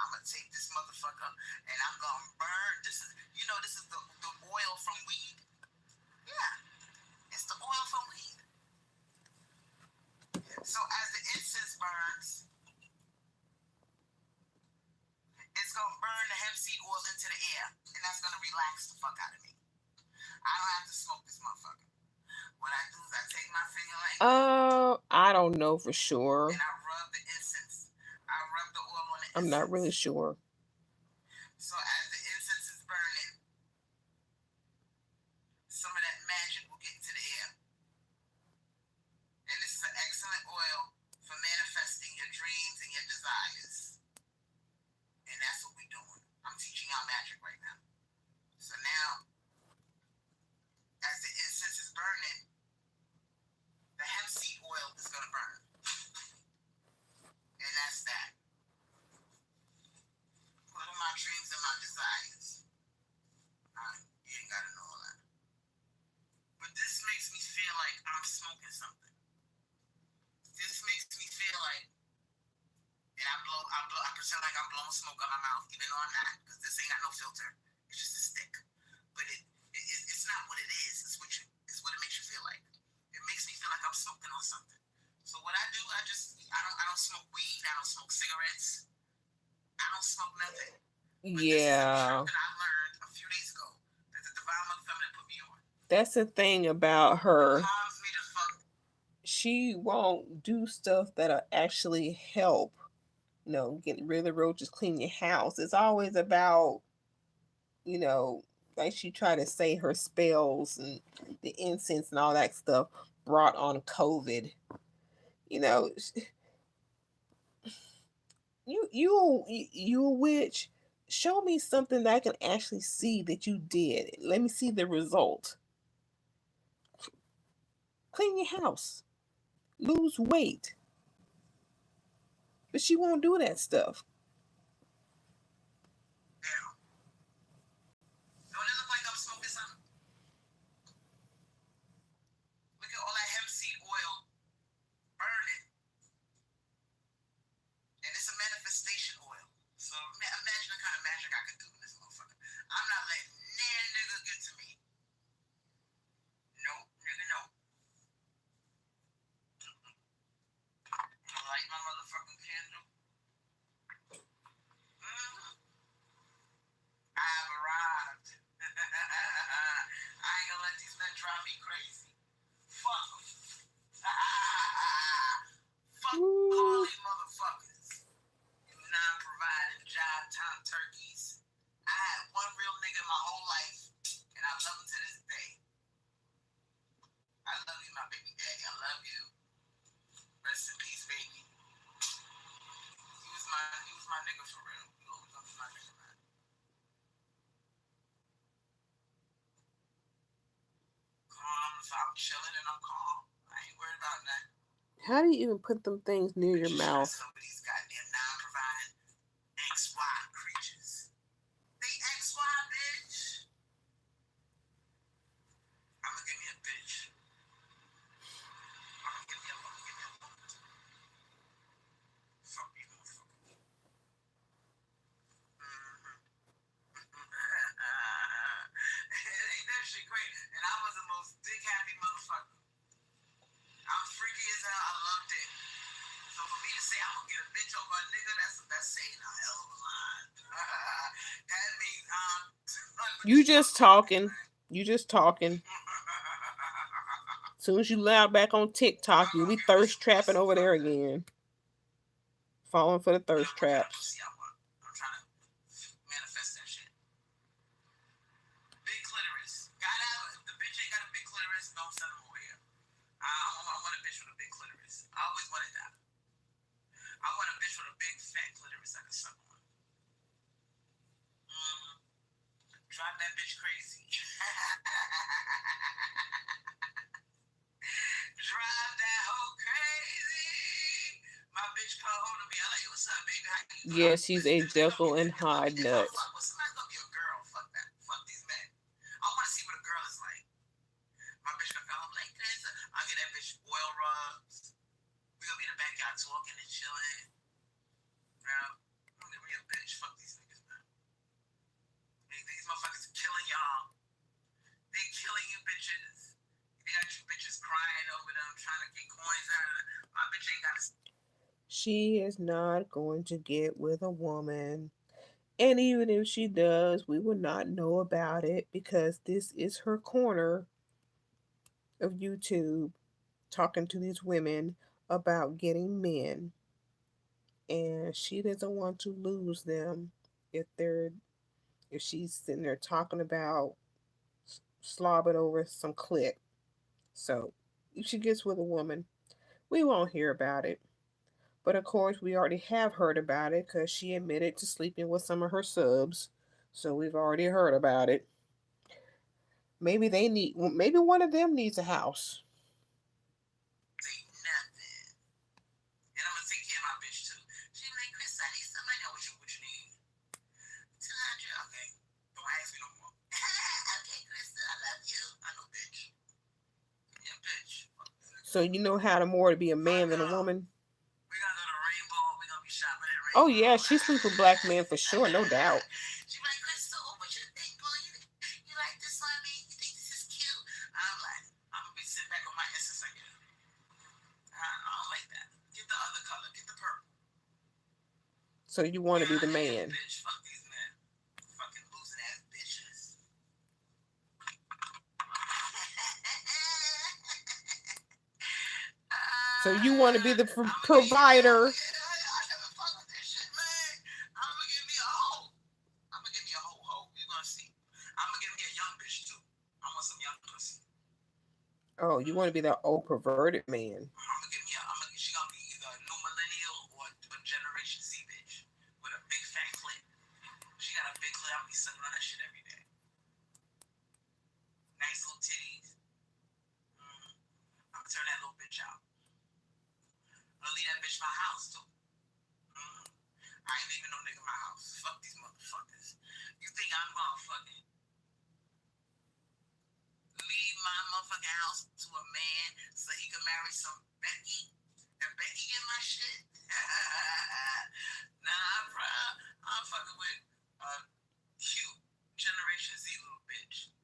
I'm gonna take this motherfucker and I'm gonna burn. This is the oil from weed. Yeah, it's the oil from weed. So as the incense burns, it's gonna burn the hemp seed oil into the air, and that's gonna relax the fuck out of me. I don't have to smoke this motherfucker. What I do is I take my finger like
I don't know for sure.
and I rub the incense. I rub the oil on the incense.
I'm not really sure.
So as the incense is burning, some of that magic will get into the air. And this is an excellent oil for manifesting your dreams and your desires. And that's what we're doing. I'm teaching y'all magic right now. So now, as the incense is burning, the hemp seed oil is going to burn. And that's that. What are my dreams and my desires? You ain't got to know all that. But this makes me feel like I'm smoking something. This makes me feel like, and I pretend like I'm blowing smoke out my mouth, even though I'm not, because this ain't got no filter. It's just a stick. But it's not what it is. It's what it makes you feel like. It makes me feel like I'm smoking on something. So what I do, I don't smoke weed. I don't smoke cigarettes. I don't smoke nothing. But
Yeah.
this is a truth that I learned a few days ago that the Divine Mother Feminine put me on.
That's the thing about her.
It calms me to fuck.
She won't do stuff that'll actually help. Getting rid of the roaches, clean your house. It's always about, like she tried to say her spells and the incense and all that stuff brought on COVID. You a witch. Show me something that I can actually see that you did. Let me see the result. Clean your house. Lose weight. But she won't do that stuff.
Now, don't it look like I'm smoking something? Look at all that hemp seed oil burning. And it's a manifestation oil. So imagine the kind of magic I could do in this motherfucker. I'm not letting nan nigga get to me. Nope, nigga, no. Light my motherfucking candle. I have arrived. I ain't gonna let these men drive me crazy. Fuck them. Fuck all these motherfuckers. You non-providing job time turkeys. I had one real nigga my whole life, and I love him to this day. I love you, my baby daddy. I love you. Rest in peace, baby. He was my nigga for real. He always gonna be my nigga, man. So I'm chilling and I'm calm. I ain't worried about that.
How do you even put them things near your mouth?
Some of these goddamn non-providing XY creatures. They XY, bitch. I'm gonna give me a bitch. I'm gonna give me a moment. Fuck you, motherfucker. Ain't that shit great? And I was the most dick-happy motherfucker. I'm freaky as hell. I loved it. So for me to say I'm gonna get a bitch over a nigga, that's saying a hell of a line. That means
You just talking. You just talking. As soon as you loud back on TikTok, you'll be thirst trapping over there again. Falling for the thirst traps.
I'm trying to manifest that shit. Big clitoris. If the bitch ain't got a big clitoris, don't send them over here. I want a bitch with a big clitoris. I always wanted that. I want a bitch with a big fat clitoris I can suck on. Drive that bitch crazy. Drive that hoe crazy. My bitch come home to me. I'm like, what's up, baby?
Yes, he's a Jekyll and Hyde nut.
What's y'all talking and chilling. Bro, I'm gonna be a bitch. Fuck these niggas, man. These motherfuckers are killing y'all. They killing you bitches. They got you bitches crying over them, trying to get coins out of them. My bitch ain't got to.
She is not going to get with a woman. And even if she does, we will not know about it because this is her corner of YouTube talking to these women about getting men. And she doesn't want to lose them if she's sitting there talking about slobbing over some clip. So if she gets with a woman, we won't hear about it. But of course, we already have heard about it because she admitted to sleeping with some of her subs. So we've already heard about it. Maybe one of them needs a house.
Say nothing. And I'm gonna take care of my bitch too. She like, Chris, I need some money. What you need? 200. Okay. Don't ask me no more. Okay, Chris, I love you. I know, bitch. Yeah, bitch.
So you know how to more to be a man than a woman?
We're gonna go to Rainbow. We're gonna be shopping at Rainbow.
Oh yeah, she sleep with black men for sure, no doubt.
She like, Crystal, what you think, boy? You like this on me? You think this is cute? I'm like, I'm gonna be sitting back on my Insta like, I don't like that. Get the other color. Get the purple.
So you want to be the man.
Bitch, fuck these men. Fucking losing ass bitches.
So you want to be the provider.
I never fuck with this shit, man. I'm gonna give me a hoe. I'm gonna give me a hoe. You're gonna see. I'm gonna give me a young bitch too. I want some young pussy.
Oh, you want to be that old perverted man.
She gonna be either a new millennial or a Generation Z bitch with a big fat clit. She got a big clit. I'll be sucking on that shit every day. Nice little titties. I'm gonna turn that little bitch out. I'm gonna leave that bitch my house too. I ain't leaving no nigga my house. Fuck these motherfuckers. You think I'm gonna fucking leave my motherfucking house to a man so he can marry some Becky? And Becky get my shit? Nah, bro. I'm fucking with a cute Generation Z little bitch.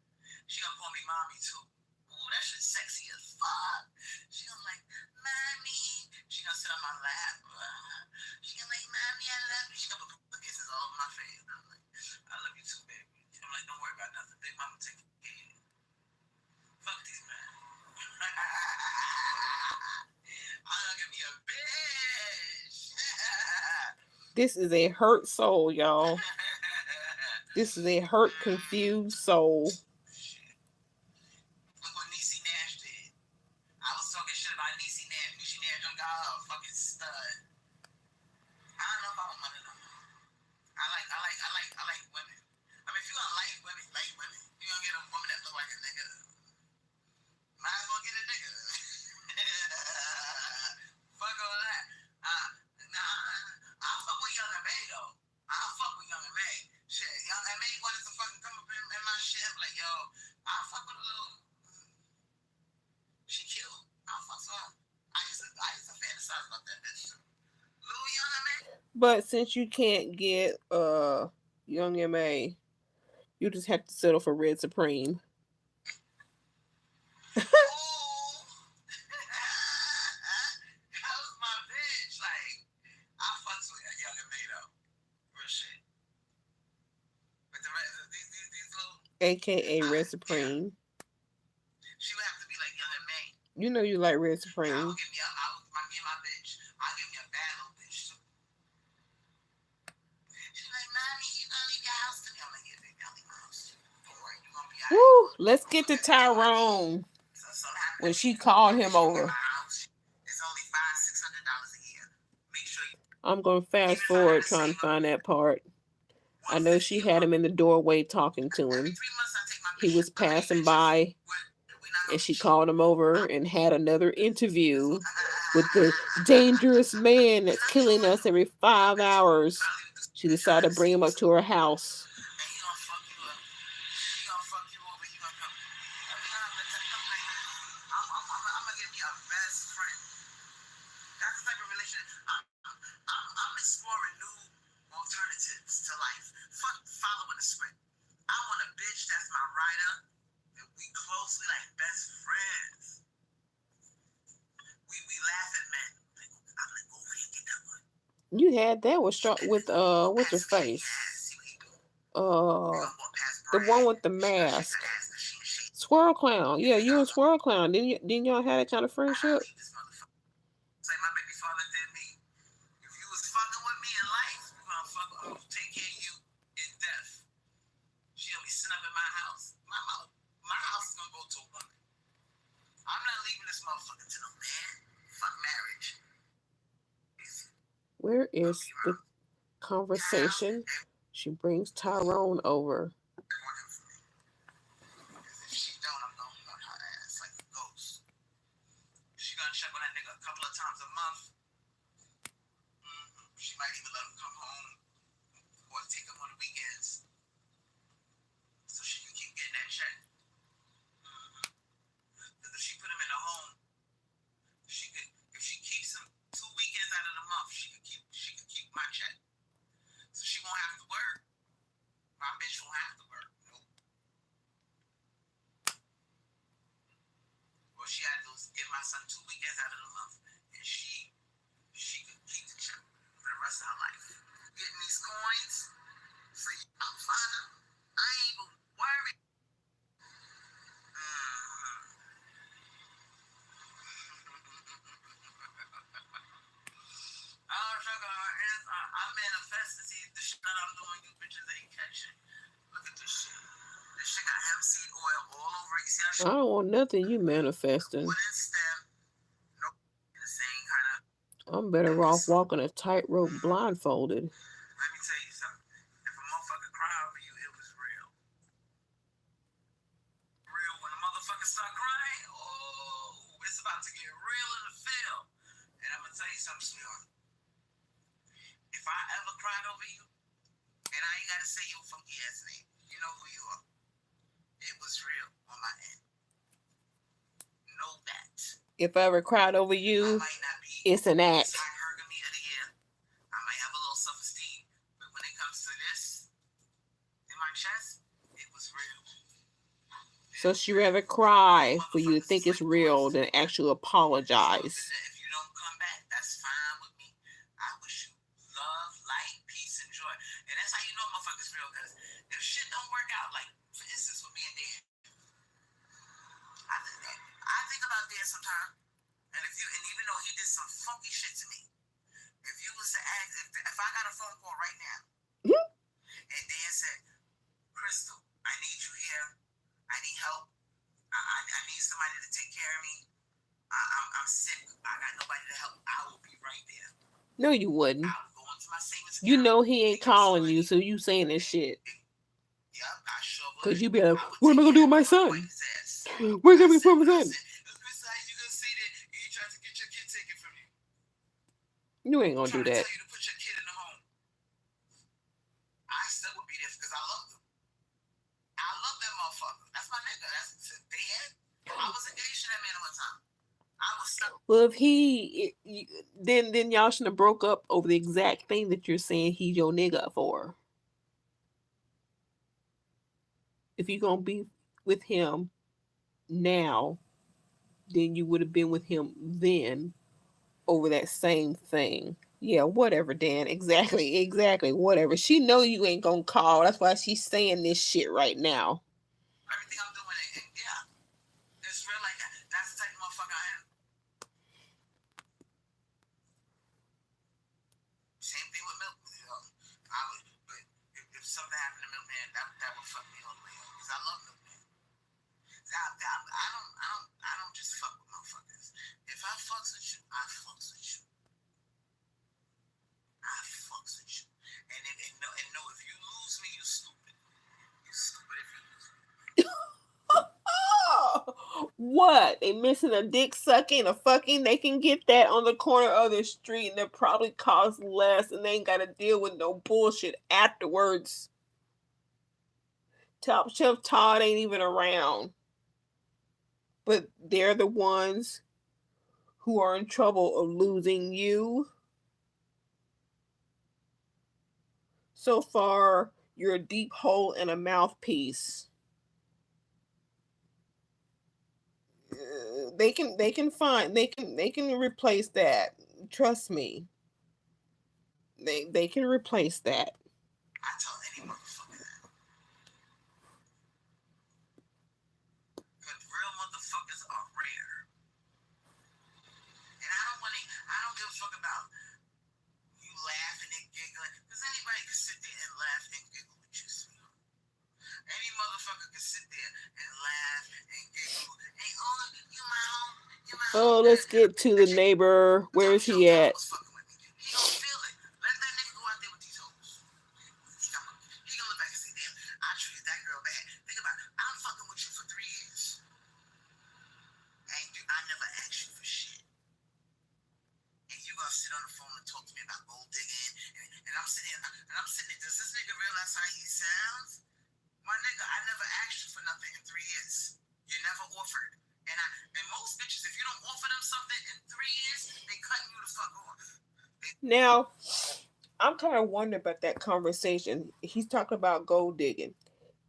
She gonna call me mommy too. Ooh, that shit sexy as fuck. She gonna like, mommy. She gonna sit on my lap. She gonna like, mommy, I love you. She gonna put kisses all over my face. I'm like, I love you too, baby. I'm like, don't worry about nothing. Big mama take care of you. Fuck these men. I'm gonna give me a bitch.
This is a hurt soul, y'all. This is a hurt, confused soul.
Look what Niecy Nash did. I was talking shit about Niecy Nash. Niecy Nash done got her a fucking stud. I don't know if I want one of them. I like women. I mean, if you gonna like women. You gonna get a woman that look like a nigga. Might as well get a nigga. Fuck all that. I'll fuck with Young M.A. though. I'll fuck with Young M.A. Shit, Young M.A. wanted to fucking come up in my shit. I'm like, yo, I'll fuck with a little. She cute. I'll fuck with her. I used to fantasize about that bitch too. Little Young M.A.
But since you can't get Young M.A., you just have to settle for Red Supreme.
That was my bitch. Like, I fucks with Young M.A. though. Real shit. But the rest of these little.
AKA Red Supreme.
She would have to be like Young M.A.
You know you like Red Supreme.
I'll give me my bitch. I'll give me a bad little bitch too. She's like, mommy, you gonna leave your house to me? I'm like, yeah, baby, I'll leave my house too. Don't worry, you're gonna be alright.
Woo! Let's get to Tyrone. When she called him over.
It's only $500-$600 a year. Make sure you.
I'm gonna fast forward trying to find that part. I know she had him in the doorway talking to him. He was passing by, and she called him over and had another interview with the dangerous man that's killing us every 5 hours. She decided to bring him up to her house.
exploring new alternatives to life. Fuck following the script. I want a bitch that's my rider, and we closely like best friends. We laugh at men. I'm like, go over here and get that one.
You had that with what's her face? The one with the mask. Swirl Clown. Yeah, you and Swirl Clown. Didn't y'all have that kind of friendship?
Like my baby father did me. If you was fucking with me in life, I'm gonna take care of you in death. She'll be sitting up in my house. My house is gonna go to a woman. I'm not leaving this motherfucker to no man. Fuck marriage.
Where is the conversation? She brings Tyrone over.
If she don't, I'm gonna hunt her ass like a ghost. She gonna check on that nigga a couple of times a month. She might even let him come home or take him on the weekends so she can keep getting that check. Because if she put him in a home, she could, if she keeps him 2 weekends out of the month, she could keep my check. So she won't have to work. My bitch won't have to work. Nope. What she had to do is give my son 2 weekends out of the month, and she could keep the check for the rest of her life. Getting these coins, so I'm fine. I ain't even worried. I manifest to see the shit that I'm doing. You bitches ain't catching. Look at this shit. This shit got hemp seed oil all over it. You see how
I don't want nothing you manifesting.
wooden stem. No, the same kind of.
I'm better off walking a tightrope blindfolded.
Let me tell you something. If a motherfucker cry over you, it was real. Real. When a motherfucker start crying, oh, it's about to get real in the field. And I'm gonna tell you something, sweetheart. If I ever cried over you, and I ain't gotta say your funky ass name, you know who you are. It was real on my end. Know that.
If I ever cried over you, it's an act.
Hypergamy of the year. I might have a little self-esteem, but when it comes to this, in my chest, it was real.
So she rather cry for you to think it's real than actually apologize.
If you don't come back, that's fine with me. I wish you love, light, peace, and joy. And that's how you know motherfuckers real, because if shit don't work out, like, for instance, with me and Dan, I think about Dan sometimes, and even though he did some funky shit to me, if you was to ask, if I got a phone call right now, and Dan said, Crystal, I need you here, I need help, I need somebody to take care of me, I'm sick, I got nobody to help, I will be right there.
No, you wouldn't.
I'll go into my savings
You
account,
know he ain't calling you,
money.
so you saying this shit.
Yep, I sure would.
Because you be like,
I would
what am I
take
going to do
care
with my
of my
son?
wife's ass.
Where's
I
every
said,
from my son?
besides, you gonna say that you tried to get your kid taken from you.
You ain't going to do
Trying to
that.
tell you to put your kid in the home. I still would be there because I loved him. I love that motherfucker. That's my nigga. That's dead. I was engaged to that man at one time. I was stuck.
Well, if then y'all shouldn't have broke up over the exact thing that you're saying he's your nigga for. If you're going to be with him now, then you would have been with him then over that same thing. Yeah, whatever, Dan. Exactly, whatever. She know you ain't gonna call. That's why she's saying this shit right now.
Everything I'm doing, yeah, it's real like that. That's the type of motherfucker I am. Same thing with Milkman. You know, but if something happened to Milkman, that would fuck me all the way up because I love Milkman. I don't just fuck with motherfuckers. If I fucks with you, I fucks with you. I fucks with you. And no, if you lose me, you stupid. You stupid if you lose me.
What? They missing a dick sucking, a fucking? They can get that on the corner of the street and it probably costs less and they ain't gotta deal with no bullshit afterwards. Top Chef Todd ain't even around. But they're the ones who are in trouble of losing you. So far, you're a deep hole and a mouthpiece. They can replace that. Trust me. They can replace that.
I tell any motherfucker that. Because real motherfuckers are rare. And I don't give a fuck about you laughing and giggling. Because anybody can sit there and laugh and giggle with you, sweetheart. Any motherfucker can sit there and laugh and giggle. Hey, oh, you my home.
Oh, let's get to the neighbor. Where is he at?
He don't feel it. Let that nigga go out there with these hoes. He gonna look back and say, damn, I treated that girl bad. Think about it. I'm fucking with you for 3 years. And I never asked you for shit. And you gonna sit on the phone and talk to me about gold digging. And I'm sitting there, does this nigga realize how he sounds? My nigga, I never asked you for nothing in 3 years. You never offered. And most bitches, if you don't offer them something in 3 years, they cutting you the fuck off.
Now, I'm kind of wondering about that conversation. He's talking about gold digging.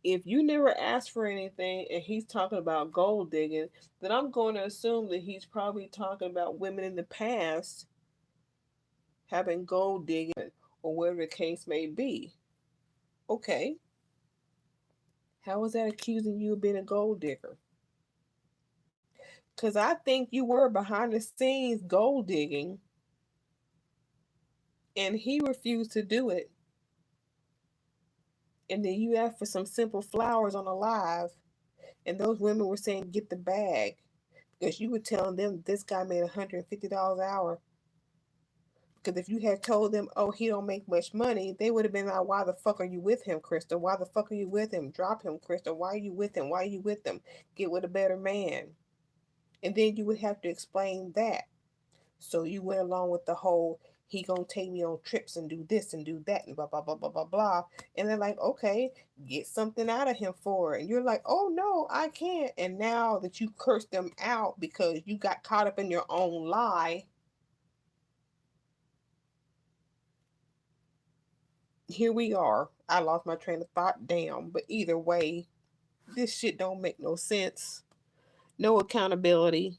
If you never asked for anything and he's talking about gold digging, then I'm going to assume that he's probably talking about women in the past having gold digging or whatever the case may be. Okay. How is that accusing you of being a gold digger? Because I think you were behind the scenes gold digging and he refused to do it. And then you asked for some simple flowers on a live, and those women were saying, get the bag. Because you were telling them this guy made $150 an hour. Because if you had told them, oh, he don't make much money, they would have been like, why the fuck are you with him, Crystal? Why the fuck are you with him? Drop him, Crystal. Why are you with him? Why are you with him? Get with a better man. And then you would have to explain that. So you went along with the whole, he gonna take me on trips and do this and do that and blah blah blah blah blah blah. And they're like, okay, get something out of him for it. And you're like, oh no, I can't. And now that you cursed them out because you got caught up in your own lie, here we are. I lost my train of thought. Damn. But either way, this shit don't make no sense. No accountability.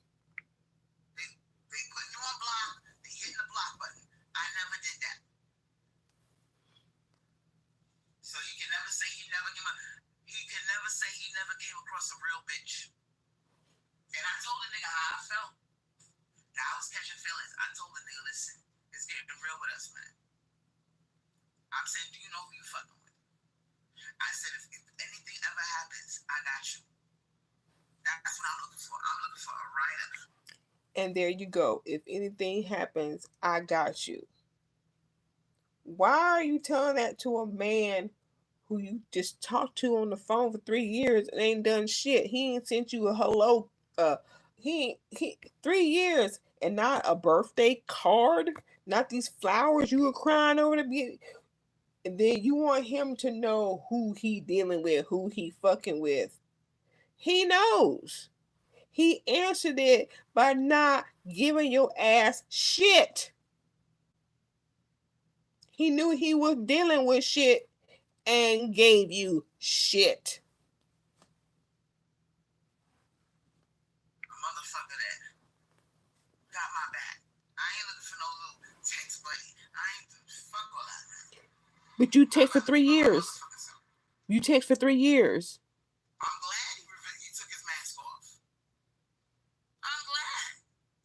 They put you on block. They hitting the block button. I never did that. So he can never say he never came across a real bitch. And I told the nigga how I felt. That I was catching feelings. I told the nigga, listen, it's getting real with us, man. I'm saying, do you know who you fucking with? I said, if anything ever happens, I got you. That's what I'm looking for. I'm looking for a writer.
And there you go. If anything happens, I got you. Why are you telling that to a man who you just talked to on the phone for 3 years and ain't done shit? He ain't sent you a hello. He 3 years and not a birthday card, not these flowers you were crying over to be. And then you want him to know who he dealing with, who he fucking with. He knows. He answered it by not giving your ass shit. He knew he was dealing with shit and gave you shit.
A motherfucker that got my back. I ain't looking for no little text buddy. I ain't fuck all that, man.
But you text for 3 years. You text for 3 years.
I'm glad he took his mask off. I'm glad.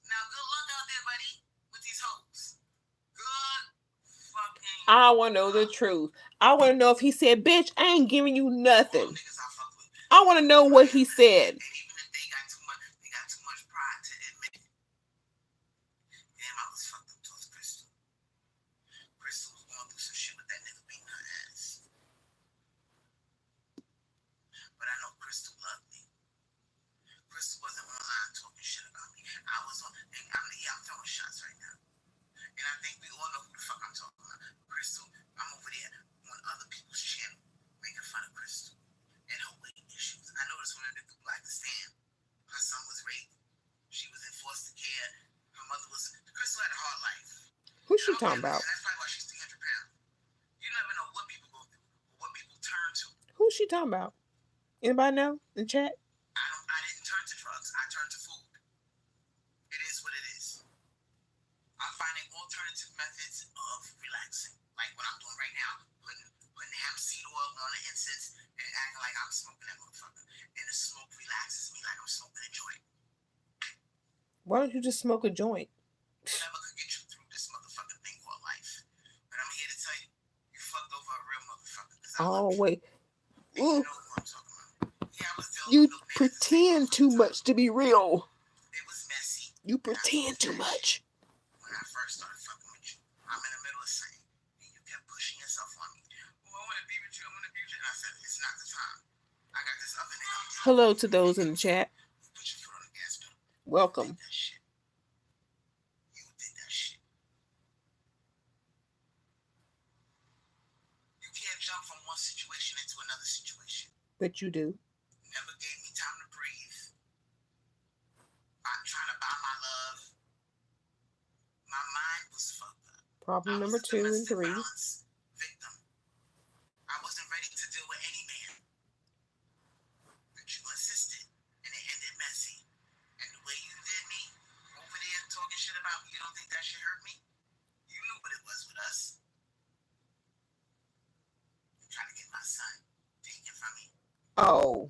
Now, good luck out there, buddy, with these hoes. Good fucking
I want to know the truth. I want to know if he said, bitch, I ain't giving you nothing. I want to know what he said.
And even if they got too much pride to admit it. Damn, I was fucked up towards Crystal. Crystal was going through some shit with that nigga beating her ass. But I know Crystal loved me. Crystal wasn't online talking shit about me. I was on, and I'm throwing shots right now. And I think we all know who the fuck I'm talking about. Crystal, I'm over there on other people's channel making fun of Crystal and her weight issues. I noticed when the people like to stand, her son was raped. She was in foster care. Her mother was. Crystal had a hard life.
Who's she talking about?
And that's probably why she's 300 pounds. You never know what people
Who's she talking about? Anybody know in chat?
I didn't turn to drugs. I turned to food. It is what it is. I'm finding alternative methods of relaxing, like what I'm doing right now, putting hemp seed oil on an incense and acting like I'm smoking that motherfucker. And the smoke relaxes me like I'm smoking a joint.
Why don't you just smoke a joint?
Never could get you through this motherfucking thing called life. But I'm here to tell you, you fucked over a real motherfucker.
Oh, wait.
You know who I'm talking about. Yeah, I was
you pretend too much to be real.
It was messy.
You pretend too much.
When I first started fucking with you, I'm in the middle of saying, and you kept pushing yourself on me. Well, I want to be with you. I want to be with you. And I said, it's not the time. I got this other nigga.
Hello to those in the chat.
Put your foot on the gas pedal.
Welcome.
You did that shit. You can't jump from one situation into another situation.
But you do.
Never gave me time to breathe. I'm trying to buy my love. My mind was fucked up.
Problem number 2 and 3.
Victim. I wasn't ready to deal with any man. But you insisted, and it ended messy. And the way you did me, over there talking shit about me, you don't think that shit hurt me? You knew what it was with us. You trying to get my son taken from me.
Oh.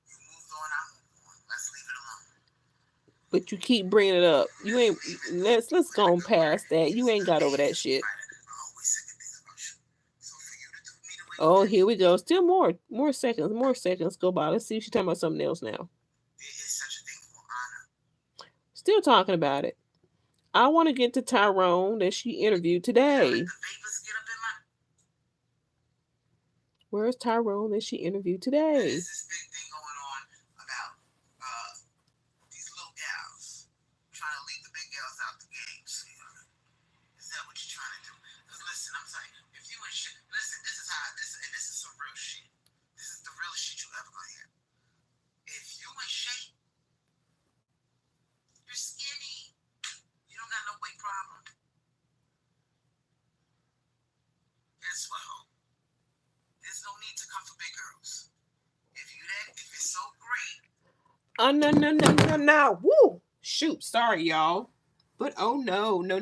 You moved on, I moved on. Let's leave it alone.
But you keep bringing it up. You ain't. Let's go on past that. You ain't got over that shit. Oh, here we go. Still more seconds. More seconds go by. Let's see if she's talking about something else now.
There is such a thing for honor.
Still talking about it. I want to get to Tyrone that she interviewed today. Where's Tyrone that she interviewed today?
There's this big thing going on about these little gals trying to leave the big gals out the game. Is that what you're trying to do? Because listen, I'm saying, if you and shit, listen, this is some real shit. This is the realest shit you ever gonna hear. If you in shape, you're skinny, you don't got no weight problem. Guess what, ho? There's no need to come for big girls. If it's so great.
No. Woo! Shoot, sorry, y'all. But oh no. No.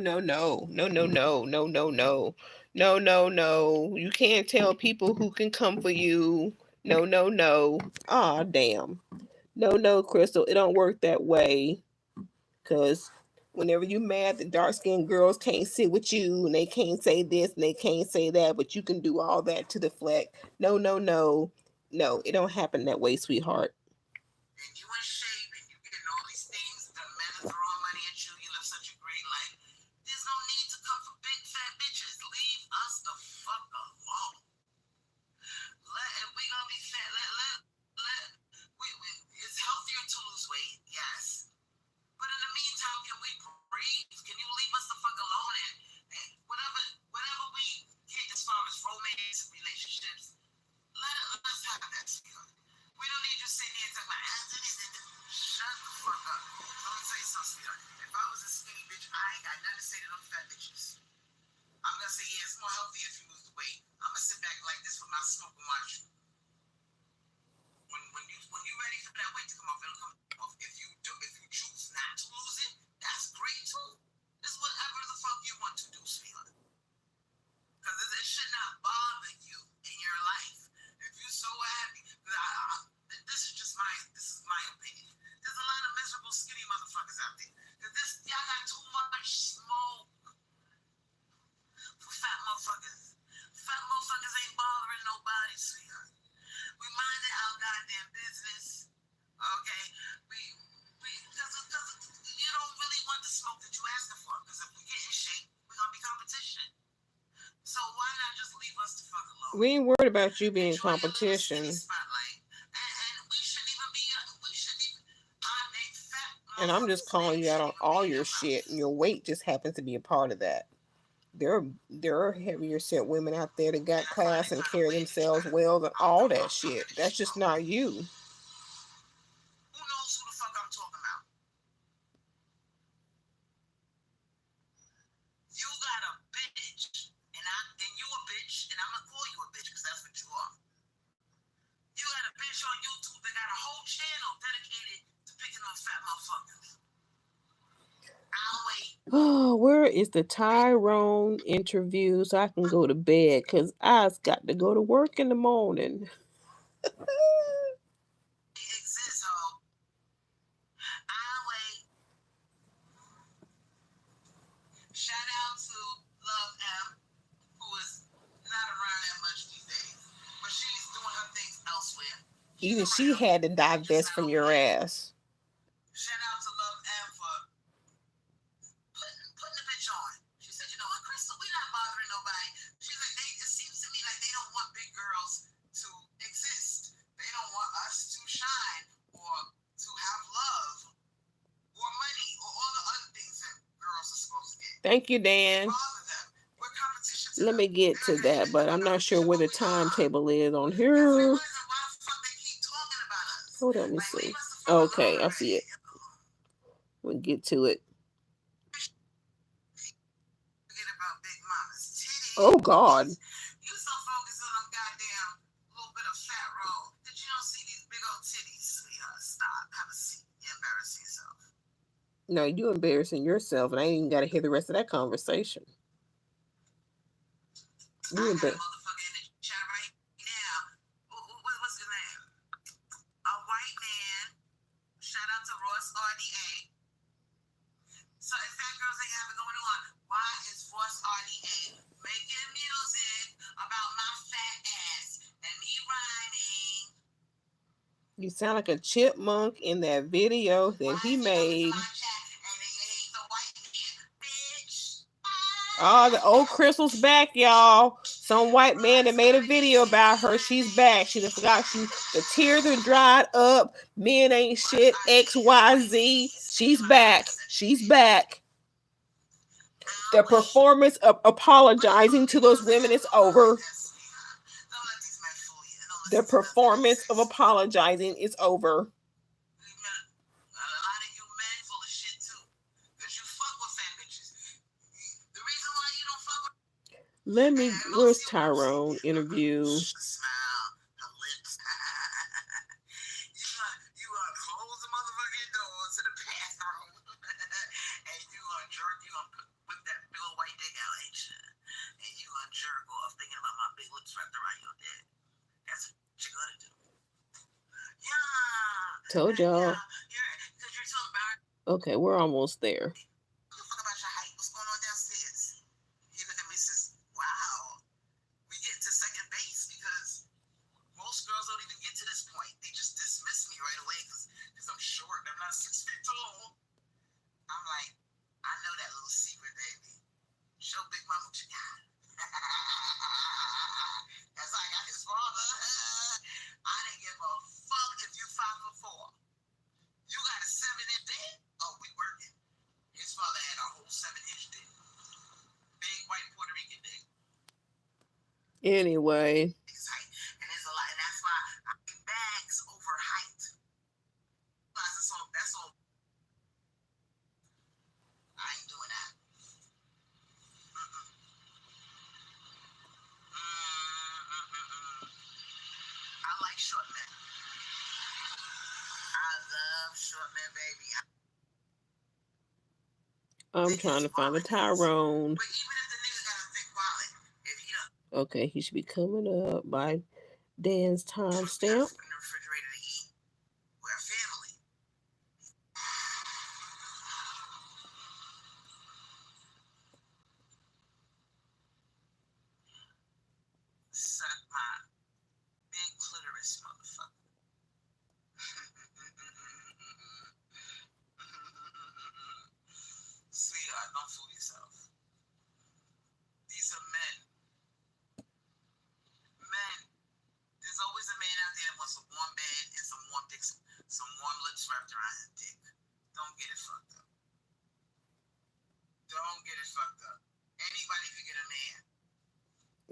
You can't tell people who can come for you. No. Aw, damn. No, Crystal. It don't work that way. Because whenever you mad, the dark-skinned girls can't sit with you, and they can't say this, and they can't say that, but you can do all that to deflect. No. No, it don't happen that way, sweetheart.
And you in shape, and you getting all these things, the men are throwing money at you, you live such a great life. There's no need to come for big fat bitches. Leave us the fuck alone. If we gonna be fat, it's healthier to lose weight, yes. But in the meantime, can we breathe? Can you leave us the fuck alone? And whatever we get as far as romance, relationships, let us have that, sweetheart. We don't need you sitting here talking about shut the fuck up. Let me tell you something, sweetheart. If I was a skinny bitch, I ain't got nothing to say to them fat bitches. I'm gonna say, yeah, it's more healthy if you lose the weight. I'm gonna sit back like this with my smoke and watch you. When you ready for that weight to come off, it'll come off. If you choose not to lose it, that's great too. It's whatever the fuck you want to do, sweetheart. Because it should not bother you in your life. If you're so happy, this is my opinion. There's a lot of miserable skinny motherfuckers out there. Because y'all got too much smoke for fat motherfuckers. Fat motherfuckers ain't bothering nobody, sweetheart. We minded our goddamn business, okay? Because you don't really want the smoke that you asking for. Because if we get in shape, we're gonna be competition. So why not just leave us the fuck alone?
We ain't worried about you being competition. And I'm just calling you out on all your shit, and your weight just happens to be a part of that. There are heavier set women out there that got class and carry themselves well than all that shit. That's just not you.
Who knows who the fuck I'm talking about? You got a bitch, and I
Oh, where is the Tyrone interview so I can go to bed? Because I's got to go to work in the morning.
Exists, ho. I wait. Shout out to Love M, who is not around that much these days, but she's doing her things elsewhere.
Even she had to divest from your ass.
Shout out to Love M for putting the bitch on. She said, you know what, Crystal, we're not bothering nobody. She's like, it seems to me like they don't want big girls to exist. They don't want us to shine or to have love or money or all the other things that girls are supposed to get.
Thank you, Dan. Let me get to that, but I'm not sure where the timetable is on here. Hold on, let me see. Okay, I see it. We'll get to it. Oh, God.
You so focused on them goddamn little bit of fat roll that you don't see these big old titties, sweetheart. Stop. Have a seat. You're embarrassing yourself.
No, you embarrassing yourself, and I ain't even got to hear the rest of that conversation. You embarrassing.
Motherfucker in the chat right now. What's his name? A white man. Shout out to Ross RDA. So if fat girls ain't have it going on, why is Ross RDA making music about my fat ass and me rhyming?
You sound like a chipmunk in that video that he made. Oh, the old Crystal's back, y'all. Some white man that made a video about her. She's back. She just forgot the tears are dried up. Men ain't shit. XYZ. She's back. She's back. The performance of apologizing to those women is over. The performance of apologizing is over. Let me, where's Tyrone interview?
You gonna close the motherfucking doors to the bathroom and you gonna jerk, you gonna whip that big old white dick out, ain't you? And you gonna jerk off thinking about my big lips wrapped around your dick. That's what you're gonna do. Yeah.
Told y'all.
Because you're so embarrassed.
Okay, we're almost there. Anyway.
And there's a lot, and that's why I think bags over height. That's all. I ain't doing that. I like short men. I love short men, baby.
I'm trying to find the Tyrone. Okay, he should be coming up by Dan's timestamp.
Suck my big clitoris, motherfucker. Sweetheart, don't fool yourself. These are men. There's always a man out there that wants a warm bed and some warm dick, some warm lips wrapped around his dick. Don't get it fucked up. Don't get it fucked up. Anybody can get a man.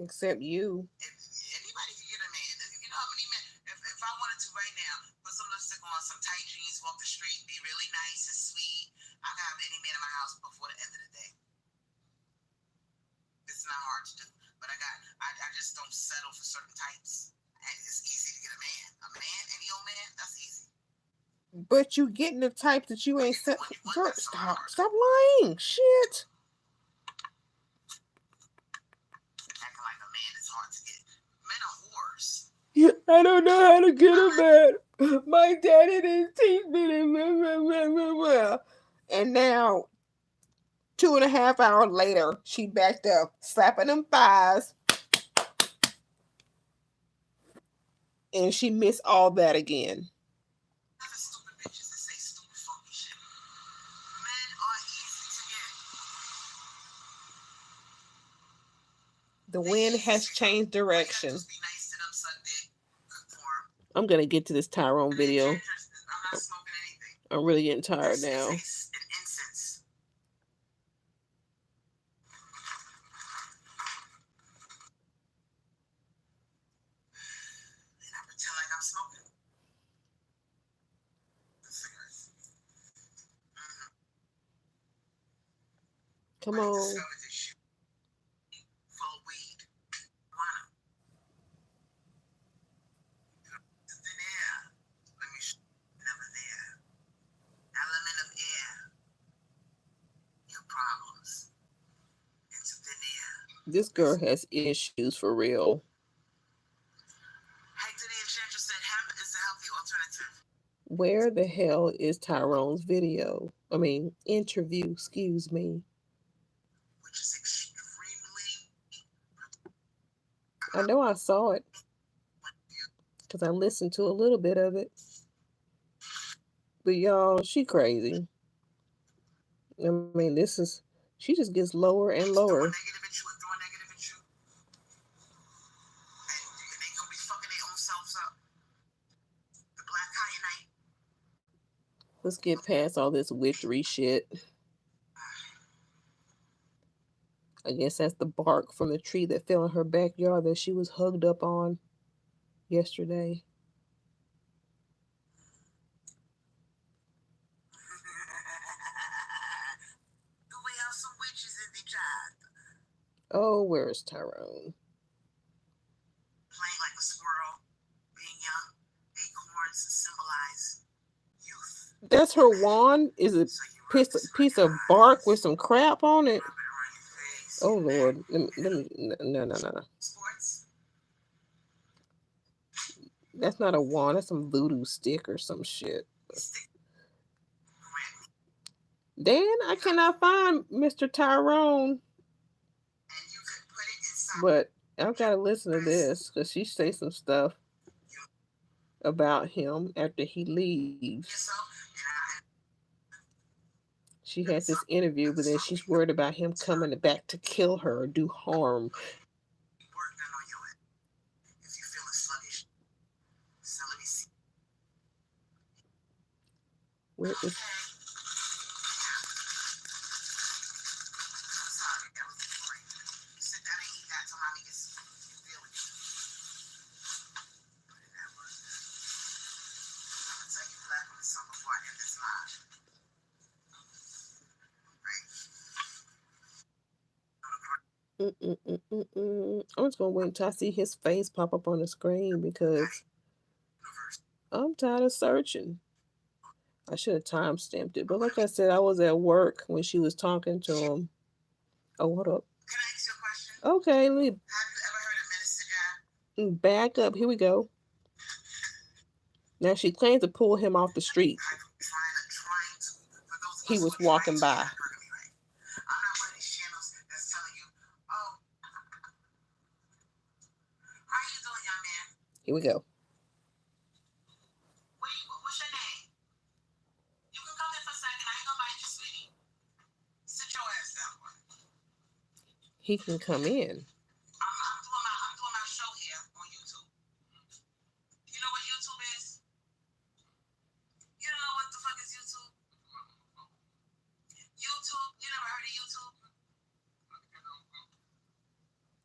Except you.
Anybody can get a man. You know how many men? If I wanted to right now, put some lipstick on, some tight jeans, walk the street, be really nice and sweet, I can have any man in my house before the end of the day. It's not hard to do, but I just don't settle for certain types. And it's easy to get a man. A man, any old man, that's easy.
But you getting the type that you ain't sent. Girl, stop lying. Shit.
Acting like a man is hard to get. Men are whores.
Yeah, I don't know how to get a man. My daddy didn't teach me to. And now, 2.5 hours later, she backed up, slapping them thighs. And she missed all that again.
Stupid bitches that say stupid funky shit. Men are easy to get.
The wind has changed direction. I'm gonna get to this Tyrone video. I'm really getting tired now. Come on. This girl has issues for real. Where the hell is Tyrone's video? I mean, interview, excuse me.
Which is extremely...
I know I saw it because I listened to a little bit of it. But y'all, she crazy. I mean, she just gets lower and lower. Let's get past all this witchery shit. I guess that's the bark from the tree that fell in her backyard that she was hugged up on yesterday.
Do we have some witches in the chat?
Oh, where's Tyrone?
Playing like a squirrel, being young, acorns symbolize youth.
That's her wand? Is a piece of bark with some crap on it? Oh, Lord. No. That's not a wand. That's some voodoo stick or some shit. Dan, I cannot find Mr. Tyrone. But I've got to listen to this because she says some stuff about him after he leaves. She has this interview, but then she's worried about him coming back to kill her or do harm. Where is... I'm just gonna wait until I see his face pop up on the screen because I'm tired of searching. I should have time stamped it, but like I said, I was at work when she was talking to him. Oh, hold up.
Can I ask you a question?
Okay, let me...
Have you ever heard of Minister Jab?
Back up. Here we go. Now she claims to pull him off the street. He was walking by. Here we go.
Wait, what's your name? You can come in for a second. I ain't gonna bite you, sweetie. Sit your ass down, boy.
He can come in.
I'm doing my show here on YouTube. You know what YouTube is? You don't know what the fuck is YouTube? YouTube? You never heard of YouTube?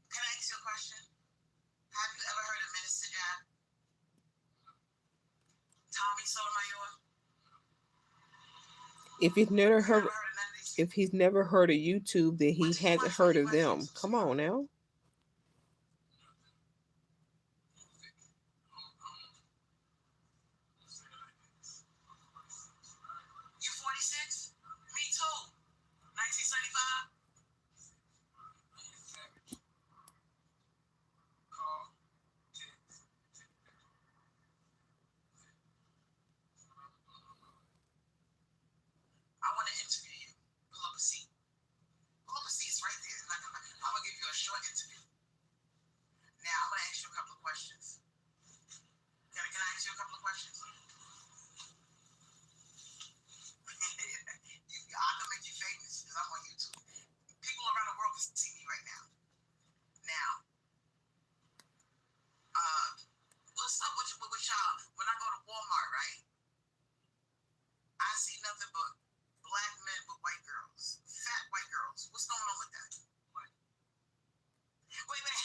Can I ask you a question? Have you ever heard of Minister Jab? Tommy Sotomayor?
If he's never heard of YouTube, then he hasn't heard of them. Come on now.
Me too. 1975. I want to interview you. Pull up a seat. Pull up a seat. It's right there. I'm going to give you a short interview. Now, I'm going to ask you a couple of questions. Can I ask you a couple of questions? I can make you famous because I'm on YouTube. People around the world can see me right now. Now, what's up with y'all? When I go to Walmart, right? I see nothing but black men with white girls. Fat white girls. What's going on with that? Wait a minute.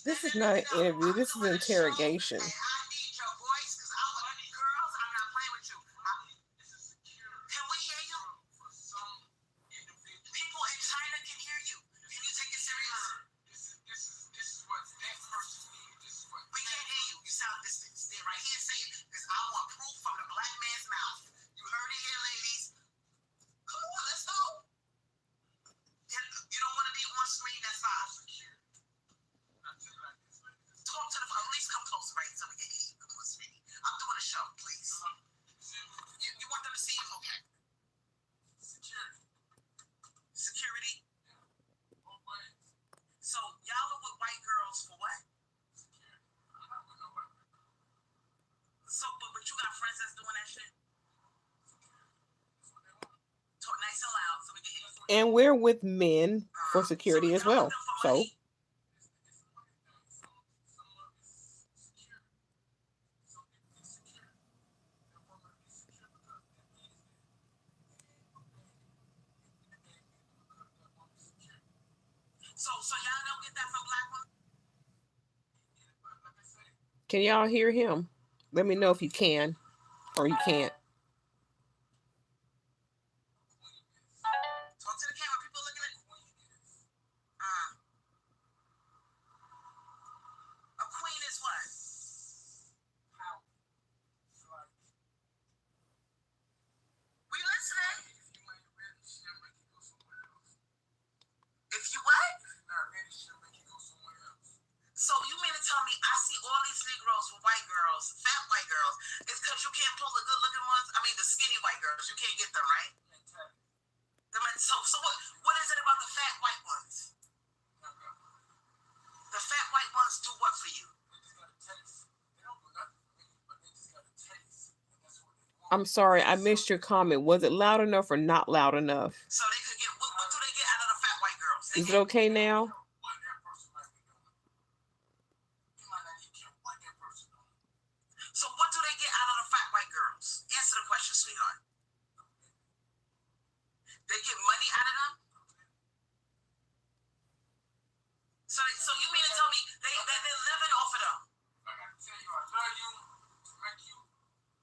This is not an interview. This is an interrogation.
Hey, I need your voice because I want to girls. I'm not playing with you. Can we hear you? People in China can hear you. Can you take it serious? This is what that person needs. We can't hear you. You sound distant. Stay right here and say it because I want proof from the black man's mouth. You heard it here, ladies. Come on, let's go. You don't want to be on screen, that's fine. Talk to the phone. At least come close, right? So we can hear you. Come on, sweetie. I'm doing a show, please. You want them to see you? Okay. Security. So y'all are with white girls for what? So, but you got friends that's doing that shit? Talk nice and loud so we can hear you.
And we're with men for security as well. So.
So y'all don't get that from black women?
Can y'all hear him? Let me know if you can or you can't.
Talk to the camera. People looking at a queen is what? We listening? If you what? So you mean to tell me I see all these Negroes with white girls, fat white girls, it's because you can't pull the good looking ones? I mean the skinny white girls, you can't get them, right? So what is it about the fat white ones? The fat white ones do what for you?
I'm sorry, I missed your comment. Was it loud enough or not loud enough?
So they could get, what do they get out of the fat white girls?
Is it okay now?
So what do they get out of the fat white girls? Answer the question, sweetheart. They get money out of them? So you mean to tell me they're living off of them? I gotta tell you, I love you to make you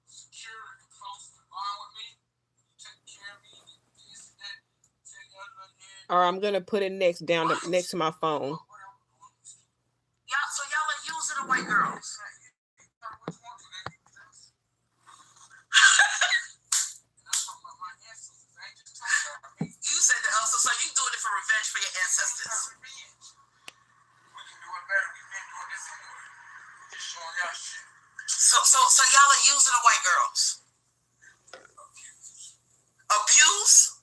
secure and close and bond with me. You take care of me, this and that. Tell you I love you.
Or I'm gonna put it next to my phone.
So y'all are using the white girls. You said that also, so you doing it for revenge for your ancestors. We can do it better. We've been doing this anyway. Just showing y'all shit. So y'all are using the white girls. Abuse?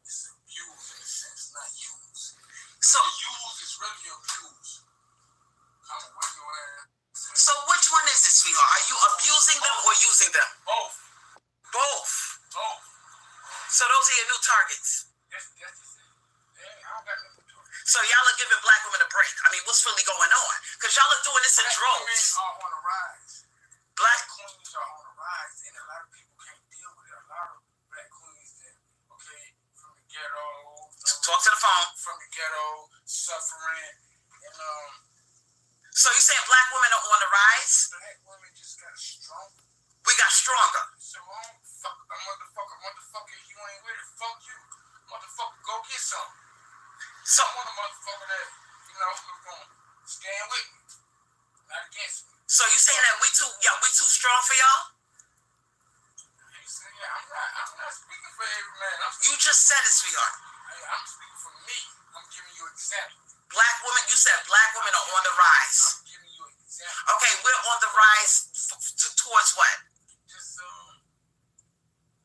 It's abuse in a sense, not use. So use is really abuse. I'm with your ass. So which one is it, sweetheart? Are you abusing them or using them? Both. Both. So those are your new targets. That's it. Yeah, I don't got no new targets. So y'all are giving black women a break. I mean, what's really going on? Because y'all are doing this in droves. Black women are on the rise. Black queens are on the rise, and a lot of people can't deal with it. A lot of black queens that, from the ghetto. Talk to the phone. From the ghetto, suffering, and So you saying black women are on the rise? Black women just got stronger. We got stronger. So motherfucker, you ain't with it. Fuck you. Motherfucker, go get some. So I want a motherfucker that, who's gonna stand with me. Not against me. So you saying that we too strong for y'all? I'm not You just said it, sweetheart.
I'm speaking for me. I'm giving you an example.
Black women, you said black women are on the rise.
I'm giving you an example.
Okay, we're on the rise towards what?
Just,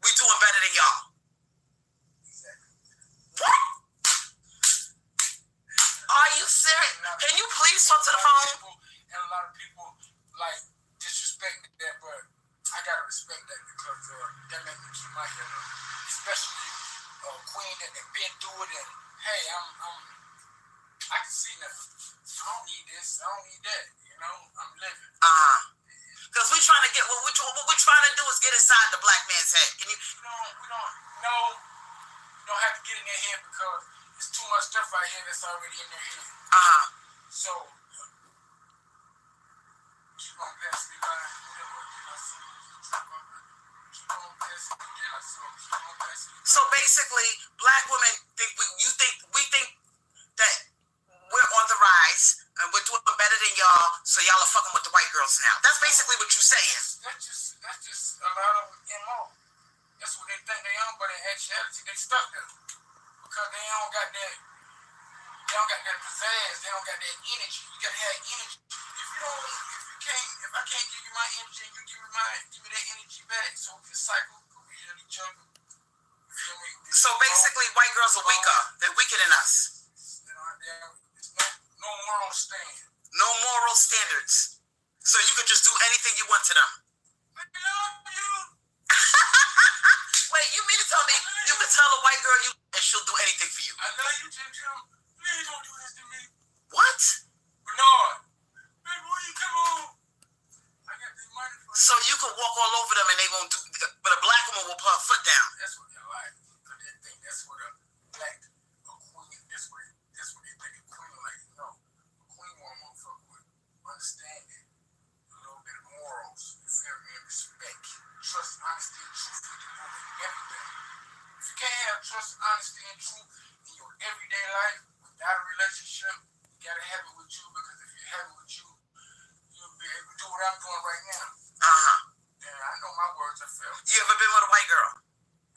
we doing better than y'all.
Exactly.
What? Are you serious? Can you please talk to the phone?
And a lot of people, like, disrespect that, but I gotta respect that because that makes me keep my head up. Especially queen that have been through it, and hey, I can see now. I don't need this, I don't need that, you know, I'm living.
Because we're trying to get, what we're trying to do is get inside the black man's head. Can you?
We don't have to get in their head because there's too much stuff out here that's already in their head. So, keep on passing me by, whatever,
So basically, black women think we think that we're on the rise and we're doing better than y'all, so y'all are fucking with the white girls now. That's basically what you're saying.
That's just a lot of MO. That's what they think they own, but in actuality they stuck there because they don't got that pizzazz. They don't got that energy. You gotta have energy. If I can't give you my energy and you give me that energy back, so we can cycle, we heal each other.
So basically, white girls are weaker. They're weaker than us.
There's no moral stand.
No moral standards. So you can just do anything you want to them.
I love you.
Wait, you mean to tell me you can tell a white girl and she'll do anything for you?
I love you, Jim. Please don't do this to me.
What?
Bernard. Baby, will you come on? I got this money for you.
So you can walk all over them and they won't do, but a black woman will put her foot down.
That's what they like. Because they think that's what a black, a queen, that's what they think a queen like. No. A queen want a motherfucker with understanding, a little bit of morals, you feel me, and respect, trust, honesty, and truth with you in everything. If you can't have trust, honesty, and truth in your everyday life without a relationship, you gotta have it with you, because if you have it with you, you'll be able to do what I'm doing right now. And I know my words are fair.
You ever been with a white girl?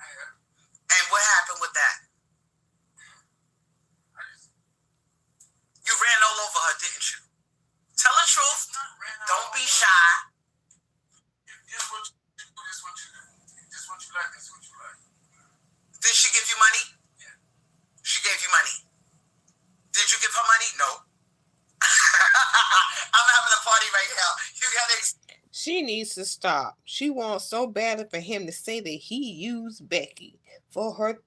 I have.
And what happened with that? You ran all over her, didn't you? Tell the truth. Don't be shy.
If this what you do, this what you do. If this what you like, this what you like.
Did she give you money?
Yeah.
She gave you money. Did you give her money? No. I'm having a party right now. You gotta.
She needs to stop. She wants so badly for him to say that he used Becky for her.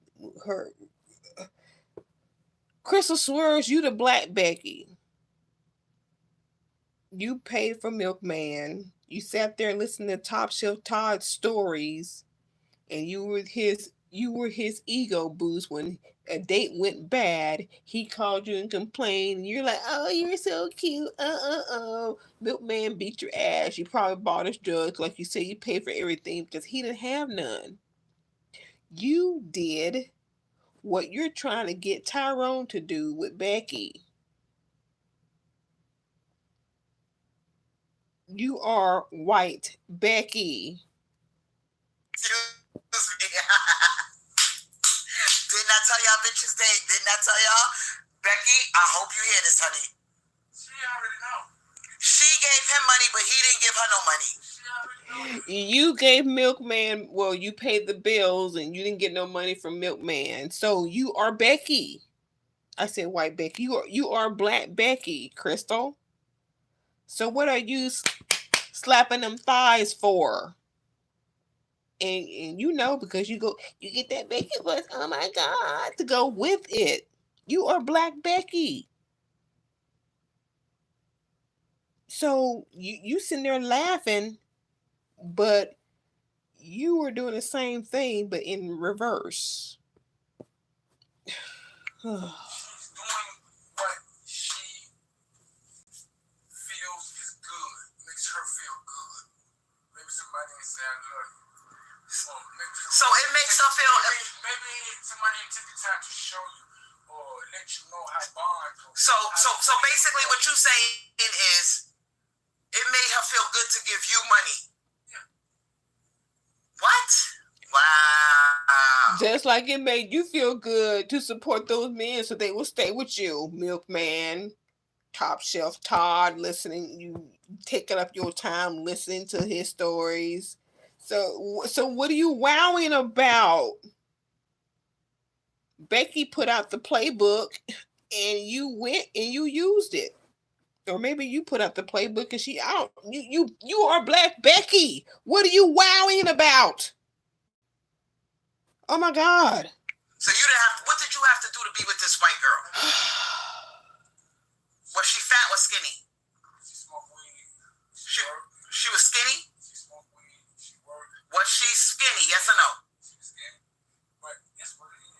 Crystal Swirlz, you the black Becky. You paid for Milkman. You sat there listening to Top Shelf Todd's stories, and you were his ego boost when a date went bad. He called you and complained, and you're like, "Oh, you're so cute." Milkman beat your ass. You probably bought his drugs, like you said. You paid for everything because he didn't have none. You did what you're trying to get Tyrone to do with Becky. You are white Becky.
Didn't I tell y'all bitches day? Didn't I tell y'all? Becky, I hope you hear this, honey.
She already know.
She gave him money, but he didn't give her no money.
You gave Milkman, well, you paid the bills and you didn't get no money from Milkman. So you are Becky. I said white Becky. You are black Becky, Crystal. So what are you slapping them thighs for? And you know, because you get that Becky voice, oh my God, to go with it. You are black Becky. So you sitting there laughing, but you were doing the same thing, but in reverse.
She's doing what she feels is good, makes her feel good. Maybe somebody didn't say I love you.
So it makes her feel.
Maybe somebody didn't take the time to show you or let you know how bond goes.
So basically, what you're saying is, it made her feel good to give you money.
Yeah.
What? Wow.
Just like it made you feel good to support those men so they will stay with you, Milkman, Top Shelf Todd, listening, you taking up your time listening to his stories. So what are you wowing about? Becky put out the playbook and you went and you used it. Or maybe you put out the playbook and she out. You are Black Becky. What are you wowing about? Oh my God.
So you didn't have. What did you have to do to be with this white girl? Was she fat or skinny?
She smoked weed.
She was skinny?
She smoked weed. She worked.
Was she skinny? Yes or no?
She was skinny. But that's what it is.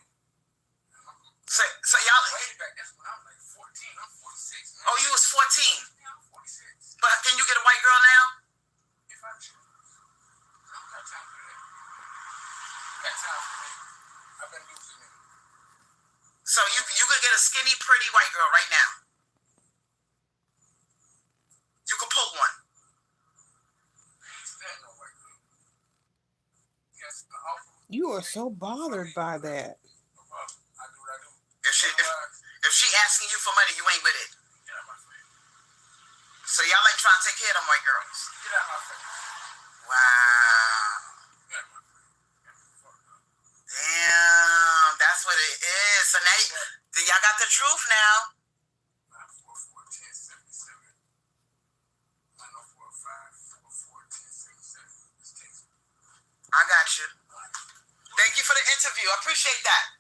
So y'all.
Way back, that's when I was like 14. I'm 46. Man.
Oh, you was 14.
Yeah, I'm 46.
But can you get a white girl now?
If I choose. I don't got time for that. Got time for that. I've been losing it.
So you could get a skinny, pretty white girl right now. You could pull one.
You are so bothered by that.
If she asking you for money, you ain't with it. So y'all ain't trying to take care of them white girls. Wow. Damn, that's what it is. So now y'all got the truth now. I got you. Thank you for the interview. I appreciate that.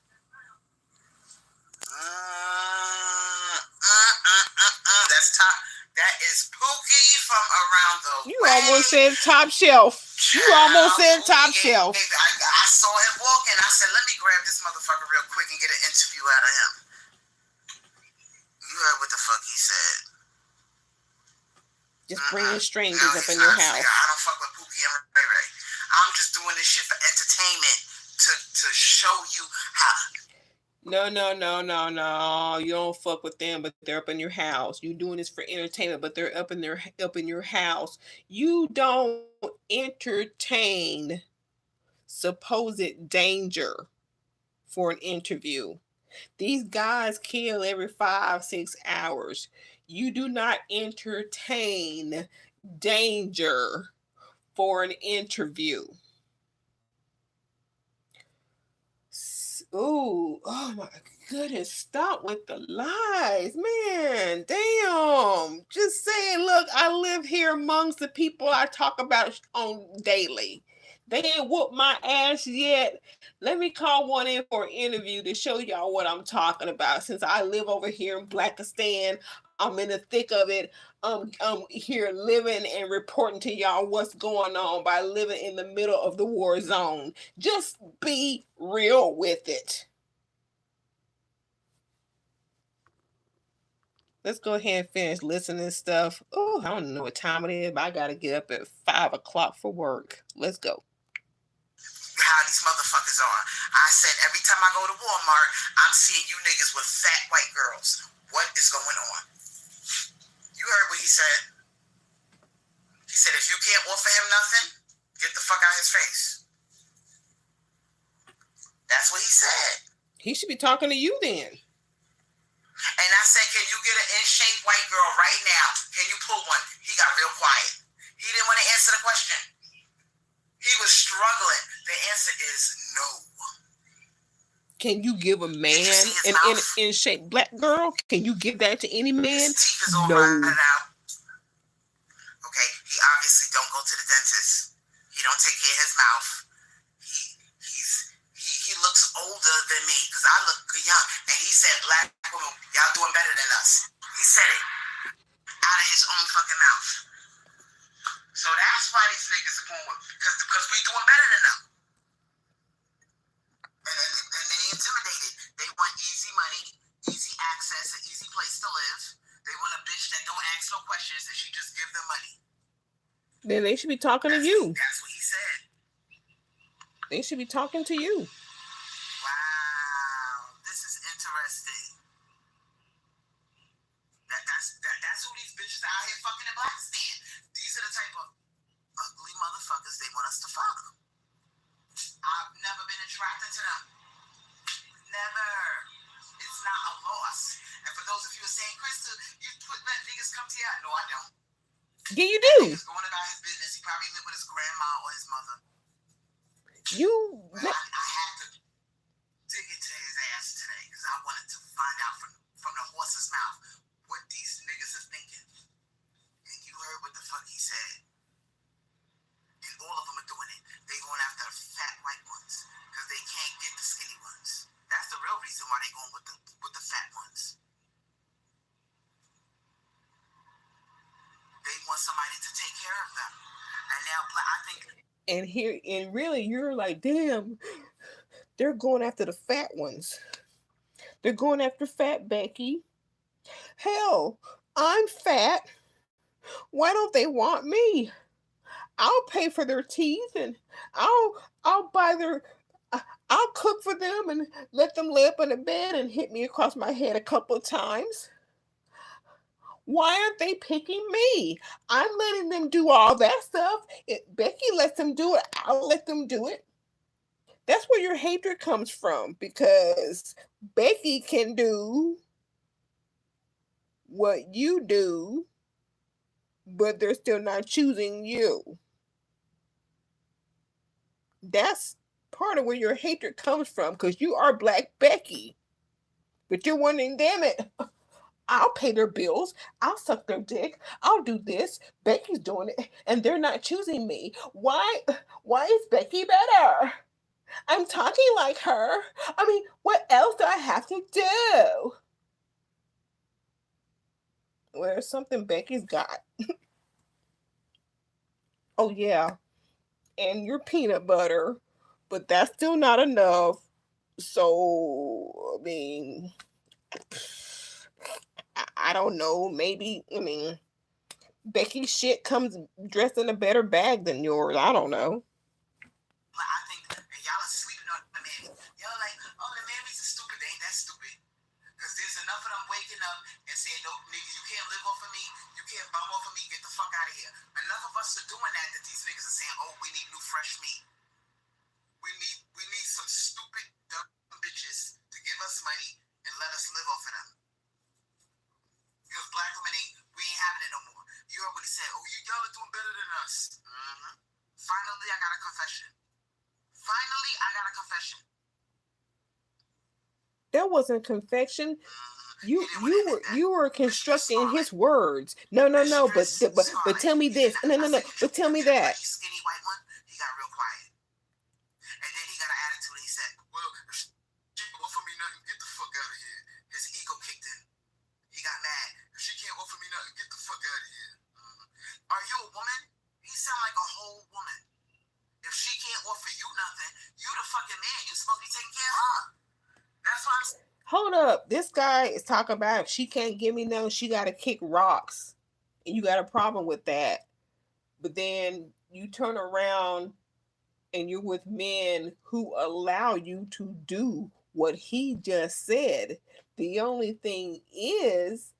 That's top. That is Pookie from around the
You
way.
almost said Top Shelf. You almost said Top Shelf.
I saw him walking. I said, let me grab this motherfucker real quick and get an interview out of him. You heard what the fuck he said.
Just bringing strangers up in your house.
I don't fuck with Pookie and Ray Ray. I'm just doing this shit for entertainment to show you how.
No. You don't fuck with them, but they're up in your house. You doing this for entertainment, but they're up in your house. You don't entertain supposed danger for an interview. These guys kill every 5-6 hours. You do not entertain danger for an interview. Ooh, oh my goodness, stop with the lies, man. Damn. Just saying, look, I live here amongst the people I talk about on daily. They ain't whooped my ass yet. Let me call one in for an interview to show y'all what I'm talking about. Since I live over here in Blackistan, I'm in the thick of it. I'm here living and reporting to y'all what's going on by living in the middle of the war zone. Just be real with it. Let's go ahead and finish listening to stuff. Oh, I don't know what time it is, but I gotta get up at 5 o'clock for work. Let's go.
How these motherfuckers are. I said every time I go to Walmart, I'm seeing you niggas with fat white girls. What is going on? You heard what he said. He said if you can't offer him nothing, get the fuck out of his face. That's what he said.
He should be talking to you then.
And I said, can you get an in-shape white girl right now? Can you pull one? He got real quiet. He didn't want to answer the question. He was struggling. The answer is no.
Can you give a man an in-shape black girl? Can you give that to any man?
His teeth is all
no.
rotted out. Okay, he obviously don't go to the dentist. He don't take care of his mouth. He looks older than me because I look young. And he said, black women, y'all doing better than us. He said it out of his own fucking mouth. So that's why these niggas are going with, because we doing better than them. And they intimidated. They want easy money, easy access, an easy place to live. They want a bitch that don't ask no questions and she just give them money.
Then they should be talking to you.
That's what he said.
They should be talking to you.
Wow, this is interesting. That's who these bitches out here fucking in Blackistan. These are the type of ugly motherfuckers they want us to fuck. I've never been attracted to them. Never. It's not a loss. And for those of you who are saying, Crystal, you let niggas come to you. No, I don't.
Yeah, you do.
He's going about his business. He probably lived with his grandma or his mother.
You.
I had to dig into his ass today because I wanted to find out from the horse's mouth what these niggas are thinking. And you heard what the fuck he said. And all of them are doing it. They going after the fat white ones because they can't get the skinny ones. That's the real reason why they going with the fat ones. They want somebody to take care of them. And now I think.
And really, you're like, damn, they're going after the fat ones. They're going after fat Becky. Hell, I'm fat. Why don't they want me? I'll pay for their teeth, and I'll buy their. I'll cook for them and let them lay up in a bed and hit me across my head a couple of times. Why aren't they picking me? I'm letting them do all that stuff. If Becky lets them do it, I'll let them do it. That's where your hatred comes from, because Becky can do what you do, but they're still not choosing you. That's part of where your hatred comes from, because you are Black Becky. But you're wondering, damn it, I'll pay their bills. I'll suck their dick. I'll do this. Becky's doing it, and they're not choosing me. Why is Becky better? I'm talking like her. I mean, what else do I have to do? Well, there's something Becky's got. Oh, yeah. And your peanut butter. But that's still not enough. So, I mean, I don't know. Maybe, Becky's shit comes dressed in a better bag than yours. I don't know.
I think y'all are sleeping on the mammy. Y'all like, oh, the mammies are stupid. They ain't that stupid. Because there's enough of them waking up and saying, no, nigga, you can't live off of me. You can't bum off of me. Get the fuck out of here. Enough of us are doing that these niggas are saying, oh, we need new fresh meat. We need some stupid, dumb bitches to give us money and let us live off of them. Because black women we ain't having it no more. You heard what he said. Oh, y'all are doing better than us. Mm-hmm. Finally, I got a confession.
That wasn't confession. You were constructing his words. No. But tell me this. No. But tell me that.
Skinny white one. He got real quiet, and then he got an attitude. He said, "Well, if she can't offer me nothing, get the fuck out of here." His ego kicked in. He got mad. If she can't offer me nothing, get the fuck out of here. Are you a woman? He sound like a whole woman. If she can't offer you nothing, you the fucking man. You supposed to be taking care of her. That's why I'm saying.
Hold up. This guy is talking about if she can't give me nothing, she got to kick rocks. And you got a problem with that. But then you turn around and you're with men who allow you to do what he just said. The only thing is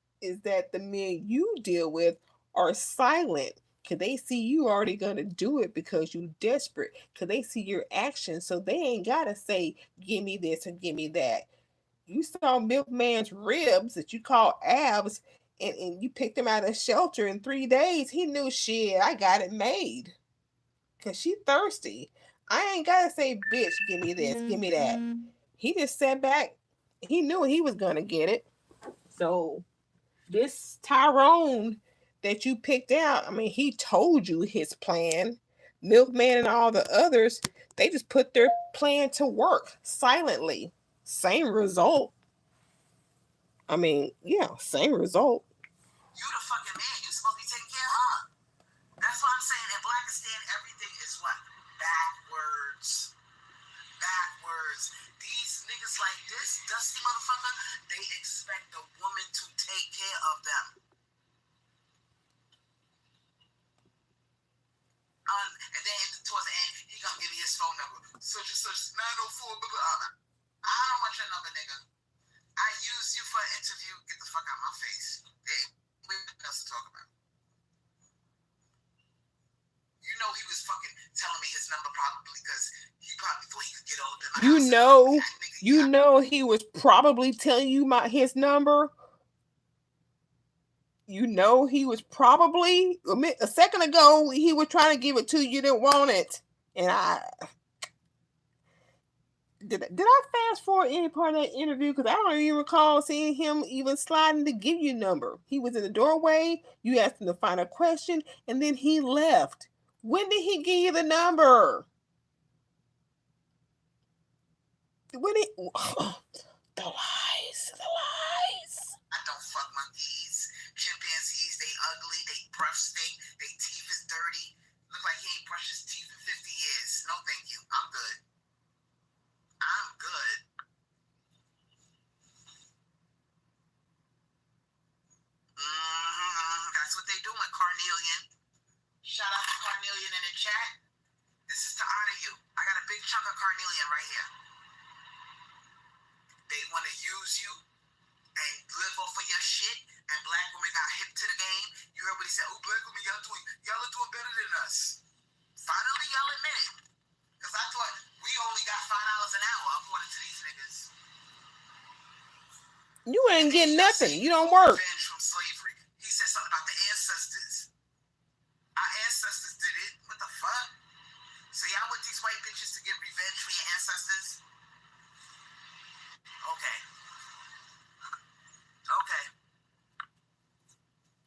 that the men you deal with are silent. Because they see you already going to do it because you're desperate. Because they see your actions. So they ain't got to say, give me this and give me that. You saw Milkman's ribs that you call abs, and you picked him out of shelter in 3 days. He knew, shit, I got it made. Because she thirsty. I ain't got to say, bitch, give me this, give me that. He just sat back. He knew he was going to get it. So this Tyrone that you picked out, I mean, he told you his plan. Milkman and all the others, they just put their plan to work silently. Same result. I mean, yeah, same result.
You the fucking man. You supposed to be taking care of her. That's what I'm saying. In Blackistan, everything is what? Backwards. These niggas like this, dusty motherfucker, they expect the woman to take care of them. And then towards the end, he gonna give me his phone number. Such and such, 904, blah, blah. I don't want your number, nigga. I used you for an interview. Get the fuck out of my face. Hey, we have nothing else to talk about. You know he was fucking telling me his number probably because he probably thought he could get all up in my
You
house.
know,
Nigga,
you know he was probably telling you his number. You know he was probably a second ago he was trying to give it to you, didn't want it, and I did I fast forward any part of that interview because I don't even recall seeing him even sliding to give you a number. He was in the doorway. You asked him to find a question, and then he left. When did he give you the number? When he the lies.
I don't fuck monkeys. Chimpanzees, they ugly, they breath stink, they teeth is dirty. Look like he ain't brushed his teeth in 50 years. No thank you. I'm good. That's what they doing, Carnelian. Shout out to Carnelian in the chat. This is to honor you. I got a big chunk of Carnelian right here. They want to use you and live off of your shit, and black women got hip to the game. You heard what he said? Oh, black women, y'all are doing better than us. Finally, y'all admit it. Because I thought we only got $5 an hour according to these niggas.
You ain't getting nothing. You don't work.
Revenge from slavery. He said something about the ancestors. Our ancestors did it. What the fuck? So y'all want these white bitches to get revenge for your ancestors? Okay.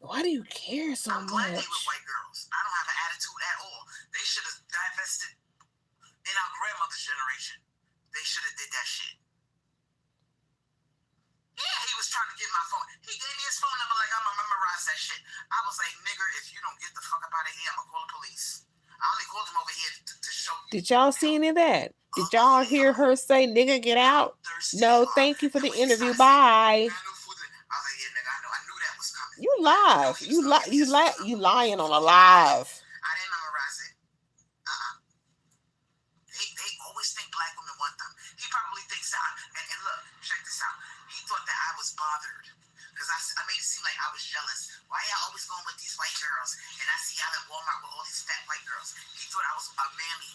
Why do you care so much?
I'm glad they were white girls. I don't have an attitude at all. They should have divested in our grandmother's generation. They should have did that shit. Yeah, he was trying to get my phone. He gave me his phone number like I'm gonna memorize that shit. I was like, nigga, if you don't get the fuck up out of here, I'm gonna call the police. I only called him over here to show you.
Did y'all see any of that? Did y'all hear her say, nigga, get out? No, thank you for the interview. Bye. You live. You lying on a live.
I didn't memorize it. They always think black women want them. He probably thinks that. And look, check this out. He thought that I was bothered because I made it seem like I was jealous. Why y'all always going with these white girls? And I see y'all at Walmart with all these fat white girls. He thought I was a mammy.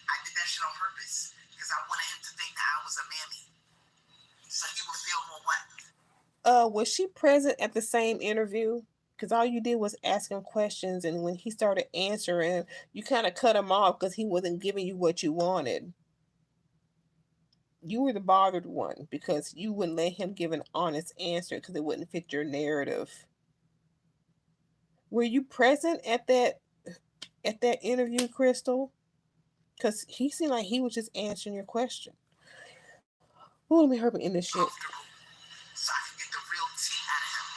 I did that shit on purpose because I wanted him to think that I was a mammy. So he would feel more what?
Was she present at the same interview? Because all you did was ask him questions, and when he started answering, you kind of cut him off because he wasn't giving you what you wanted. You were the bothered one because you wouldn't let him give an honest answer because it wouldn't fit your narrative. Were you present at that interview, Crystal? Because he seemed like he was just answering your question. Who let me hurt me in this shit?
So I can get the real tea out of him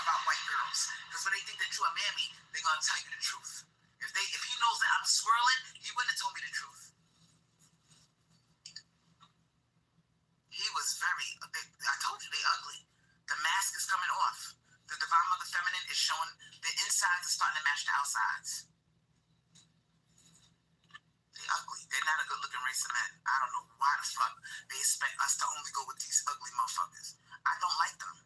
about white girls. Because when they think that you're a mammy, they're gonna tell you the truth. If he knows that I'm swirling, he wouldn't have told me the truth. He was I told you, they ugly. The mask is coming off. The Divine Mother Feminine is showing the insides are starting to match the outsides. They ugly. They're not a good looking race of men. I don't know why the fuck they expect us to only go with these ugly motherfuckers. I don't like them.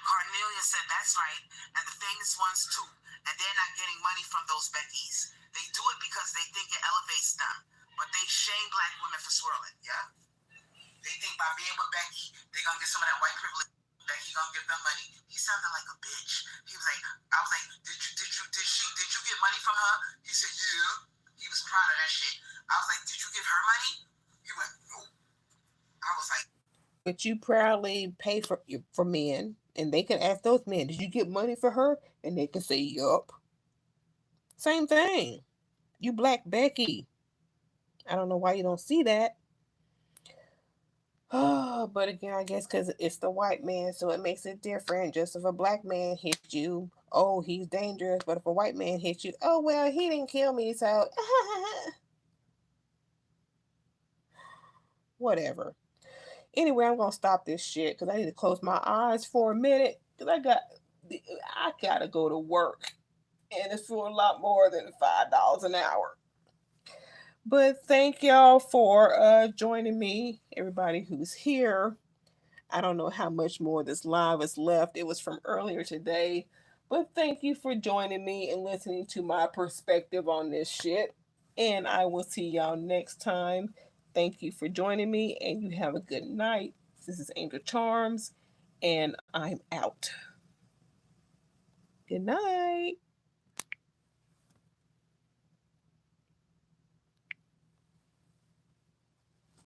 Carnelian said that's right, and the famous ones too. And they're not getting money from those Beckys. They do it because they think it elevates them. But they shame black women for swirling, yeah? They think by being with Becky, they're gonna get some of that white privilege. Becky gonna give them money. He sounded like a bitch. He was like, I was like, did you get money from her? He said, yeah. He was proud of that shit. I was like, did you give her money? He went, nope. I was like,
but you proudly pay for men, and they can ask those men, did you get money for her? And they can say, yup. Same thing. You black Becky. I don't know why you don't see that. Oh, but again, I guess because it's the white man, so it makes it different. Just if a black man hits you, oh, he's dangerous. But if a white man hits you, oh, well, he didn't kill me, so whatever. Anyway, I'm gonna stop this shit because I need to close my eyes for a minute because I gotta go to work, and it's for a lot more than $5 an hour. But thank y'all for joining me, everybody who's here. I don't know how much more this live is left. It was from earlier today. But thank you for joining me and listening to my perspective on this shit. And I will see y'all next time. Thank you for joining me, and you have a good night. This is Angel Charms, and I'm out. Good night.